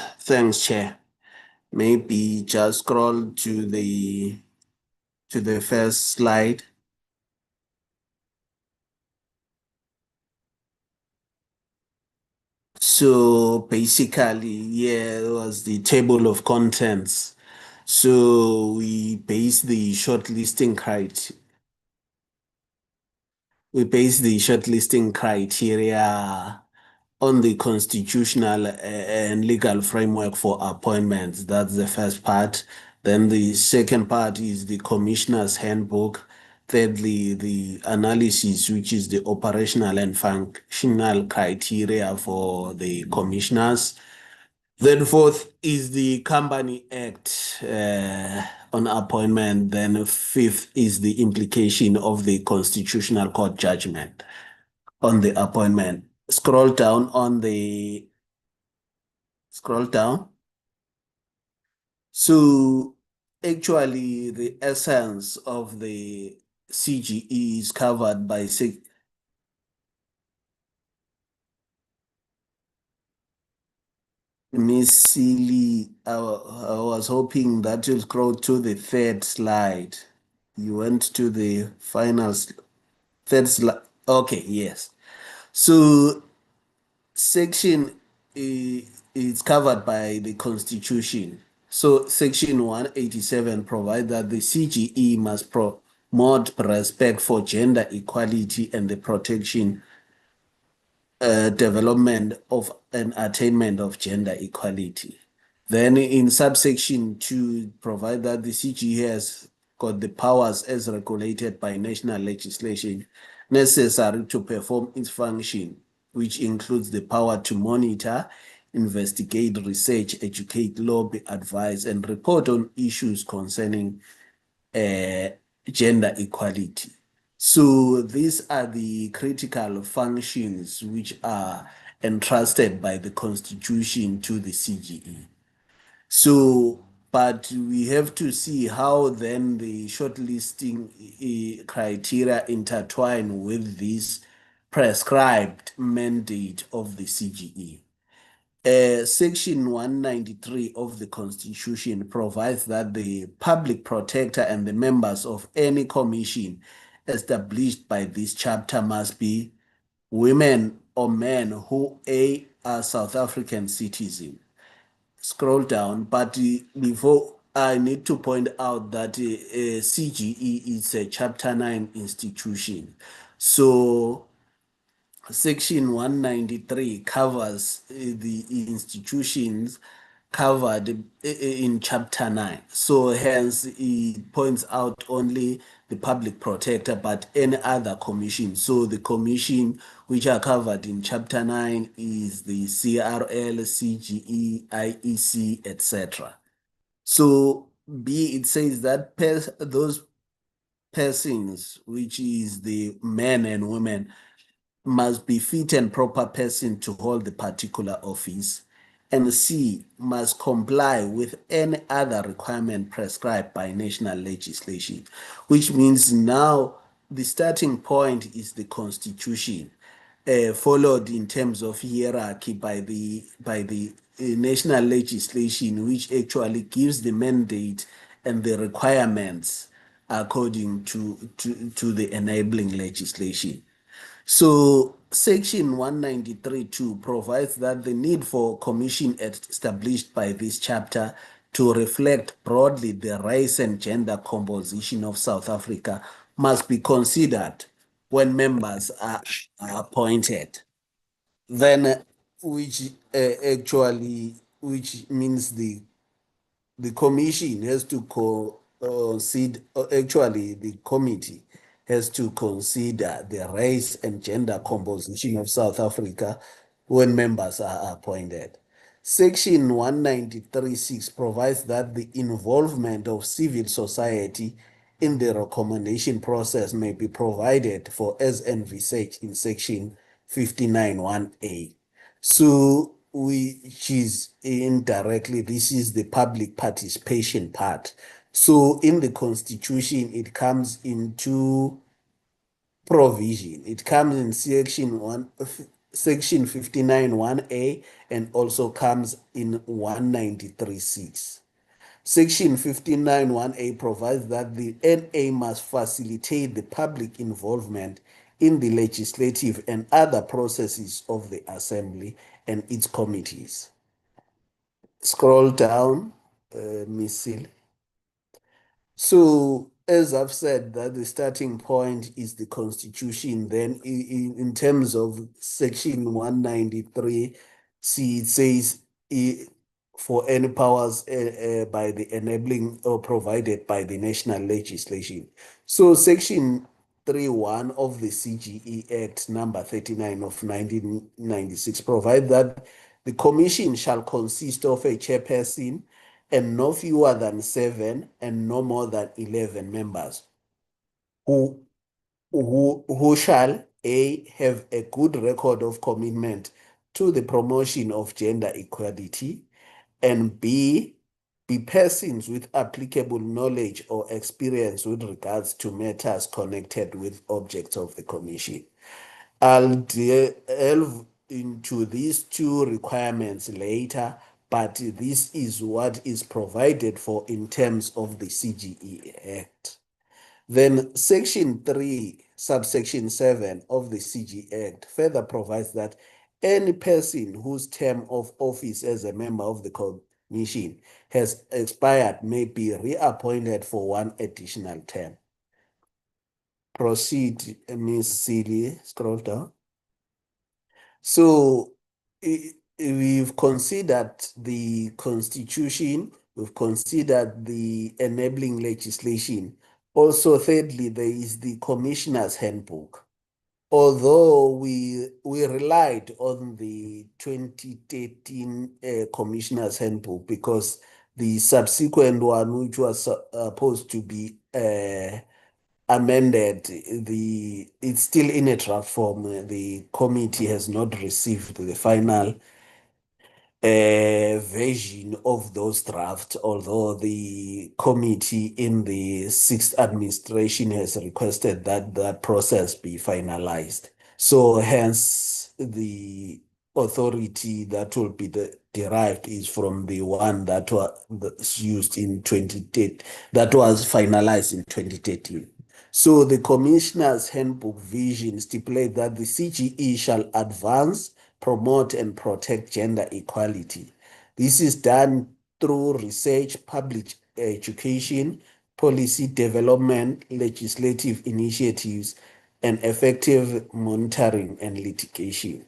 Chair. Maybe just scroll to the first slide. So basically, here was the table of contents. So we base the shortlisting criteria. We base the shortlisting criteria on the constitutional and legal framework for appointments. That's the first part. Then the second part is the commissioner's handbook. Thirdly, the analysis, which is the operational and functional criteria for the commissioners. Then fourth is the Company Act on appointment. Then fifth is the implication of the Constitutional Court judgment on the appointment. Scroll down. So actually the essence of the CGE is covered by Miss Seeley. I was hoping that you'll scroll to the third slide. You went to the third slide. Okay, yes. So section is covered by the Constitution. So section 187 provides that the CGE must promote respect for gender equality and the protection, development of and attainment of gender equality. Then in subsection 2 provide that the CGE has got the powers as regulated by national legislation necessary to perform its function, which includes the power to monitor, investigate, research, educate, lobby, advise, and report on issues concerning gender equality. So these are the critical functions which are entrusted by the Constitution to the CGE. So, but we have to see how then the shortlisting criteria intertwine with this prescribed mandate of the CGE. Section 193 of the Constitution provides that the public protector and the members of any commission established by this chapter must be women or men who are South African citizens. Scroll down, but before I need to point out that CGE is a Chapter 9 institution. So Section 193 covers the institutions covered in Chapter 9. So hence it points out only the public protector, but any other commission. So the commission which are covered in Chapter 9 is the CRL, CGE, IEC, etc. So B, it says that those persons, which is the men and women, must be fit and proper person to hold the particular office, and C, must comply with any other requirement prescribed by national legislation, which means now the starting point is the Constitution, followed in terms of hierarchy by the national legislation, which actually gives the mandate and the requirements according to the enabling legislation. So Section 193.2 provides that the need for commission established by this chapter to reflect broadly the race and gender composition of South Africa must be considered when members are appointed. Then, which means the commission has to consider, actually the committee has to consider the race and gender composition of South Africa when members are appointed. Section 193.6 provides that the involvement of civil society in the recommendation process may be provided for as envisaged in Section 59.1a. So, which is indirectly, this is the public participation part. So in the Constitution, it comes into provision. It comes in section 59.1a and also comes in 193.6. Section 59.1a provides that the NA must facilitate the public involvement in the legislative and other processes of the Assembly and its committees. Scroll down, Ms. Sil. So, as I've said, that the starting point is the Constitution. Then, in terms of Section 193, see, it says for any powers by the enabling or provided by the national legislation. So, Section 3.1 of the CGE Act number 39 of 1996 provides that the commission shall consist of a chairperson and no fewer than 7 and no more than 11 members who shall A, have a good record of commitment to the promotion of gender equality, and B, be persons with applicable knowledge or experience with regards to matters connected with objects of the commission. I'll delve into these two requirements later, but this is what is provided for in terms of the CGE Act. Then Section 3, subsection 7 of the CGE Act further provides that any person whose term of office as a member of the commission has expired may be reappointed for one additional term. Proceed, Ms. Seeley, scroll down. So we've considered the Constitution, we've considered the enabling legislation. Also, thirdly, there is the Commissioner's Handbook. Although we relied on the 2013 Commissioner's Handbook because the subsequent one, which was supposed to be amended, it's still in a draft form. The committee has not received the final version of those drafts, although the committee in the 6th administration has requested that that process be finalized. So hence the authority that will be derived is from the one that was used in 2010, that was finalized in 2013. So the Commissioner's Handbook vision stipulates that the CGE shall advance, promote, and protect gender equality. This is done through research, public education, policy development, legislative initiatives, and effective monitoring and litigation.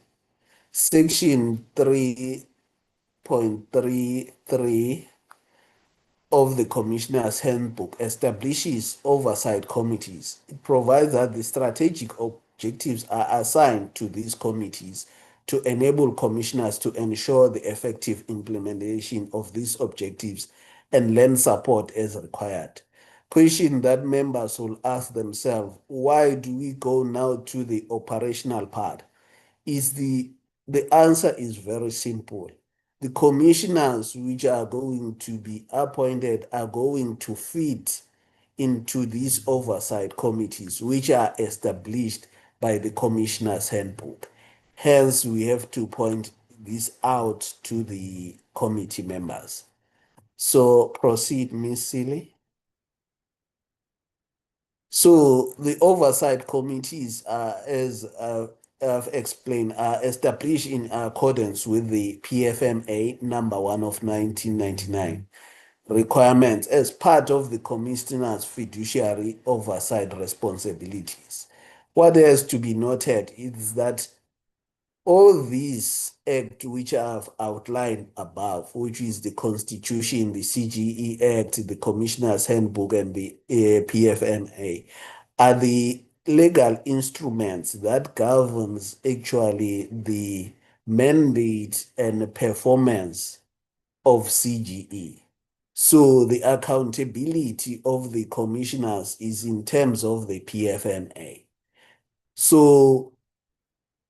Section 3.33 of the Commissioner's Handbook establishes oversight committees. It provides that the strategic objectives are assigned to these committees to enable commissioners to ensure the effective implementation of these objectives and lend support as required. Question that members will ask themselves, why do we go now to the operational part? The answer is very simple. The commissioners which are going to be appointed are going to fit into these oversight committees, which are established by the Commissioner's Handbook. Hence, we have to point this out to the committee members. So proceed, Ms. Seeley. So the oversight committees are, as I've explained, are established in accordance with the PFMA number 1 of 1999 requirements as part of the commissioner's fiduciary oversight responsibilities. What has to be noted is that all these acts which I have outlined above, which is the Constitution, the CGE Act, the Commissioner's Handbook, and the PFMA, are the legal instruments that governs actually the mandate and performance of CGE. So the accountability of the commissioners is in terms of the PFMA. So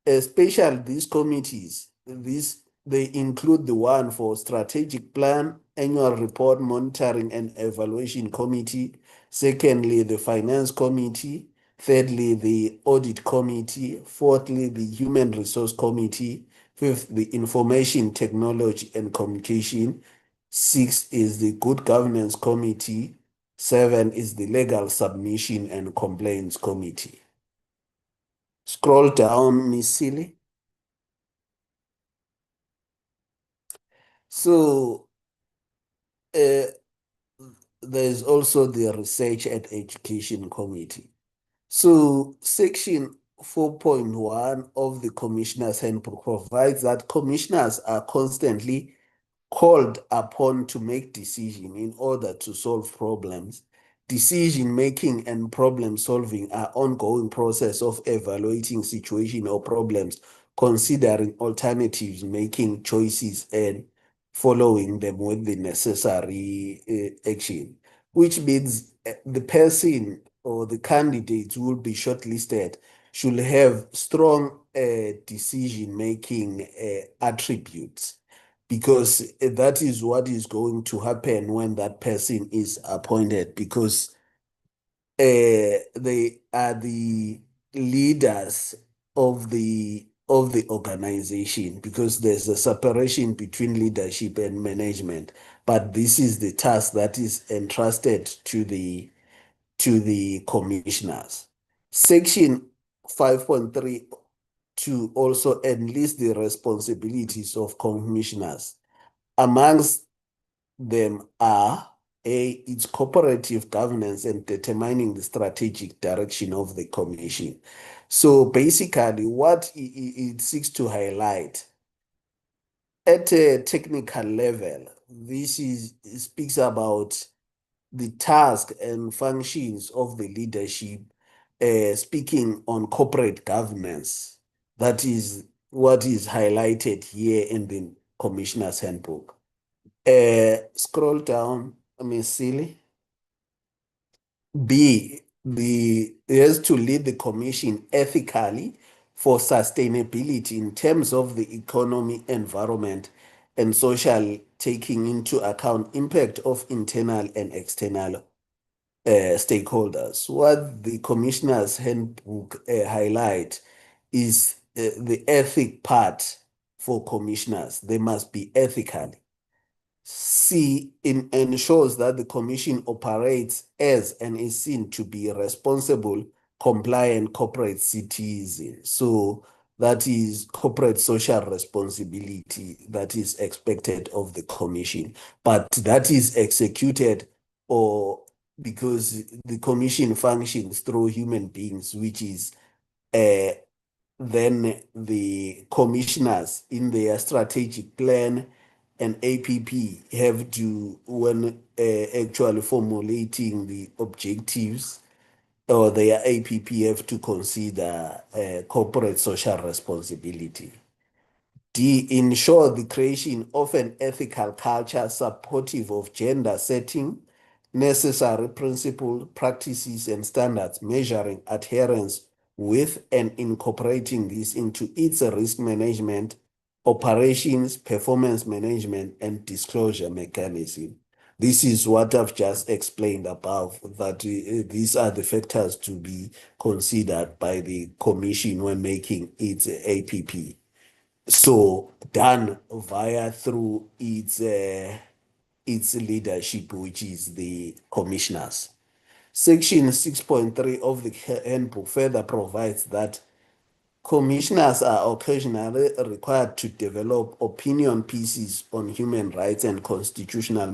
especially these committees, they include the one for strategic plan, annual report, monitoring and evaluation committee. Secondly, the finance committee. Thirdly, the audit committee. Fourthly, the human resource committee. Fifth, the information technology and communication. Six is the good governance committee. 7 is the legal submission and complaints committee. Scroll down, Ms. Seeley. So there's also the Research and Education Committee. So Section 4.1 of the Commissioner's Handbook provides that commissioners are constantly called upon to make decisions in order to solve problems. Decision making and problem solving are ongoing process of evaluating situation or problems, considering alternatives, making choices, and following them with the necessary action, which means the person or the candidates who will be shortlisted should have strong decision-making attributes, because that is what is going to happen when that person is appointed, because they are the leaders of the organization, because there's a separation between leadership and management. But this is the task that is entrusted to the to the commissioners. Section 5.3 to also enlist the responsibilities of commissioners. Amongst them are its cooperative governance and determining the strategic direction of the commission. So basically what it seeks to highlight at a technical level, this speaks about the task and functions of the leadership, speaking on corporate governance. That is what is highlighted here in the Commissioner's Handbook. Scroll down, Ms. Seeley. B, has to lead the commission ethically for sustainability in terms of the economy, environment, and social, taking into account impact of internal and external stakeholders. What the Commissioner's Handbook highlight is the ethic part for commissioners. They must be ethical. C, ensures that the commission operates as and is seen to be responsible, compliant corporate citizen. So that is corporate social responsibility that is expected of the commission, but that is executed or because the commission functions through human beings, which is then the commissioners in their strategic plan and APP have to, when actually formulating the objectives or their APP, have to consider corporate social responsibility. D, ensure the creation of an ethical culture supportive of gender setting, necessary principles, practices, and standards measuring adherence with and incorporating this into its risk management, operations, performance management, and disclosure mechanism. This is what I've just explained above, that these are the factors to be considered by the Commission when making its APP. So done via through its leadership, which is the commissioners. Section 6.3 of the handbook further provides that commissioners are occasionally required to develop opinion pieces on human rights and constitutional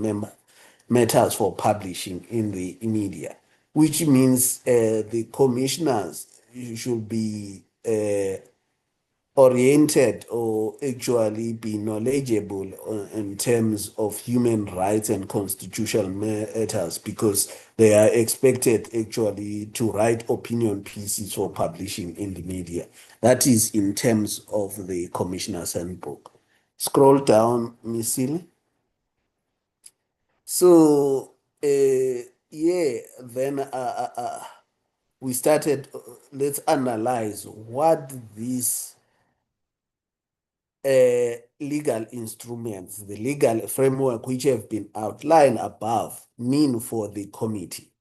matters for publishing in the media, which means the commissioners should be oriented or actually be knowledgeable in terms of human rights and constitutional matters, because they are expected actually to write opinion pieces for publishing in the media. That is in terms of the Commissioner's Handbook. Scroll down, Ms. Seeley. So, then we started, let's analyze what these legal instruments, the legal framework which have been outlined above, mean for the committee.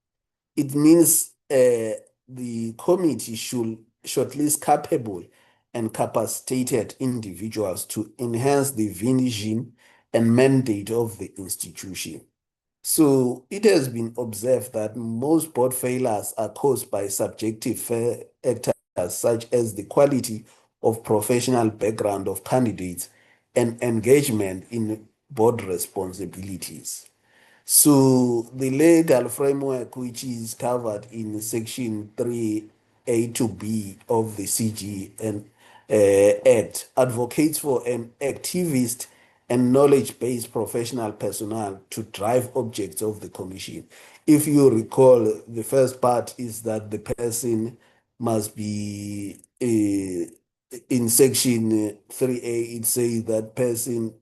It means the committee should shortlist capable and capacitated individuals to enhance the vision and mandate of the institution. So it has been observed that most board failures are caused by subjective factors such as the quality of professional background of candidates and engagement in board responsibilities. So the legal framework, which is covered in section 3A to B of the CGE and Act, advocates for an activist and knowledge-based professional personnel to drive objects of the commission. If you recall, the first part is that the person must be in section 3A, it says that person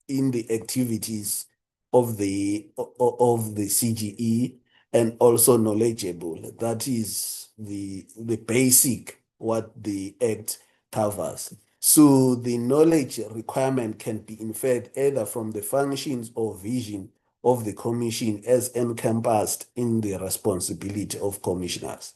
in the activities of the CGE and also knowledgeable. That is the basic what the Act covers. So the knowledge requirement can be inferred either from the functions or vision of the commission as encompassed in the responsibility of commissioners.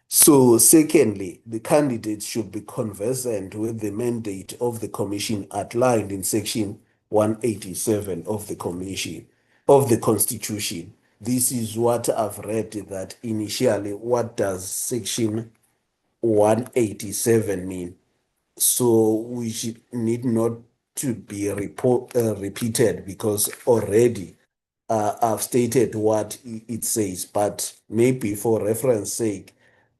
So secondly, the candidates should be conversant with the mandate of the commission outlined in section 187 of the commission, of the constitution. this is what I've read, that initially, what does section 187 mean? So we should need not to be repeated, because already I've stated what it says, but maybe for reference sake,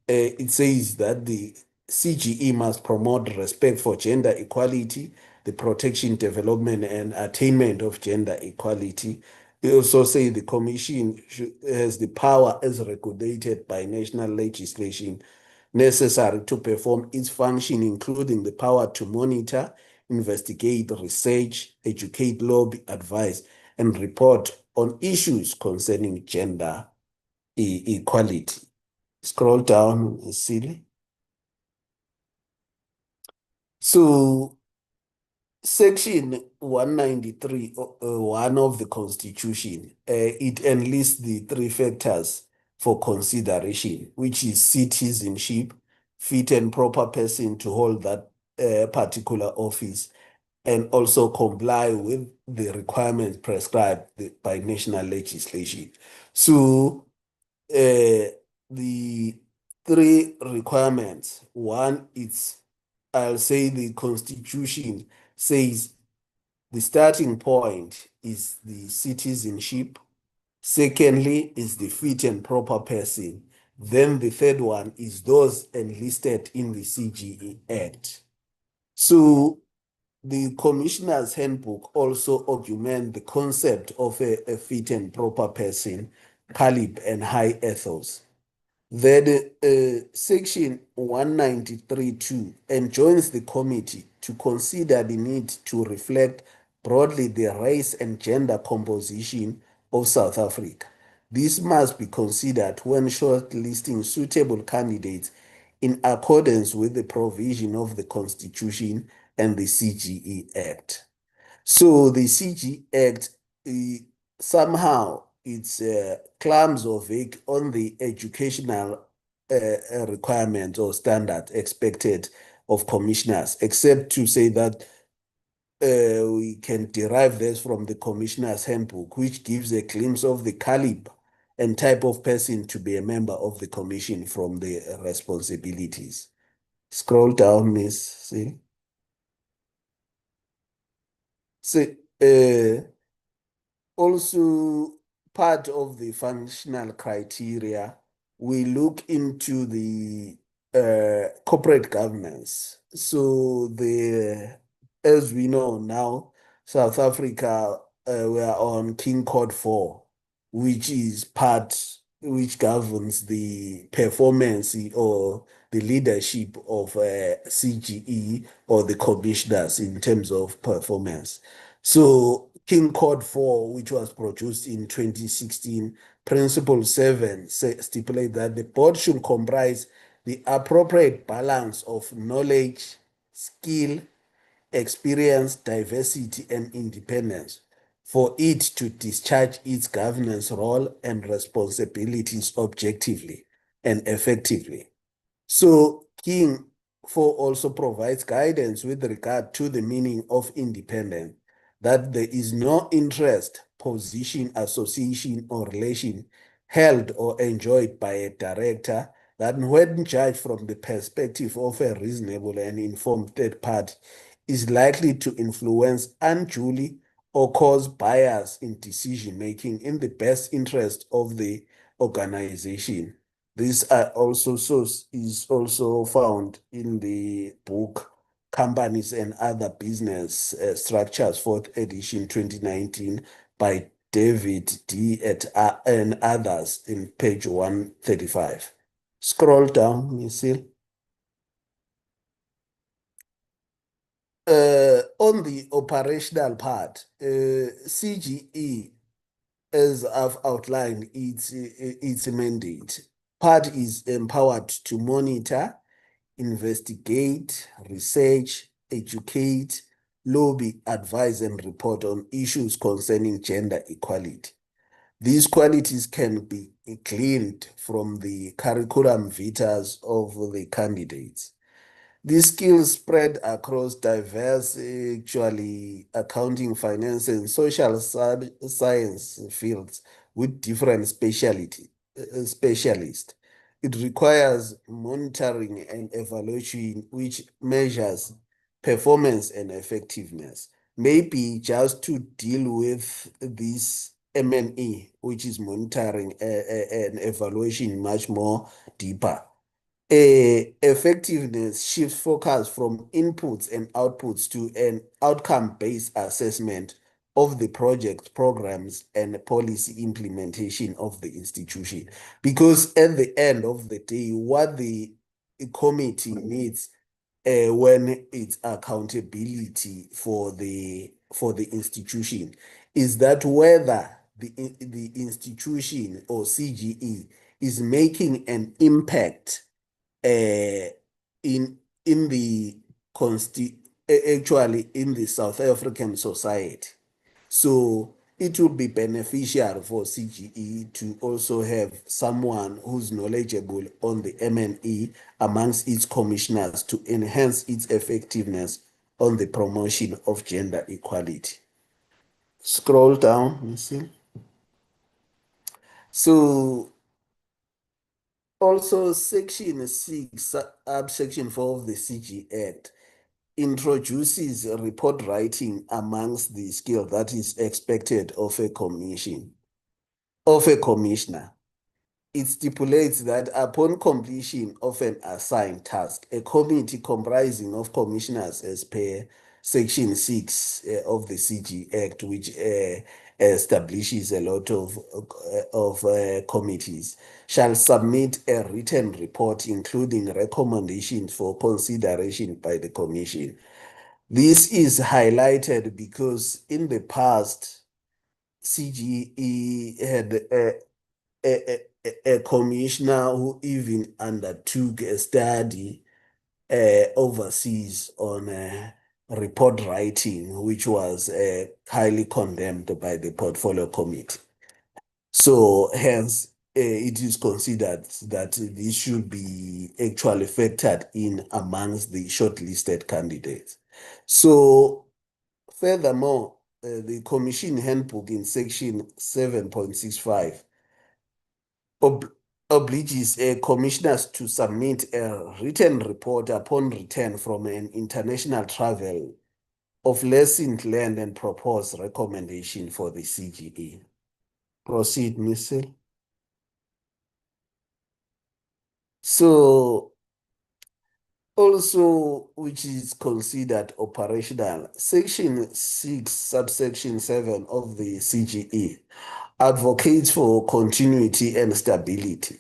it says that the CGE must promote respect for gender equality, the protection, development, and attainment of gender equality. They also say the Commission has the power, as regulated by national legislation, necessary to perform its function, including the power to monitor, investigate, research, educate, lobby, advise, and report on issues concerning gender equality. Scroll down, silly. So, Section 193, one of the Constitution, it enlists the three factors for consideration, which is citizenship, fit and proper person to hold that particular office, and also comply with the requirements prescribed by national legislation. So, the three requirements. One, I'll say the Constitution says the starting point is the citizenship. Secondly, is the fit and proper person. Then the third one is those enlisted in the CGE Act. So the Commissioner's Handbook also augments the concept of a fit and proper person, caliber, and high ethos. That section 193.2 enjoins the committee to consider the need to reflect broadly the race and gender composition of South Africa. This must be considered when shortlisting suitable candidates in accordance with the provision of the Constitution and the CGE Act. So the CGE Act somehow it's claims or vague on the educational requirements or standard expected of commissioners, except to say that we can derive this from the Commissioner's Handbook, which gives a glimpse of the caliber and type of person to be a member of the commission from the responsibilities. Scroll down, Miss. See. So, also, part of the functional criteria, we look into the corporate governance. So as we know now, South Africa, we are on King Code 4, which governs the performance or the leadership of CGE or the commissioners in terms of performance. So King Code 4, which was produced in 2016, Principle 7 stipulate that the board should comprise the appropriate balance of knowledge, skill, experience, diversity, and independence for it to discharge its governance role and responsibilities objectively and effectively. So King 4 also provides guidance with regard to the meaning of independent, that there is no interest, position, association, or relation held or enjoyed by a director that, when judged from the perspective of a reasonable and informed third party, is likely to influence unduly or cause bias in decision-making in the best interest of the organization. This is also found in the book Companies and Other Business Structures, 4th edition, 2019, by David D. and others in page 135. Scroll down, Misil. On the operational part, CGE, as I've outlined, its mandate. Part is empowered to monitor, investigate, research, educate, lobby, advise, and report on issues concerning gender equality. These qualities can be gleaned from the curriculum vitae of the candidates. These skills spread across diverse, accounting, finance, and social science fields with different specialists. It requires monitoring and evaluation which measures performance and effectiveness. Maybe just to deal with this M&E, which is monitoring and evaluation much more deeper. Effectiveness shifts focus from inputs and outputs to an outcome-based assessment of the project programs and policy implementation of the institution. Because at the end of the day, what the committee needs when it's accountability for the institution is that whether the institution or CGE is making an impact in the actually in the South African society. So it will be beneficial for CGE to also have someone who's knowledgeable on the M&E amongst its commissioners to enhance its effectiveness on the promotion of gender equality. Scroll down, you see. So also Section 6, subsection 4 of the CGE Act introduces report writing amongst the skill that is expected of a commissioner. It stipulates that upon completion of an assigned task, a committee comprising of commissioners as per Section 6 of the CGE Act, which establishes a lot of committees, shall submit a written report including recommendations for consideration by the Commission. This is highlighted because in the past, CGE had a commissioner who even undertook a study overseas on report writing, which was highly condemned by the portfolio committee. So hence, it is considered that this should be actually factored in amongst the shortlisted candidates. So furthermore, the Commission Handbook in Section 7.65 obliges commissioners to submit a written report upon return from an international travel of lessons learned and proposed recommendation for the CGE. Proceed, Ms. Sil. So, also, which is considered operational, Section 6, subsection 7 of the CGE advocates for continuity and stability.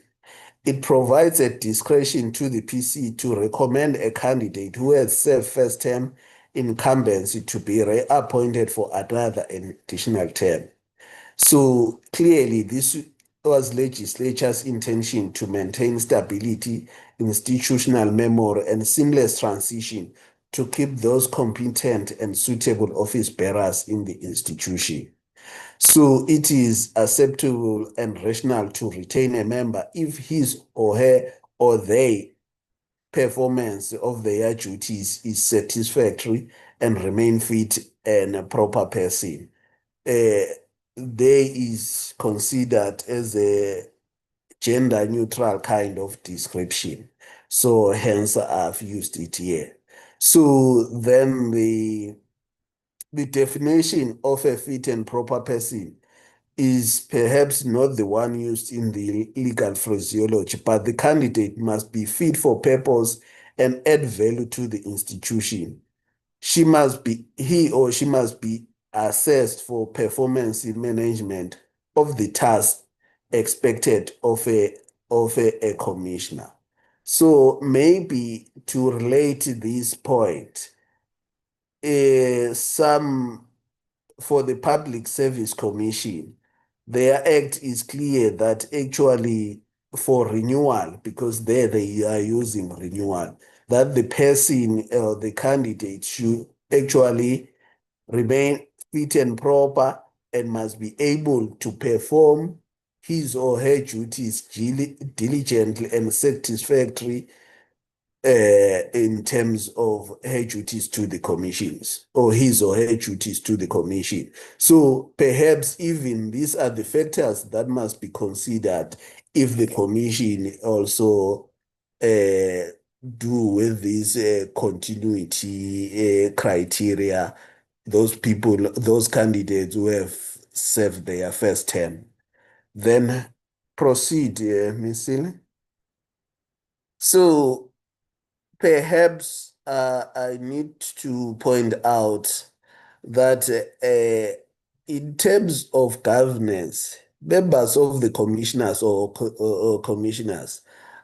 It provides a discretion to the PC to recommend a candidate who has served first term incumbency to be reappointed for another additional term. So clearly, this was legislature's intention to maintain stability, institutional memory, and seamless transition to keep those competent and suitable office bearers in the institution. So it is acceptable and rational to retain a member if his or her or their performance of their duties is satisfactory and remain fit and a proper person. There is considered as a gender neutral kind of description. So hence I've used it here. So then the definition of a fit and proper person is perhaps not the one used in the legal phraseology, but the candidate must be fit for purpose and add value to the institution. He or she must be assessed for performance in management of the task expected of a commissioner. So maybe to relate this point, for the Public Service Commission, their act is clear that actually for renewal, because there they are using renewal, that the person or the candidate should actually remain fit and proper and must be able to perform his or her duties diligently and satisfactorily in terms of her duties to the commissions or his or her duties to the commission. So perhaps even these are the factors that must be considered if the commission also do with this continuity criteria, those people, those candidates who have served their first term. Then proceed, Ms. Silly. So perhaps I need to point out that in terms of governance, members of the commissioners or commissioners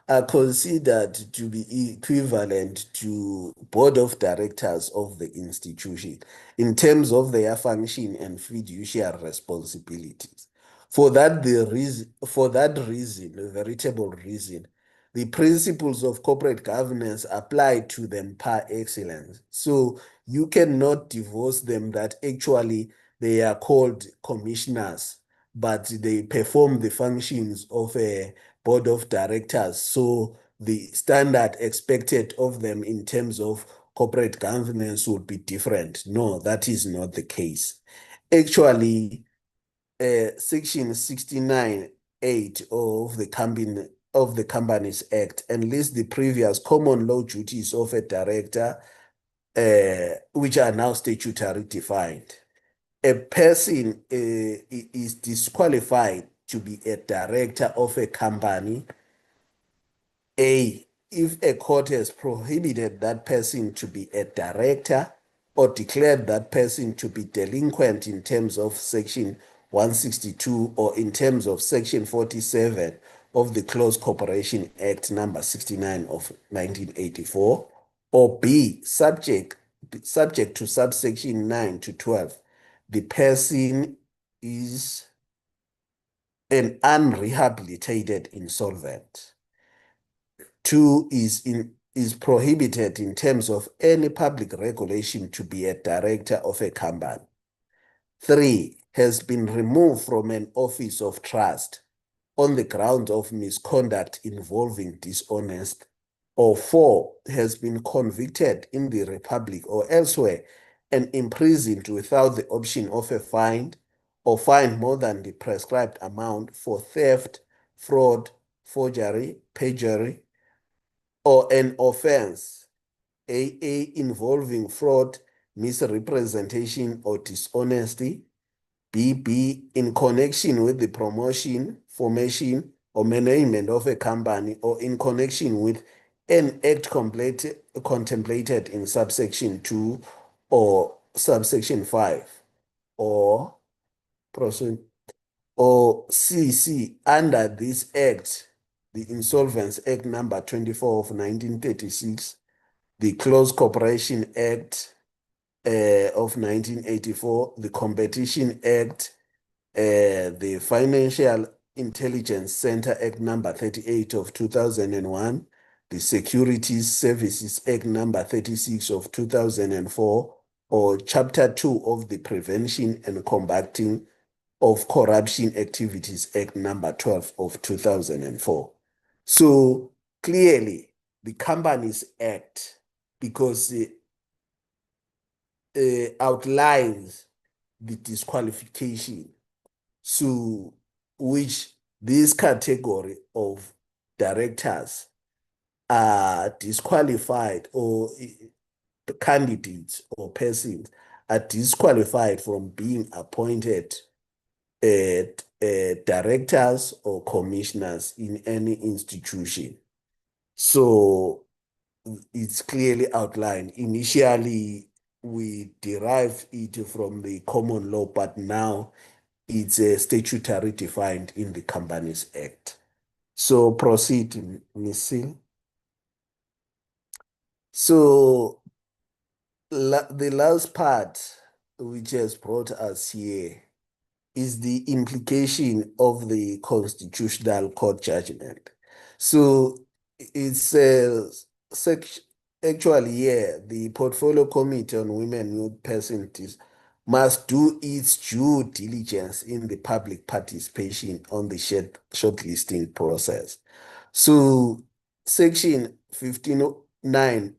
are considered to be equivalent to board of directors of the institution in terms of their function and fiduciary responsibilities. For that reason, a veritable reason, the principles of corporate governance apply to them par excellence. So you cannot divorce them that actually they are called commissioners, but they perform the functions of a board of directors. So the standard expected of them in terms of corporate governance would be different. No, that is not the case. Actually, Section 69(8) of the Companies Act enlists the previous common law duties of a director, which are now statutory defined. A person is disqualified to be a director of a company, A, if a court has prohibited that person to be a director or declared that person to be delinquent in terms of Section 162 or in terms of Section 47 of the Close Corporation Act number 69 of 1984, or B, subject to subsection 9 to 12, the person is an unrehabilitated insolvent. 2 is prohibited in terms of any public regulation to be a director of a company. 3 has been removed from an office of trust on the ground of misconduct involving dishonest, or 4 has been convicted in the Republic or elsewhere and imprisoned without the option of a fine or fined more than the prescribed amount for theft, fraud, forgery, perjury, or an offense, A, involving fraud, misrepresentation, or dishonesty, B, in connection with the promotion, formation, or management of a company, or in connection with an act contemplated in subsection 2 or subsection 5, or C, under this act, the Insolvency Act number 24 of 1936, the Close Corporation Act of 1984, the Competition Act, the Financial Intelligence Center Act number 38 of 2001, the Securities Services Act number 36 of 2004, or Chapter 2 of the Prevention and Combating of Corruption Activities Act number 12 of 2004. So clearly, the Companies Act, because it outlines the disqualification, so which this category of directors are disqualified, or candidates or persons are disqualified from being appointed directors or commissioners in any institution. So it's clearly outlined. Initially, we derived it from the common law, but now it's statutory defined in the Companies Act. So proceed, Ms. Sil. So the last part which has brought us here is the implication of the Constitutional Court judgment. So it's actually here, the Portfolio Committee on Women and Youth Percentages must do its due diligence in the public participation on the shortlisting process. So Section 15 9,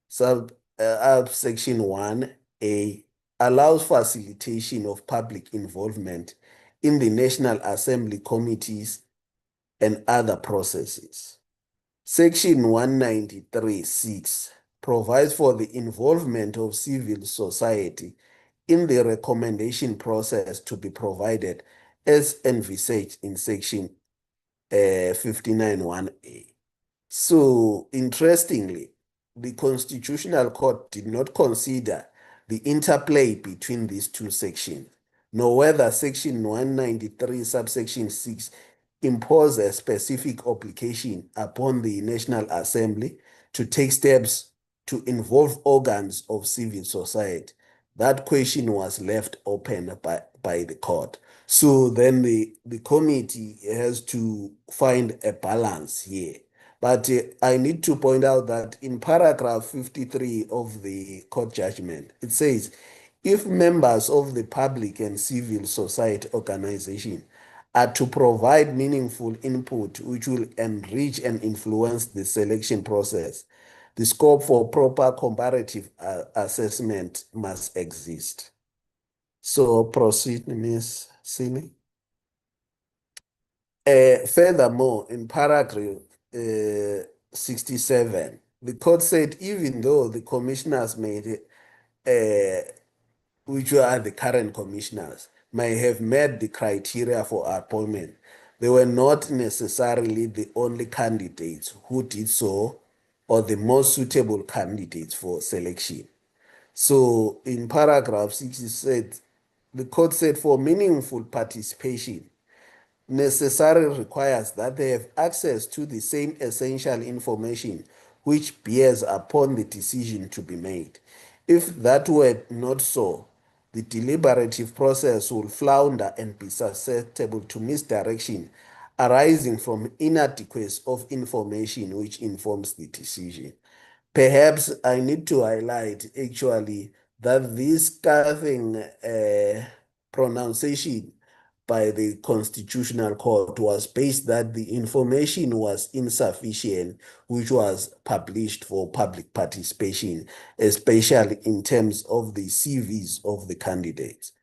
subsection 1A allows facilitation of public involvement in the National Assembly committees and other processes. Section 193(6) provides for the involvement of civil society in the recommendation process to be provided as envisaged in Section 59(1)A. So, interestingly, the Constitutional Court did not consider the interplay between these two sections, nor whether Section 193, subsection 6 impose a specific obligation upon the National Assembly to take steps to involve organs of civil society. That question was left open by the court. So then the committee has to find a balance here. But I need to point out that in paragraph 53 of the court judgment, it says, if members of the public and civil society organization are to provide meaningful input which will enrich and influence the selection process, the scope for proper comparative assessment must exist. So proceed, Ms. Sini. Furthermore, in paragraph 67, the court said even though the commissioners made which are the current commissioners, may have met the criteria for appointment, they were not necessarily the only candidates who did so or the most suitable candidates for selection. So in paragraph 6, it said, the court said for meaningful participation, necessarily requires that they have access to the same essential information which bears upon the decision to be made. If that were not so, the deliberative process will flounder and be susceptible to misdirection arising from inadequacy of information which informs the decision. Perhaps I need to highlight actually that this scathing pronunciation by the Constitutional Court was based that the information was insufficient, which was published for public participation, especially in terms of the CVs of the candidates.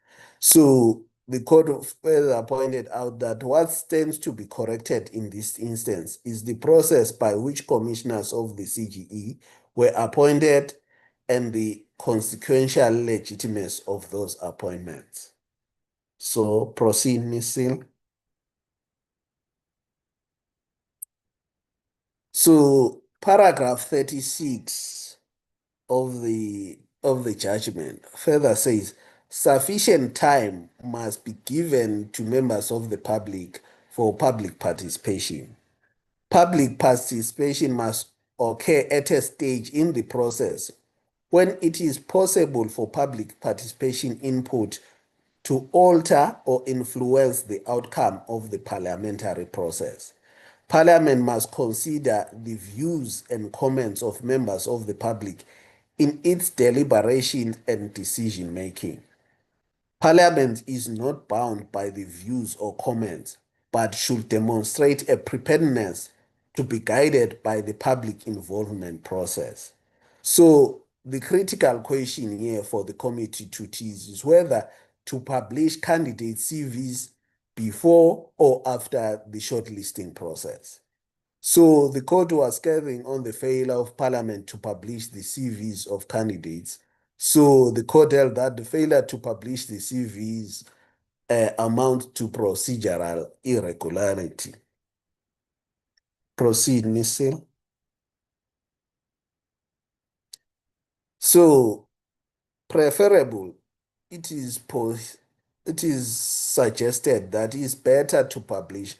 So the court further pointed out that what stands to be corrected in this instance is the process by which commissioners of the CGE were appointed and the consequential legitimacy of those appointments. So proceed, Ms. Sil. So paragraph 36 of the judgment further says sufficient time must be given to members of the public for public participation. Public participation must occur at a stage in the process when it is possible for public participation input to alter or influence the outcome of the parliamentary process. Parliament must consider the views and comments of members of the public in its deliberation and decision-making. Parliament is not bound by the views or comments, but should demonstrate a preparedness to be guided by the public involvement process. So the critical question here for the committee to tease is whether to publish candidate CVs before or after the shortlisting process. So the court was scathing on the failure of Parliament to publish the CVs of candidates. So the court held that the failure to publish the CVs amount to procedural irregularity. Proceed, Ms. Sil. So preferable, it is suggested that it's better to publish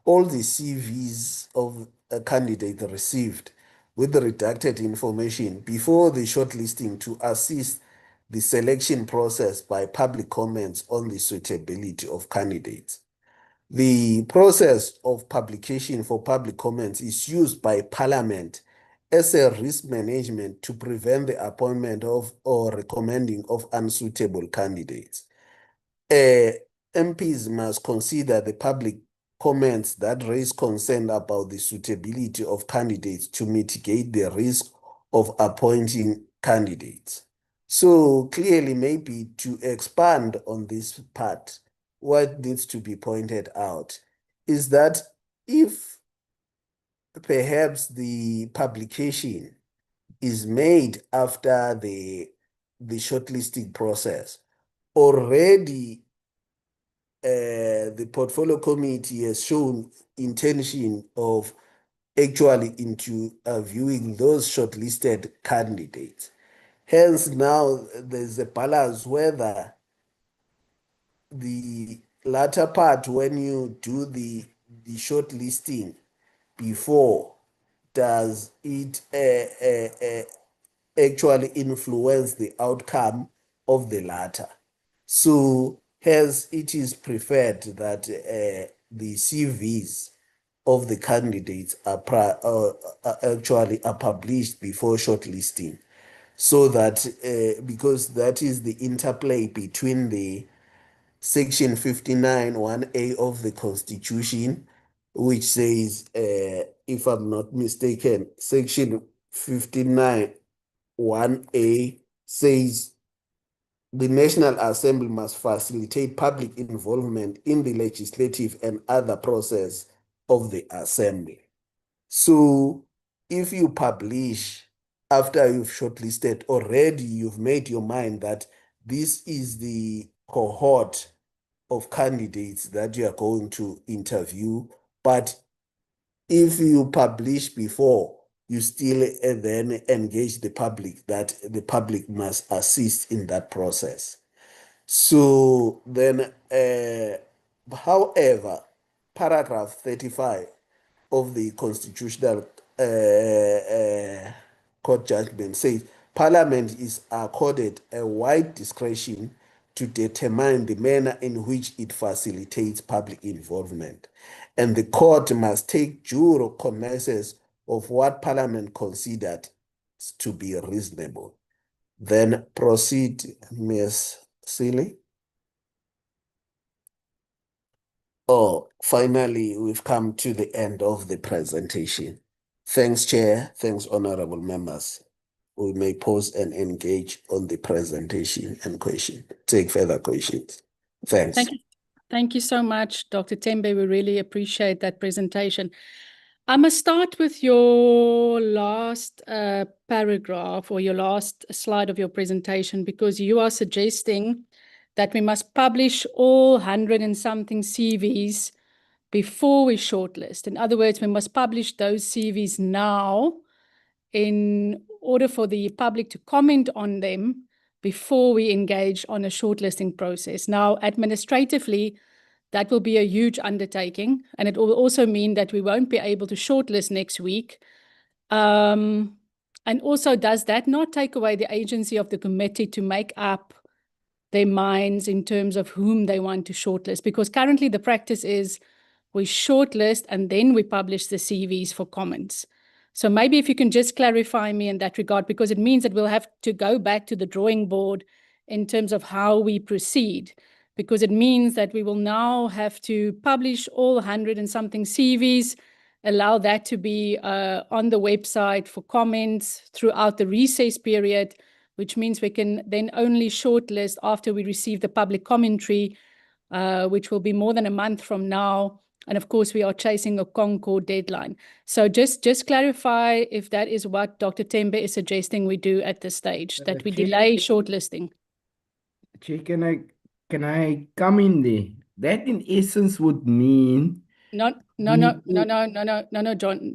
all the CVs of a candidate received with the redacted information before the shortlisting to assist the selection process by public comments on the suitability of candidates. The process of publication for public comments is used by Parliament as a risk management to prevent the appointment of or recommending of unsuitable candidates. MPs must consider the public comments that raise concern about the suitability of candidates to mitigate the risk of appointing candidates. So clearly, maybe to expand on this part, what needs to be pointed out is that if perhaps the publication is made after the shortlisting process, already the portfolio committee has shown intention of actually into viewing those shortlisted candidates. Hence, now there's a balance whether the latter part, when you do the shortlisting before, does it actually influence the outcome of the latter? So, hence, it is preferred that the CVs of the candidates are actually published before shortlisting, so that because that is the interplay between the Section 59 1A of the Constitution, which says, if I'm not mistaken, Section 59 1A says the National Assembly must facilitate public involvement in the legislative and other process of the Assembly. So if you publish after you've shortlisted, already you've made your mind that this is the cohort of candidates that you are going to interview. But if you publish before, you still then engage the public, that the public must assist in that process. So then, however, paragraph 35 of the Constitutional Court judgment says Parliament is accorded a wide discretion to determine the manner in which it facilitates public involvement, and the court must take due cognizance of what Parliament considered to be reasonable. Then proceed, Ms. Seeley. Oh, finally, we've come to the end of the presentation. Thanks, Chair. Thanks, honorable members. We may pause and engage on the presentation and take further questions. Thanks. Thank you. Thank you so much, Dr. Tembe. We really appreciate that presentation. I must start with your last paragraph or your last slide of your presentation, because you are suggesting that we must publish all 100 and something CVs before we shortlist. In other words, we must publish those CVs now in order for the public to comment on them before we engage on a shortlisting process. Now, administratively, that will be a huge undertaking, and it will also mean that we won't be able to shortlist next week. And also, does that not take away the agency of the committee to make up their minds in terms of whom they want to shortlist? Because currently the practice is we shortlist and then we publish the CVs for comments. So maybe if you can just clarify me in that regard, because it means that we'll have to go back to the drawing board in terms of how we proceed, because it means that we will now have to publish all 100 and something CVs, allow that to be on the website for comments throughout the recess period, which means we can then only shortlist after we receive the public commentary, which will be more than a month from now. And of course, we are chasing a Concord deadline. So just clarify if that is what Dr. Tembe is suggesting we do at this stage, that we delay shortlisting. Chair, can I come in there? That in essence would mean No,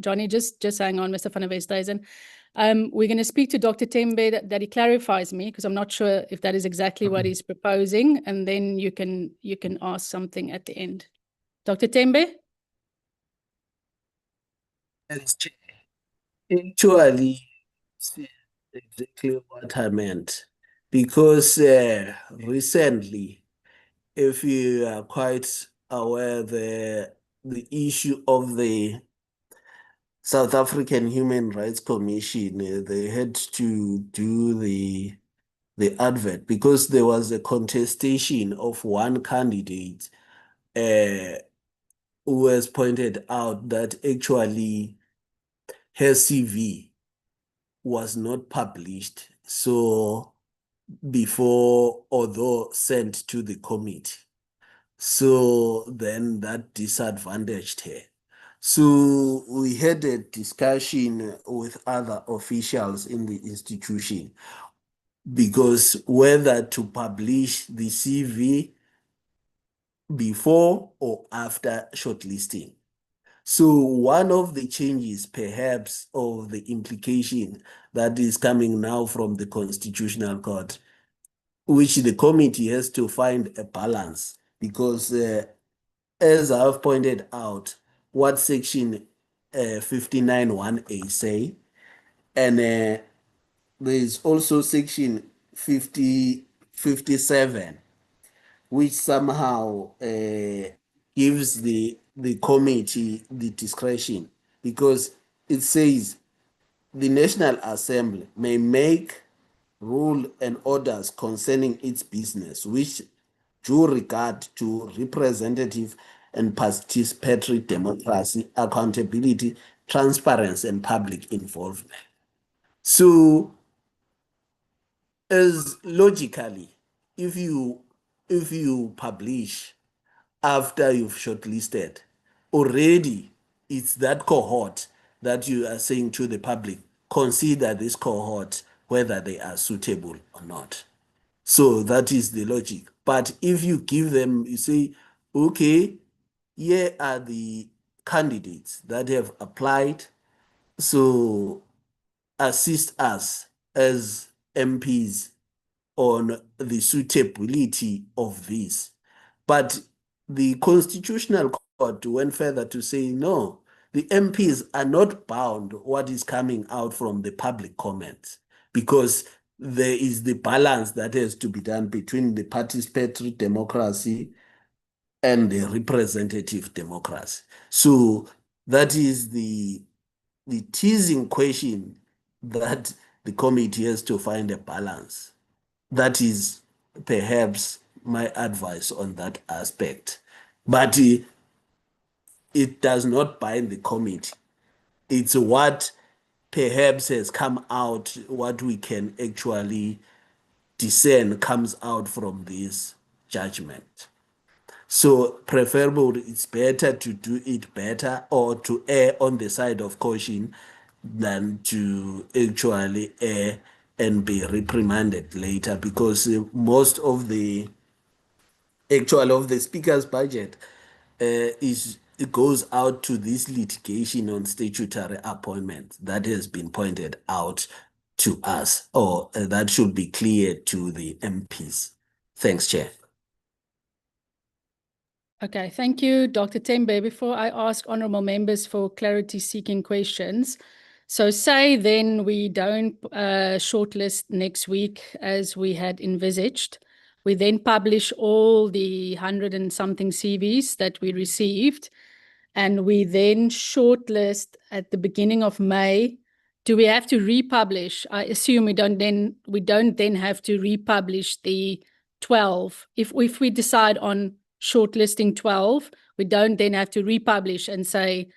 Johnny, just hang on, Mr. van der Westhuizen. We're going to speak to Dr. Tembe that he clarifies me, because I'm not sure if that is exactly what he's proposing, and then you can ask something at the end. Dr. Tembe? Actually, exactly what I meant, because recently, if you are quite aware, the issue of the South African Human Rights Commission, they had to do the advert because there was a contestation of one candidate who has pointed out that actually her CV was not published. So before, although sent to the committee. So then that disadvantaged her. So we had a discussion with other officials in the institution because whether to publish the CV before or after shortlisting. So one of the changes perhaps of the implication that is coming now from the Constitutional Court, which the committee has to find a balance because as I've pointed out, what section 59(1)(a) say, and there is also section 57, which somehow gives the committee the discretion because it says the National Assembly may make rule and orders concerning its business, which due regard to representative and participatory democracy, accountability, transparency, and public involvement. So, as logically, if you publish after you've shortlisted, already it's that cohort that you are saying to the public, consider this cohort whether they are suitable or not. So that is the logic. But if you give them, you say, okay, here are the candidates that have applied. So assist us as MPs on the suitability of this. But the Constitutional Court went further to say, no, the MPs are not bound what is coming out from the public comments because there is the balance that has to be done between the participatory democracy and the representative democracy. So that is the teasing question that the committee has to find a balance. That is perhaps my advice on that aspect. But it does not bind the committee. It's what perhaps has come out, what we can actually discern comes out from this judgment. So preferable, it's better to do it better or to err on the side of caution than to actually err and be reprimanded later because most of the speaker's budget it goes out to this litigation on statutory appointment that has been pointed out to us, or that should be clear to the MPs. Thanks, Chair. Okay, thank you, Dr. Tembe. Before I ask honourable members for clarity-seeking questions, so say then we don't shortlist next week as we had envisaged. We then publish all the 100 and something CVs that we received, and we then shortlist at the beginning of May. Do we have to republish? I assume we don't then have to republish the 12. If we decide on shortlisting 12, we don't then have to republish and say,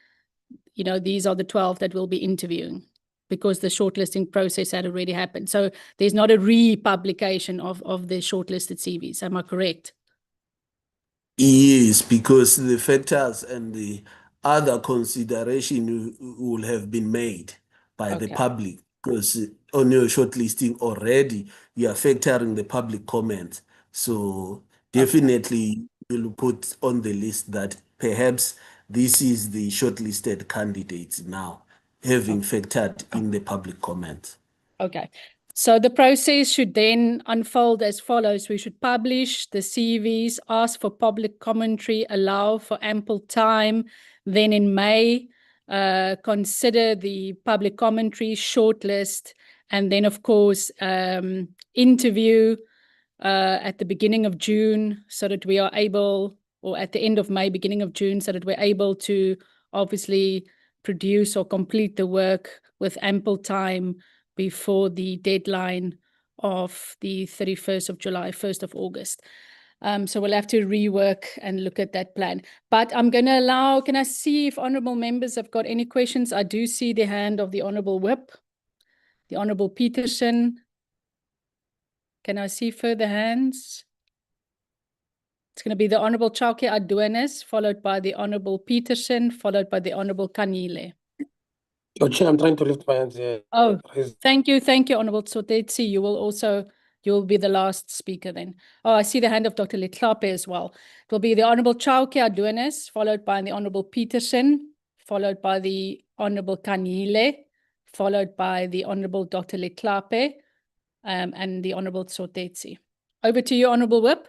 you know, these are the 12 that we'll be interviewing because the shortlisting process had already happened. So there's not a republication of the shortlisted CVs. Am I correct? Yes, because the factors and the other consideration will have been made by the public, because on your shortlisting already you are factoring the public comment. So definitely you'll put on the list that perhaps this is the shortlisted candidates now, having factored in the public comment. Okay. So the process should then unfold as follows. We should publish the CVs, ask for public commentary, allow for ample time. Then in May, consider the public commentary, shortlist, and then, of course, interview at the beginning of June so that we are able, or at the end of May, beginning of June, so that we're able to obviously produce or complete the work with ample time before the deadline of the 31st of July, 1st of August. So we'll have to rework and look at that plan. But I'm going to allow, can I see if honourable members have got any questions? I do see the hand of the Honourable Whip. the Honourable Peterson. Can I see further hands? It's going to be the Honourable Chauke Adonis, followed by the Honourable Peterson, followed by the Honourable Kanile. Your Chair, I'm trying to lift my hands here. Oh, thank you, Honourable Tsotetsi. You'll be the last speaker then. Oh, I see the hand of Dr. Letlape as well. It will be the Honourable Chauke Adonis, followed by the Honourable Peterson, followed by the Honourable Kanile, followed by the Honourable Dr. Letlape, and the Honourable Tsotetsi. Over to you, Honourable Whip.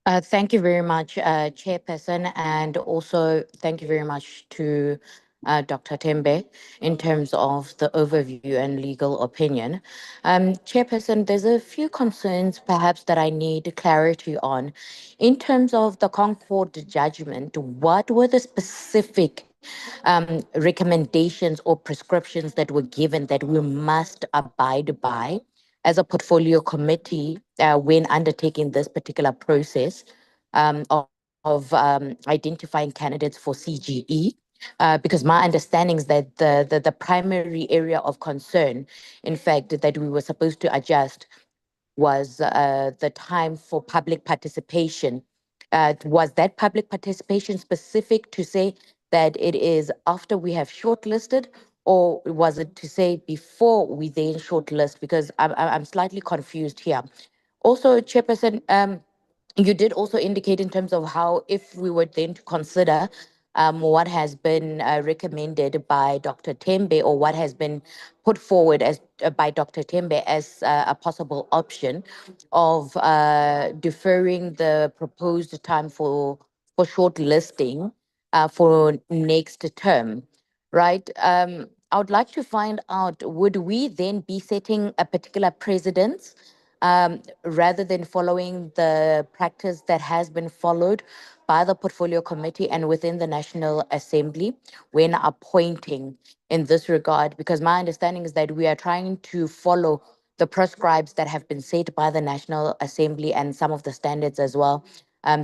Thank you very much, Chairperson, and also thank you very much to Dr. Tembe in terms of the overview and legal opinion. Chairperson, there's a few concerns perhaps that I need clarity on. In terms of the Concord judgment, what were the specific recommendations or prescriptions that were given that we must abide by as a portfolio committee when undertaking this particular process of identifying candidates for CGE? Because my understanding is that the primary area of concern, in fact, that we were supposed to adjust was the time for public participation. Was that public participation specific to say that it is after we have shortlisted, or was it to say before we then shortlist? Because I'm slightly confused here. Also, Chairperson, you did also indicate in terms of how, if we were then to consider what has been recommended by Dr. Tembe, or what has been put forward as by Dr. Tembe as a possible option of deferring the proposed time for shortlisting for next term, right? I would like to find out, would we then be setting a particular precedence rather than following the practice that has been followed by the Portfolio Committee and within the National Assembly when appointing in this regard? Because my understanding is that we are trying to follow the prescribes that have been set by the National Assembly and some of the standards as well,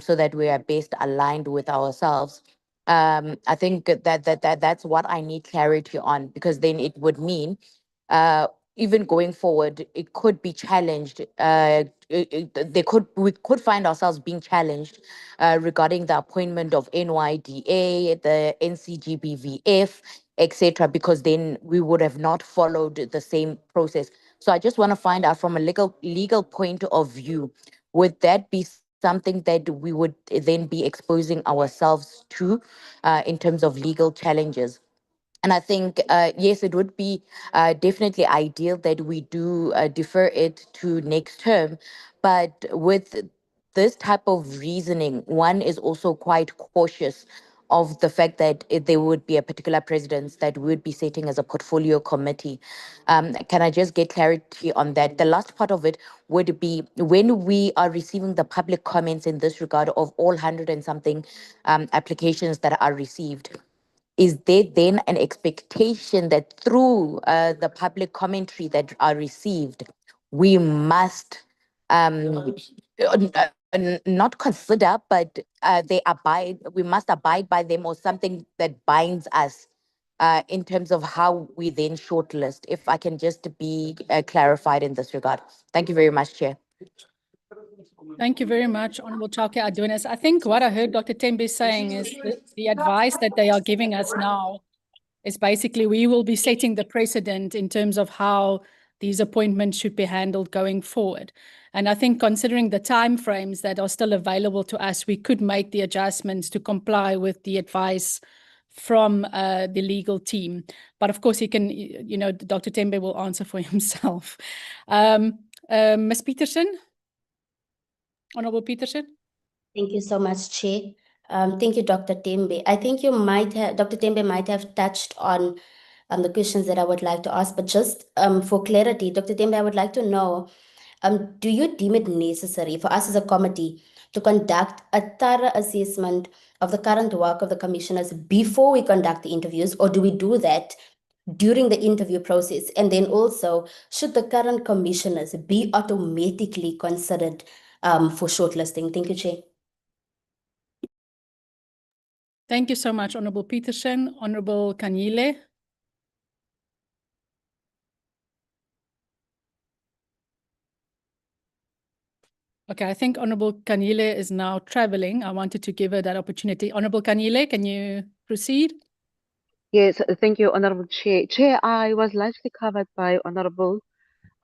so that we are best aligned with ourselves. I think that's what I need clarity on, because then it would mean even going forward, it could be challenged. We could find ourselves being challenged regarding the appointment of NYDA, the NCGBVF, etc., because then we would have not followed the same process. So I just want to find out from a legal point of view, would that be something that we would then be exposing ourselves to in terms of legal challenges? And I think, yes, it would be definitely ideal that we do defer it to next term. But with this type of reasoning, one is also quite cautious of the fact that there would be a particular precedence that we would be setting as a portfolio committee. Can I just get clarity on that? The last part of it would be, when we are receiving the public comments in this regard of all 100 and something applications that are received, is there then an expectation that through the public commentary that are received, we must not consider, but we must abide by them, or something that binds us in terms of how we then shortlist? If I can just be clarified in this regard. Thank you very much, Chair. Thank you very much, Honourable Chauke Adonis. I think what I heard Dr. Tembe saying is the advice that they are giving us now is basically we will be setting the precedent in terms of how these appointments should be handled going forward. And I think, considering the timeframes that are still available to us, we could make the adjustments to comply with the advice from the legal team. But of course, he can, Dr. Tembe will answer for himself. Ms. Peterson? Honourable Peterson? Thank you so much, Chair. Thank you, Dr. Tembe. I think Dr. Tembe might have touched on the questions that I would like to ask, but just for clarity, Dr. Tembe, I would like to know, do you deem it necessary for us as a committee to conduct a thorough assessment of the current work of the commissioners before we conduct the interviews, or do we do that during the interview process? And then also, should the current commissioners be automatically considered for shortlisting? Thank you, Chair. Thank you so much, Honourable Peterson. Honourable Kanile? Okay, I think Honorable Kanile is now traveling. I wanted to give her that opportunity. Honorable Kanile, can you proceed? Yes, thank you, Honorable Chair. Chair, I was largely covered by Honorable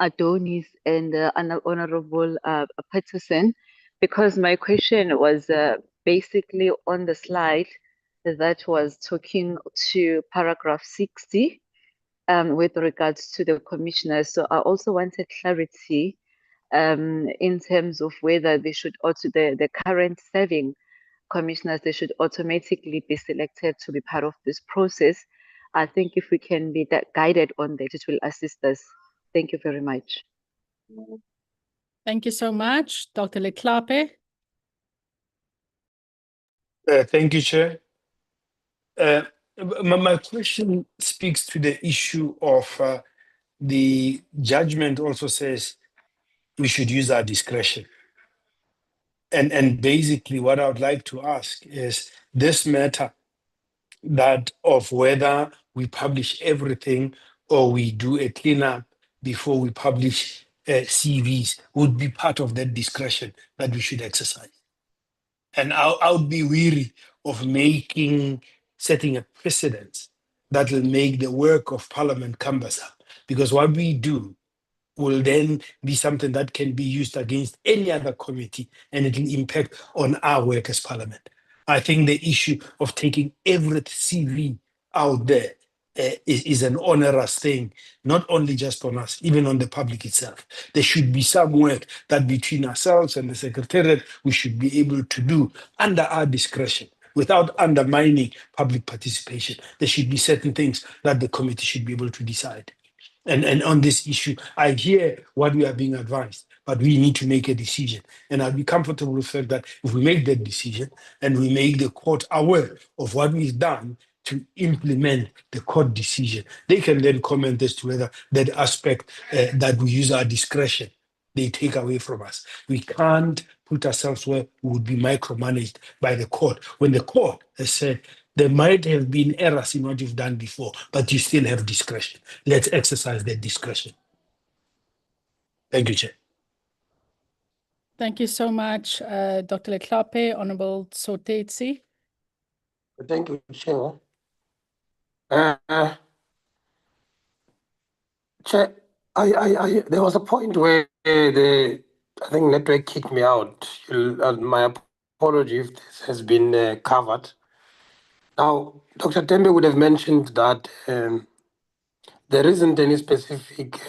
Adonis and Honorable Peterson, because my question was basically on the slide that was talking to paragraph 60 with regards to the commissioners. So I also wanted clarity in terms of whether they should also, the current serving commissioners, they should automatically be selected to be part of this process. I think if we can be guided on that, it will assist us. Thank you very much. Thank you so much. Dr. Leklape. Thank you, Chair. My question speaks to the issue of the judgment also says we should use our discretion. And basically what I would like to ask is this matter that of whether we publish everything or we do a cleanup before we publish CVs would be part of that discretion that we should exercise. And I would be weary of setting a precedent that will make the work of Parliament cumbersome. Because what we do will then be something that can be used against any other committee, and it will impact on our work as Parliament. I think the issue of taking every CV out there is an onerous thing, not only just on us, even on the public itself. There should be some work that between ourselves and the Secretariat, we should be able to do under our discretion without undermining public participation. There should be certain things that the committee should be able to decide. And on this issue, I hear what we are being advised, but we need to make a decision. And I'll be comfortable with the fact that if we make that decision and we make the court aware of what we've done to implement the court decision, they can then comment as to whether that aspect that we use our discretion, they take away from us. We can't put ourselves where we would be micromanaged by the court. When the court has said, there might have been errors in what you've done before, but you still have discretion. Let's exercise that discretion. Thank you, Chair. Thank you so much, Dr. Leklape. Honorable Sotetsi. Thank you, Chair. Chair, there was a point where I think network kicked me out. My apology if this has been covered. Now, Dr. Tembe would have mentioned that there isn't any specific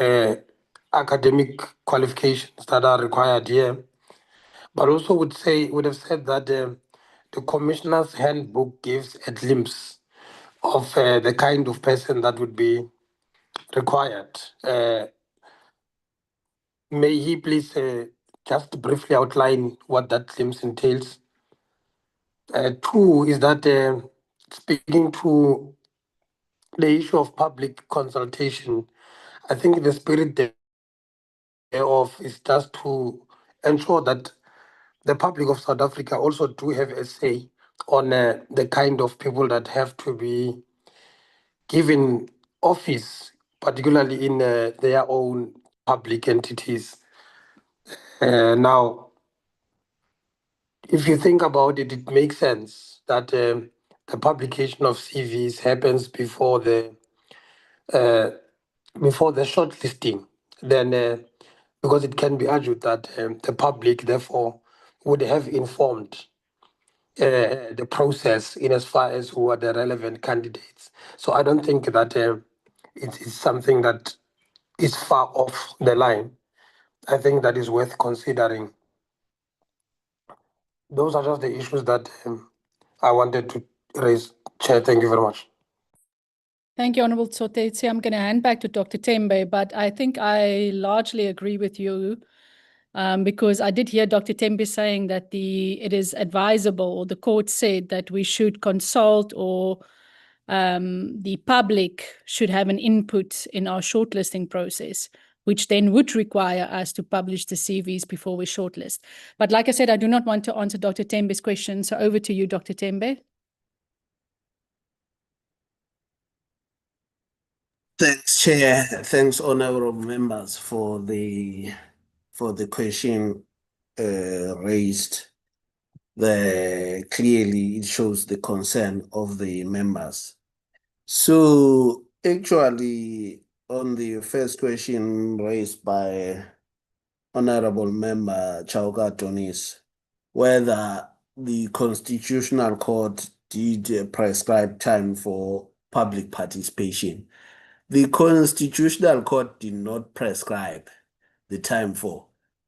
academic qualifications that are required here, but also would have said that the Commissioner's Handbook gives a glimpse of the kind of person that would be required. May he please just briefly outline what that glimpse entails? Two is that speaking to the issue of public consultation, I think the spirit thereof is just to ensure that the public of South Africa also do have a say on the kind of people that have to be given office, particularly in their own public entities. Now, if you think about it, it makes sense that the publication of CVs happens before the shortlisting. Then, because it can be argued that the public, therefore, would have informed the process in as far as who are the relevant candidates. So I don't think that it is something that is far off the line. I think that is worth considering. Those are just the issues that I wanted to raise. Chair, thank you very much. Thank you, Honorable Sotetsi. I'm going to hand back to Dr. Tembe, but I think I largely agree with you because I did hear Dr. Tembe saying that it is advisable, or the court said that we should consult, or the public should have an input in our shortlisting process, which then would require us to publish the CVs before we shortlist. But like I said, I do not want to answer Dr. Tembe's question. So over to you, Dr. Tembe. Thanks, Chair. Thanks, honorable members, for the question. raised, clearly it shows the concern of the members. So actually, on the first question raised by Honorable Member Chauka Tonis, whether the Constitutional Court did prescribe time for public participation. The Constitutional Court did not prescribe the time for.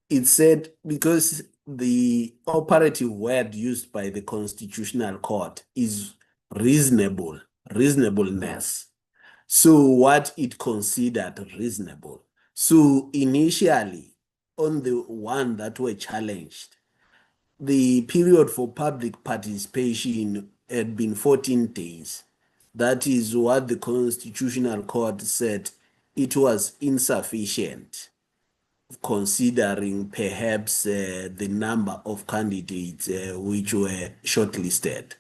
It said, because the operative word used by the Constitutional Court is reasonableness. So what it considered reasonable. So initially, on the one that were challenged, the period for public participation had been 14 days. That is what the Constitutional Court said it was insufficient, considering perhaps the number of candidates which were shortlisted.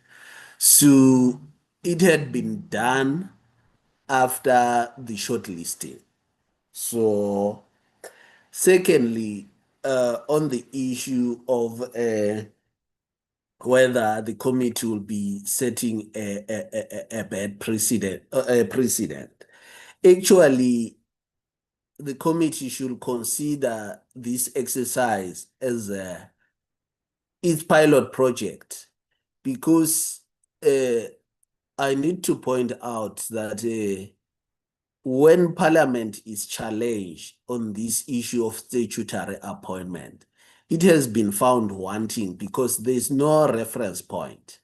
So it had been done after the shortlisting. So secondly, on the issue of whether the committee will be setting a bad precedent, actually, the committee should consider this exercise as its pilot project, because I need to point out that when Parliament is challenged on this issue of statutory appointment, it has been found wanting because there's no reference point.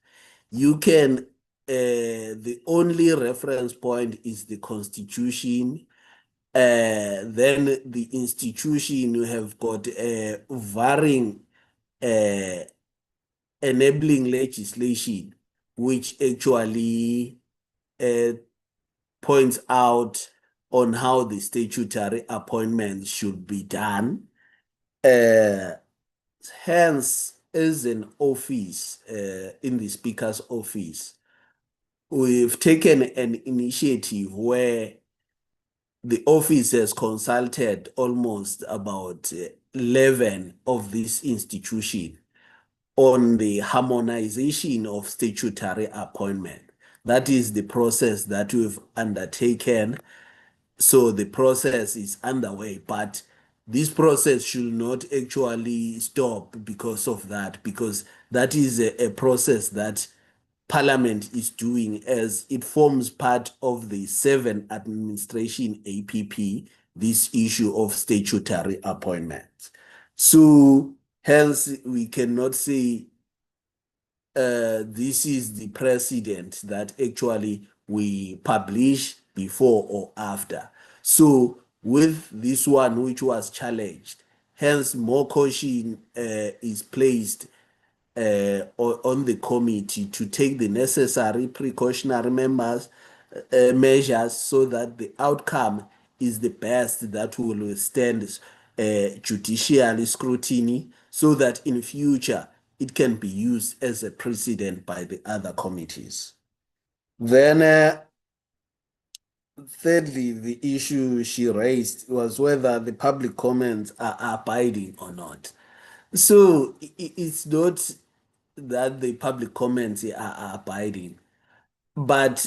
You can, the only reference point is the Constitution. Then the institution, you have got varying enabling legislation, which actually points out on how the statutory appointment should be done. Hence, as an office, in the Speaker's office, we've taken an initiative where the office has consulted almost about 11 of these institutions on the harmonization of statutory appointment. That is the process that we've undertaken. So the process is underway, but this process should not actually stop because of that, because that is a process that Parliament is doing as it forms part of the 7 administration APP, this issue of statutory appointments. So hence we cannot say this is the precedent that actually we publish before or after. So with this one which was challenged, hence more caution is placed on the committee to take the necessary precautionary measures so that the outcome is the best that will withstand judicial scrutiny, so that in future it can be used as a precedent by the other committees. Then thirdly, the issue she raised was whether the public comments are abiding or not. So it's not that the public comments are abiding, but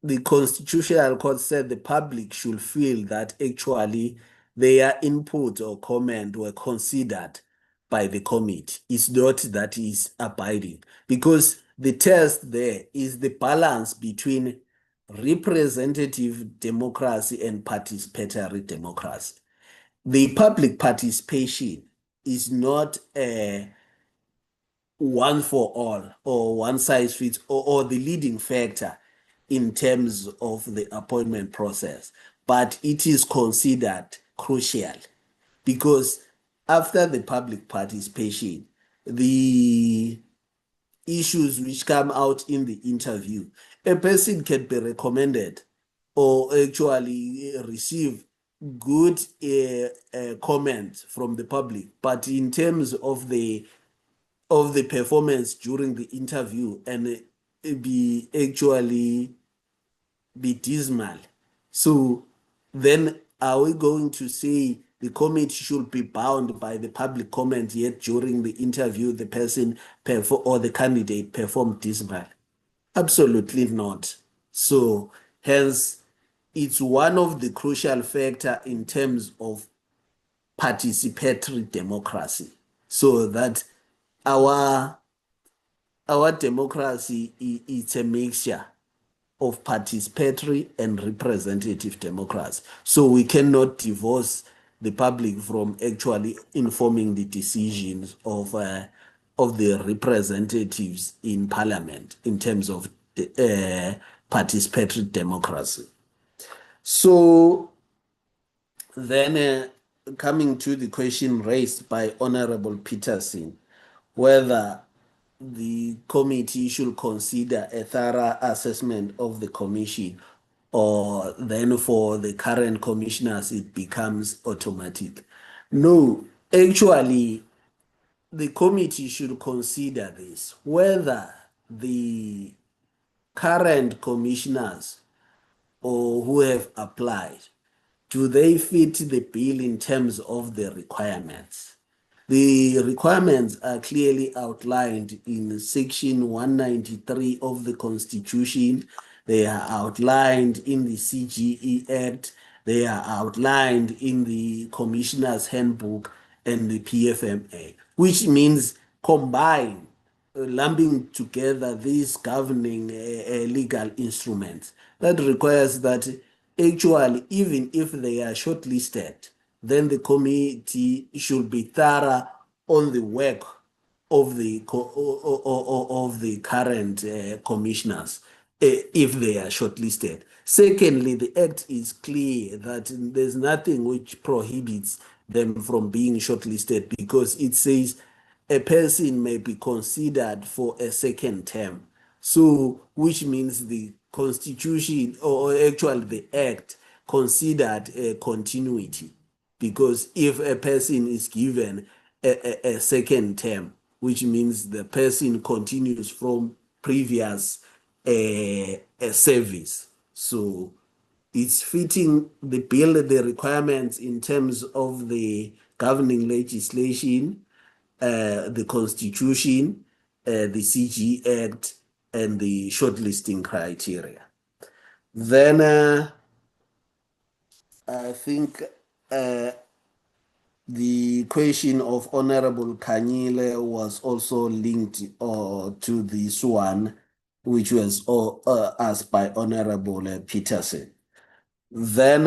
the Constitutional Court said the public should feel that actually their input or comment were considered by the committee. It's not that is abiding, because the test there is the balance between representative democracy and participatory democracy. The public participation is not a one for all or one size fits or the leading factor in terms of the appointment process, but it is considered crucial, because after the public participation, the issues which come out in the interview, a person can be recommended or actually receive good comments from the public, but in terms of the performance during the interview and be dismal. So then are we going to say the committee should be bound by the public comment, yet during the interview the person or the candidate performed dismal? Absolutely not. So hence, it's one of the crucial factors in terms of participatory democracy, so that our democracy is a mixture of participatory and representative democracy. So we cannot divorce the public from actually informing the decisions of the representatives in parliament in terms of participatory democracy. So then coming to the question raised by Honorable Peterson, whether the committee should consider a thorough assessment of the commission, or then for the current commissioners it becomes automatic. No, actually, the committee should consider this, whether the current commissioners or who have applied, do they fit the bill in terms of the requirements? The requirements are clearly outlined in Section 193 of the Constitution. They are outlined in the CGE Act. They are outlined in the Commissioner's Handbook and the PFMA, which means combine, lumping together these governing legal instruments. That requires that actually, even if they are shortlisted, then the committee should be thorough on the work of the current commissioners if they are shortlisted. Secondly, the Act is clear that there's nothing which prohibits them from being shortlisted, because it says a person may be considered for a second term. So, which means the Constitution, or actually the Act, considered a continuity. Because if a person is given a second term, which means the person continues from previous service. So it's fitting the bill, the requirements in terms of the governing legislation, the Constitution, the CGE Act, and the shortlisting criteria. Then I think the question of Honorable Kanyile was also linked to this one, which was asked by Honorable Peterson. Then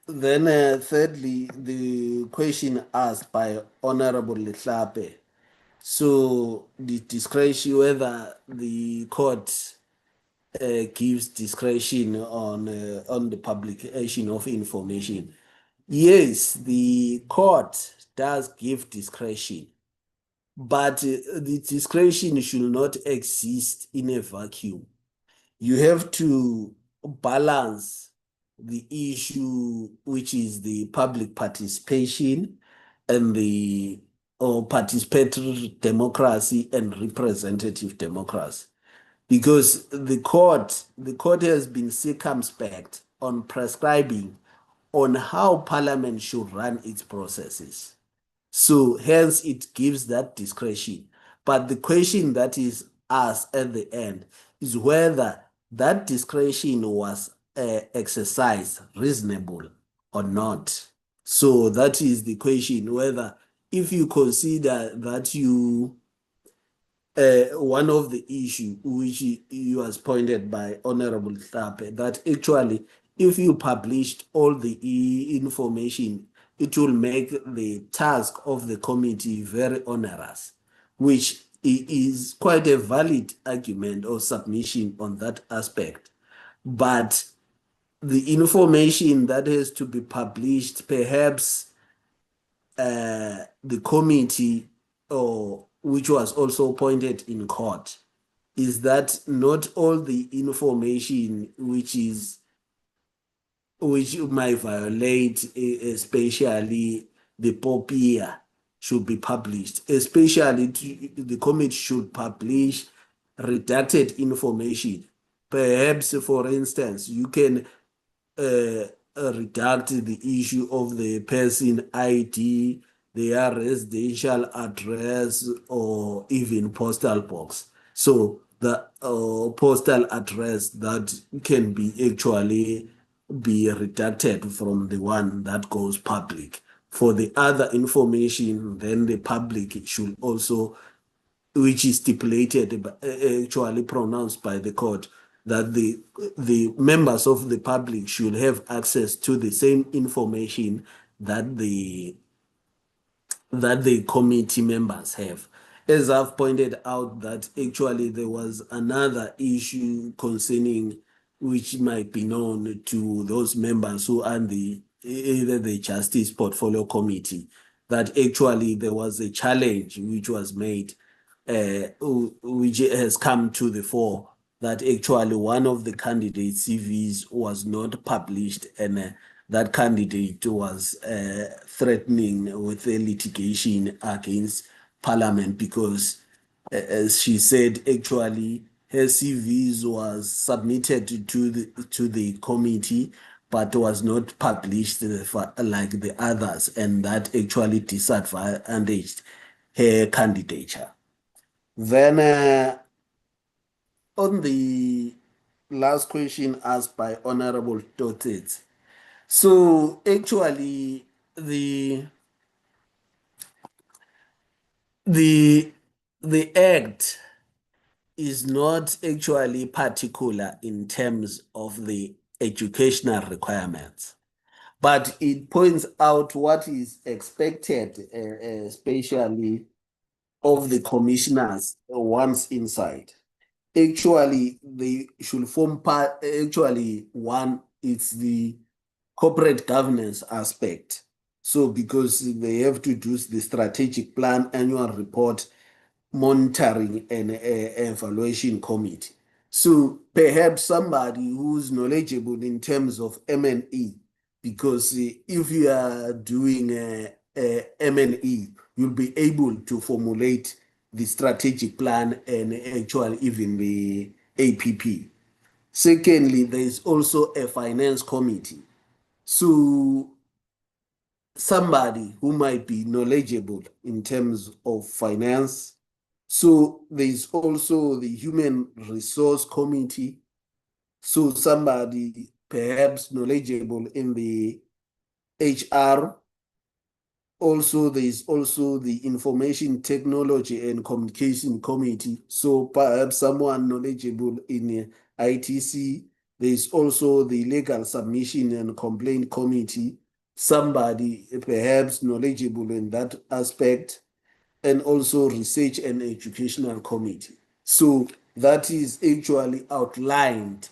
thirdly, the question asked by Honorable Lehlape. So the discretion, whether the court gives discretion on the publication of information. Yes, the court does give discretion, but the discretion should not exist in a vacuum. You have to balance the issue, which is the public participation and the participatory democracy and representative democracy, because the court has been circumspect on prescribing on how Parliament should run its processes. So hence it gives that discretion. But the question that is asked at the end is whether that discretion was exercised reasonable or not. So that is the question, whether if you consider that you one of the issues which you was pointed by Honorable Thape, that actually if you published all the information, it will make the task of the committee very onerous, which is quite a valid argument or submission on that aspect. But the information that has to be published, perhaps the committee, or which was also pointed in court, is that not all the information which might violate, especially the POPIA, should be published. Especially the committee should publish redacted information. Perhaps, for instance, you can redact the issue of the person ID, their residential address, or even postal box. So the postal address that can be actually be redacted from the one that goes public. For the other information, then the public should also, which is stipulated, actually pronounced by the court, that the members of the public should have access to the same information that the committee members have. As I've pointed out, that actually there was another issue concerning, which might be known to those members who are either the Justice Portfolio Committee, that actually there was a challenge which was made, which has come to the fore, that actually one of the candidates' CVs was not published, and that candidate was threatening with a litigation against Parliament because, as she said, actually her CVs was submitted to the committee, but was not published like the others, and that actually disadvantaged her candidature. Then on the last question asked by Honorable Totet, so actually the act is not actually particular in terms of the educational requirements, but it points out what is expected, especially of the commissioners once inside. Actually, they should form part. Actually, one, it's the corporate governance aspect. So because they have to do the strategic plan, annual report, monitoring, and evaluation committee. So perhaps somebody who's knowledgeable in terms of M&E, because if you are doing M&E, you'll be able to formulate the strategic plan and actually even the APP. Secondly, there is also a finance committee. So somebody who might be knowledgeable in terms of finance. So there's also the human resource committee. So somebody perhaps knowledgeable in the HR. Also, there's also the information technology and communication committee. So perhaps someone knowledgeable in ITC. There's also the legal submission and complaint committee, somebody perhaps knowledgeable in that aspect, and also research and educational committee. So that is actually outlined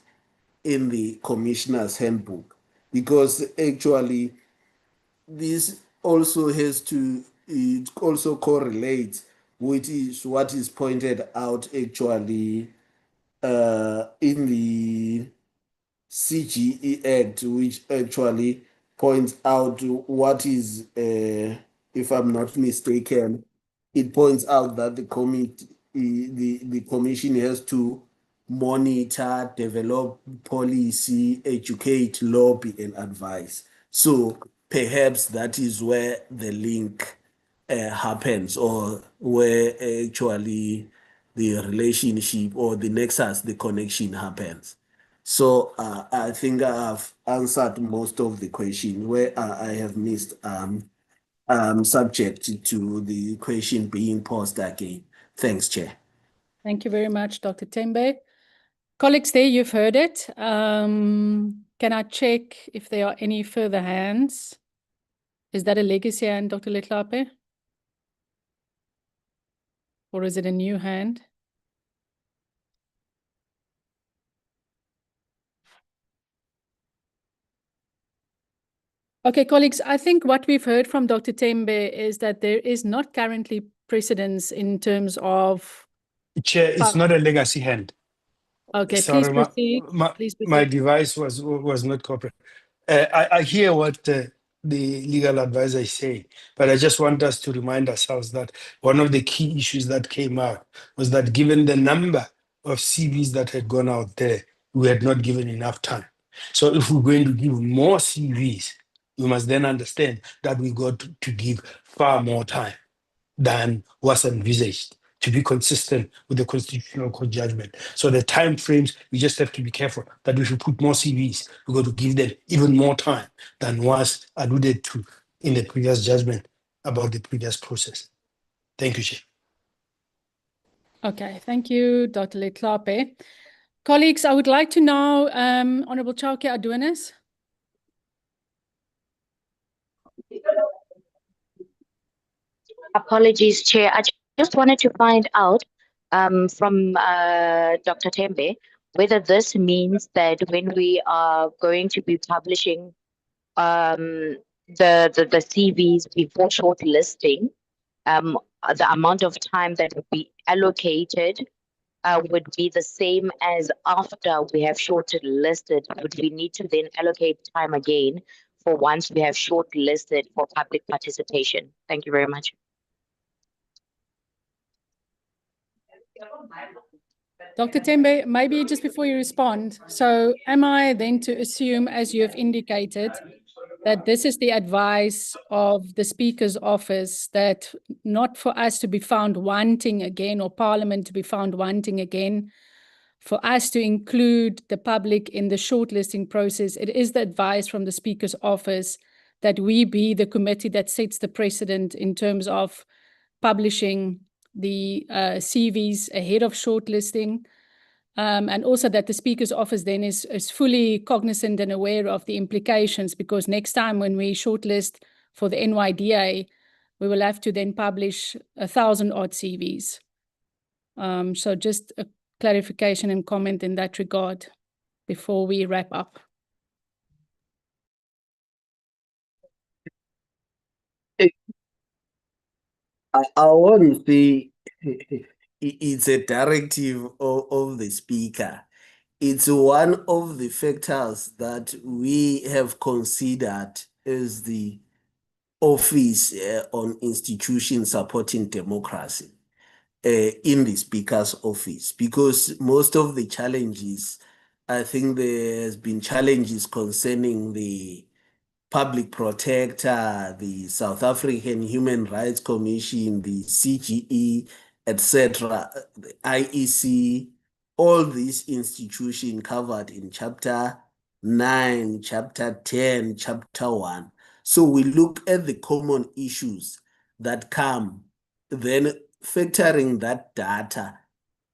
in the commissioner's handbook, because actually this also has to, it also correlates with what is pointed out actually in the CGE Act, which actually points out what is, if I'm not mistaken, it points out that the committee, the commission has to monitor, develop policy, educate, lobby, and advise. So perhaps that is where the link happens, or where actually the relationship or the nexus, the connection happens. So I think I've answered most of the question. Where I have missed, subject to the question being posed again. Thanks, Chair. Thank you very much, Dr. Tembe. Colleagues, there you've heard it. Can I check if there are any further hands? Is that a legacy hand, Dr. Letlape? Or is it a new hand? Okay, colleagues, I think what we've heard from Dr. Tembe is that there is not currently precedence in terms of... Chair, it's not a legacy hand. Okay, Sorry, please proceed. my device was not corporate. I hear what the legal advisor is saying, but I just want us to remind ourselves that one of the key issues that came out was that given the number of CVs that had gone out there, we had not given enough time So if we're going to give more CVs, we must then understand that we got to give far more time than was envisaged to be consistent with the Constitutional Court judgment. So the time frames, we just have to be careful that if we put more CVs, we're going to give them even more time than was alluded to in the previous judgment about the previous process. Thank you, Chair. Okay, thank you, Dr. Letlape. Colleagues, I would like to now, Honorable Chauke Adonis. Apologies, Chair. I just wanted to find out from Dr. Tembe whether this means that when we are going to be publishing the CVs before shortlisting, the amount of time that would be allocated would be the same as after we have shortlisted. Would we need to then allocate time again for once we have shortlisted for public participation? Thank you very much. Dr. Tembe, maybe just before you respond, so am I then to assume, as you have indicated, that this is the advice of the Speaker's office, that not for us to be found wanting again, or Parliament to be found wanting again, for us to include the public in the shortlisting process? It is the advice from the Speaker's office that we be the committee that sets the precedent in terms of publishing the CVs ahead of shortlisting, and also that the Speaker's office then is fully cognizant and aware of the implications, because next time when we shortlist for the NYDA, we will have to then publish 1,000-odd CVs. So just a clarification and comment in that regard before we wrap up. I want to say it's a directive of the Speaker. It's one of the factors that we have considered as the Office on Institutions Supporting Democracy in the Speaker's office, because most of the challenges, I think there's been challenges concerning the Public Protector, the South African Human Rights Commission, the CGE, etc., the IEC, all these institutions covered in Chapter 9, Chapter 10, Chapter 1. So we look at the common issues that come, then factoring that data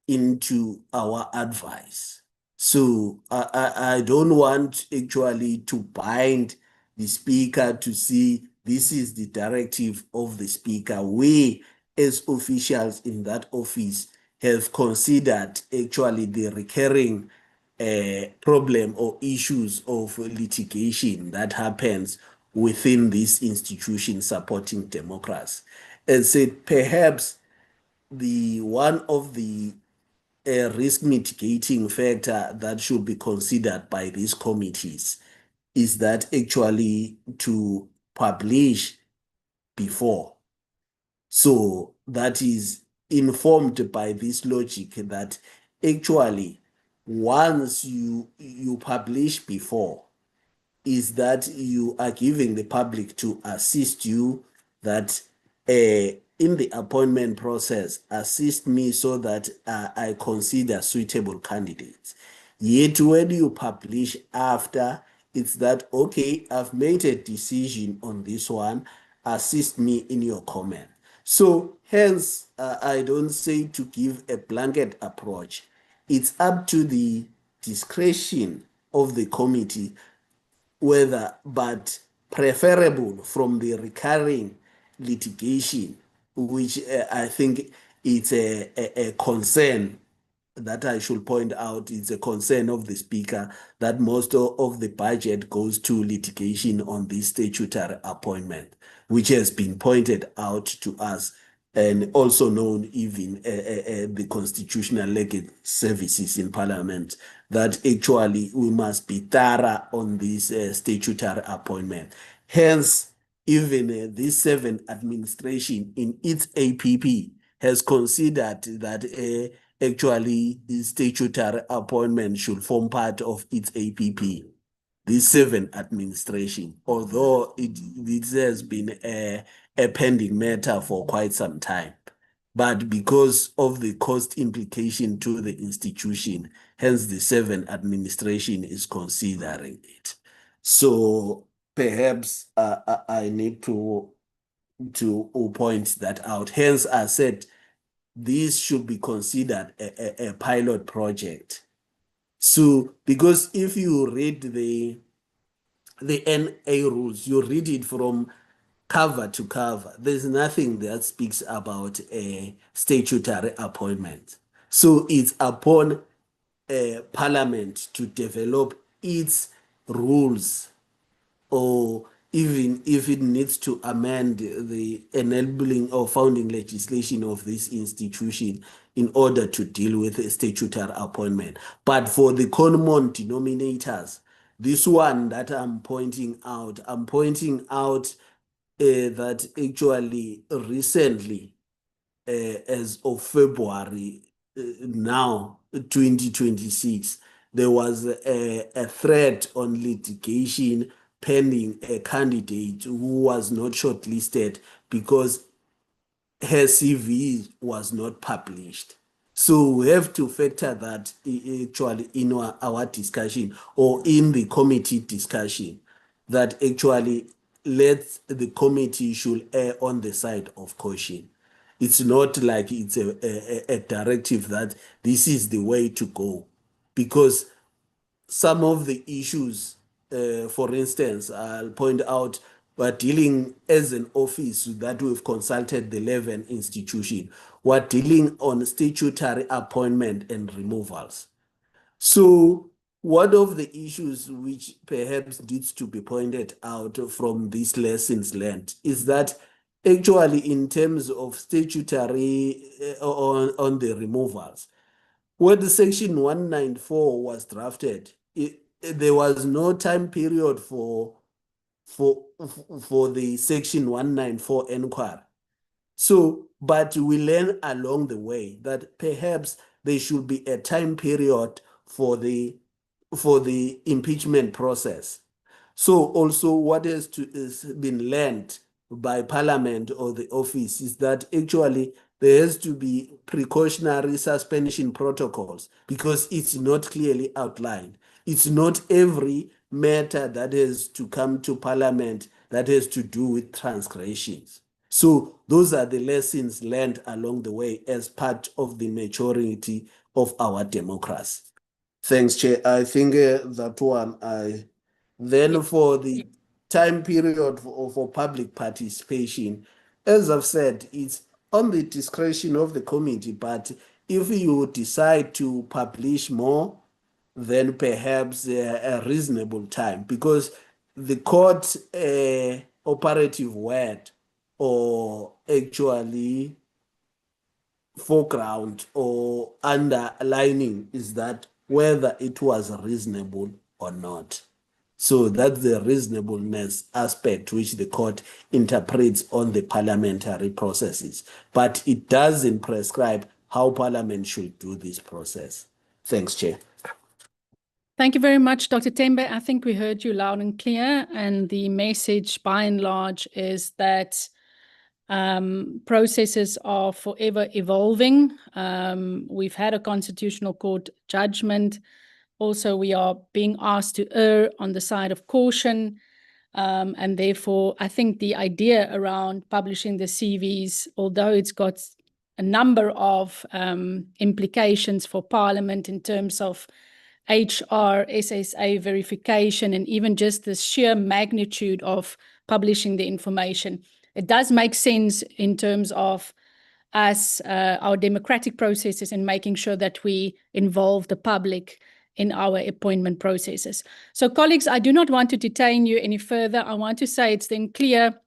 into our advice. So I don't want actually to bind the Speaker to see this is the directive of the Speaker. We, as officials in that office, have considered actually the recurring problem or issues of litigation that happens within this institution supporting democracy, and said perhaps the one of the risk mitigating factor that should be considered by these committees is that actually to publish before. So that is informed by this logic that actually once you publish before, is that you are giving the public to assist you, that in the appointment process, assist me so that I consider suitable candidates. Yet when you publish after, it's that, okay, I've made a decision on this one, assist me in your comment. So hence, I don't say to give a blanket approach. It's up to the discretion of the committee whether, but preferable from the recurring litigation, which I think it's a concern that I should point out. It's a concern of the Speaker that most of the budget goes to litigation on this statutory appointment, which has been pointed out to us and also known even the constitutional legal services in Parliament, that actually we must be thorough on this statutory appointment. Hence, even this 7 administration in its APP has considered that actually the statutory appointment should form part of its APP. the 7 administration, although this has been a pending matter for quite some time. But because of the cost implication to the institution, hence the 7 administration is considering it. So perhaps I need to point that out. Hence, I said this should be considered a pilot project. So, because if you read the NA rules, you read it from cover to cover. There's nothing that speaks about a statutory appointment. So it's upon Parliament to develop its rules, or even if it needs to amend the enabling or founding legislation of this institution in order to deal with a statutory appointment. But for the common denominators, this one that I'm pointing out that actually recently, as of February now, 2026, there was a threat on litigation pending a candidate who was not shortlisted because her CV was not published. So we have to factor that actually in our discussion or in the committee discussion, that actually the committee should err on the side of caution. It's not like it's a directive that this is the way to go, because some of the issues, for instance, I'll point out, we're dealing as an office that we've consulted the 11 institution. We're dealing on statutory appointment and removals. So one of the issues which perhaps needs to be pointed out from these lessons learned is that actually in terms of statutory on the removals, when the section 194 was drafted, there was no time period for the section 194 inquiry. So, but we learn along the way that perhaps there should be a time period for the impeachment process. So also what has been learned by Parliament or the office is that actually there has to be precautionary suspension protocols, because it's not clearly outlined. It's not every matter that has to come to Parliament that has to do with transgressions. So those are the lessons learned along the way as part of the maturity of our democracy. Thanks, Chair. I think that one Then for the time period for public participation, as I've said, it's on the discretion of the committee, but if you decide to publish more, then perhaps a reasonable time, because the court operative word, or actually foreground or underlining, is that whether it was reasonable or not. So that's the reasonableness aspect which the court interprets on the parliamentary processes, but it doesn't prescribe how Parliament should do this process. Thanks, Chair. Thank you very much, Dr. Tembe. I think we heard you loud and clear, and the message by and large is that processes are forever evolving. We've had a constitutional court judgment. Also, we are being asked to err on the side of caution. And therefore, I think the idea around publishing the CVs, although it's got a number of implications for Parliament in terms of HR, SSA verification, and even just the sheer magnitude of publishing the information, it does make sense in terms of us, our democratic processes, and making sure that we involve the public in our appointment processes. So colleagues, I do not want to detain you any further. I want to say it's then clear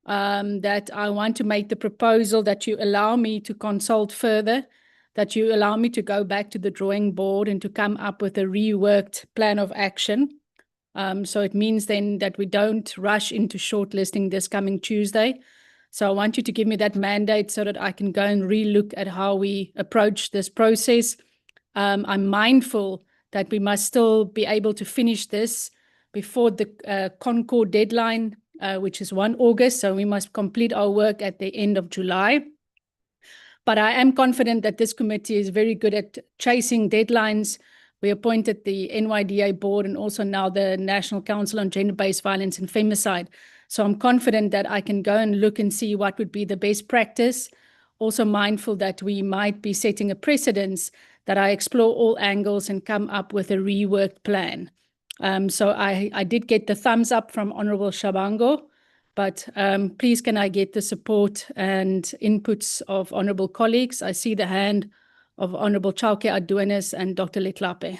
that I want to make the proposal that you allow me to consult further, that you allow me to go back to the drawing board and to come up with a reworked plan of action. So it means then that we don't rush into shortlisting this coming Tuesday. So I want you to give me that mandate so that I can go and relook at how we approach this process. I'm mindful that we must still be able to finish this before the Concord deadline, which is 1 August. So we must complete our work at the end of July. But I am confident that this committee is very good at chasing deadlines. We appointed the NYDA board and also now the National Council on Gender-Based Violence and Femicide. So I'm confident that I can go and look and see what would be the best practice. Also mindful that we might be setting a precedence that I explore all angles and come up with a reworked plan. So I did get the thumbs up from Honorable Shabango, but please can I get the support and inputs of honorable colleagues? I see the hand of Honorable Chauke Aduenes and Dr. Letlape.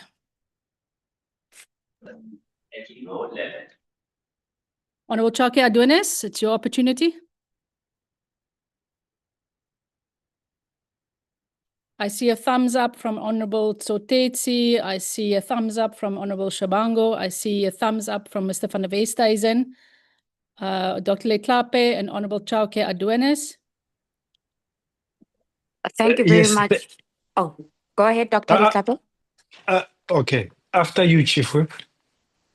Honorable Chauke Aduenes, it's your opportunity. I see a thumbs up from Honorable Tsotetsi. I see a thumbs up from Honorable Shabango. I see a thumbs up from Mr. van der Westhuizen, Dr. Letlape, and Honorable Chauke Aduenes. Thank you very much. Oh, go ahead, Dr. Letlape. Okay, after you, Chief Whip.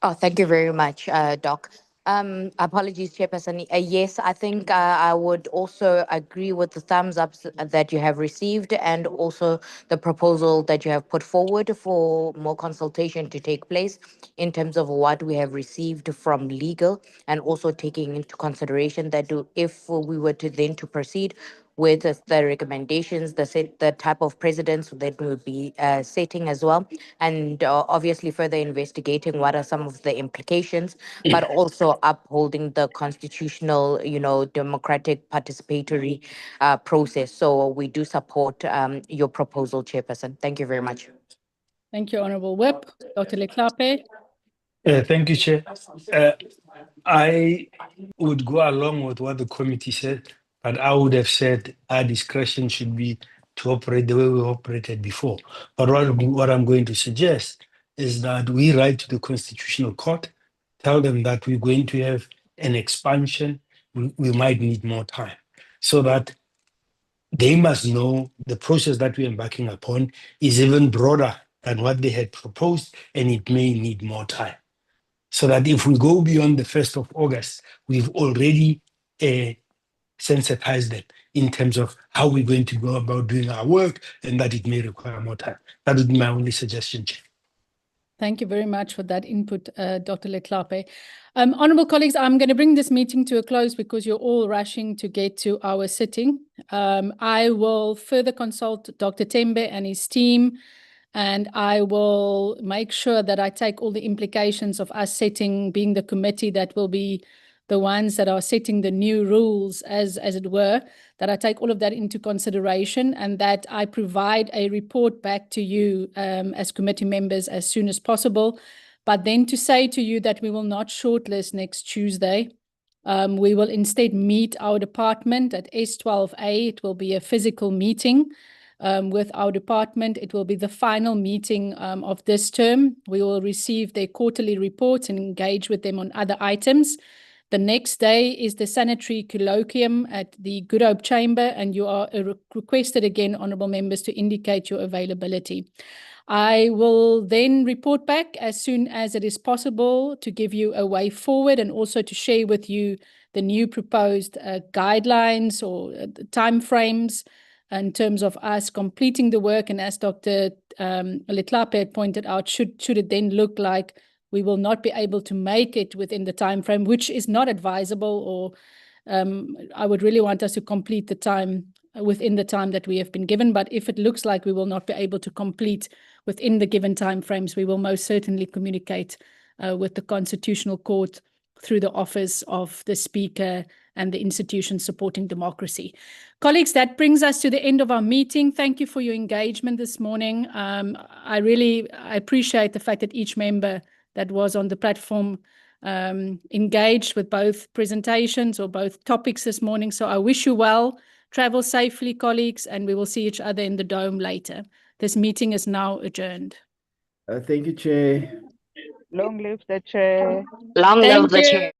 Oh, thank you very much, Doc. Apologies, Chairperson. Yes, I think I would also agree with the thumbs ups that you have received and also the proposal that you have put forward for more consultation to take place in terms of what we have received from legal, and also taking into consideration that if we were to then to proceed with the recommendations, the type of precedents that we'll be setting as well, and obviously further investigating what are some of the implications, but also upholding the constitutional, democratic participatory process. So we do support your proposal, Chairperson. Thank you very much. Thank you, Honorable Whip. Dr. Letlape. Thank you, Chair. I would go along with what the committee said, but I would have said our discretion should be to operate the way we operated before. But what I'm going to suggest is that we write to the Constitutional Court, tell them that we're going to have an expansion, we might need more time, so that they must know the process that we're embarking upon is even broader than what they had proposed, and it may need more time. So that if we go beyond the 1st of August, we've already sensitized them in terms of how we're going to go about doing our work, and that it may require more time. That would be my only suggestion, Chair. Thank you very much for that input, Dr. Letlape. Honorable colleagues, I'm going to bring this meeting to a close because you're all rushing to get to our sitting. I will further consult Dr. Tembe and his team, and I will make sure that I take all the implications of us being the committee that will be the ones that are setting the new rules, as it were, that I take all of that into consideration and that I provide a report back to you as committee members as soon as possible. But then to say to you that we will not shortlist next Tuesday. We will instead meet our department at S12A. It will be a physical meeting with our department. It will be the final meeting of this term. We will receive their quarterly reports and engage with them on other items. The next day is the sanitary colloquium at the Good Hope Chamber, and you are requested again, honourable members, to indicate your availability. I will then report back as soon as it is possible to give you a way forward and also to share with you the new proposed guidelines or timeframes in terms of us completing the work. And as Dr. Letlape had pointed out, should it then look like we will not be able to make it within the time frame, which is not advisable, or I would really want us to complete the time within the time that we have been given. But if it looks like we will not be able to complete within the given time frames, we will most certainly communicate with the Constitutional Court through the Office of the Speaker and the institutions supporting democracy. Colleagues, that brings us to the end of our meeting. Thank you for your engagement this morning. I appreciate the fact that each member that was on the platform engaged with both presentations or both topics this morning. So I wish you well, travel safely, colleagues, and we will see each other in the dome later. This meeting is now adjourned. Thank you, Chair. Long live the chair. Long live the chair.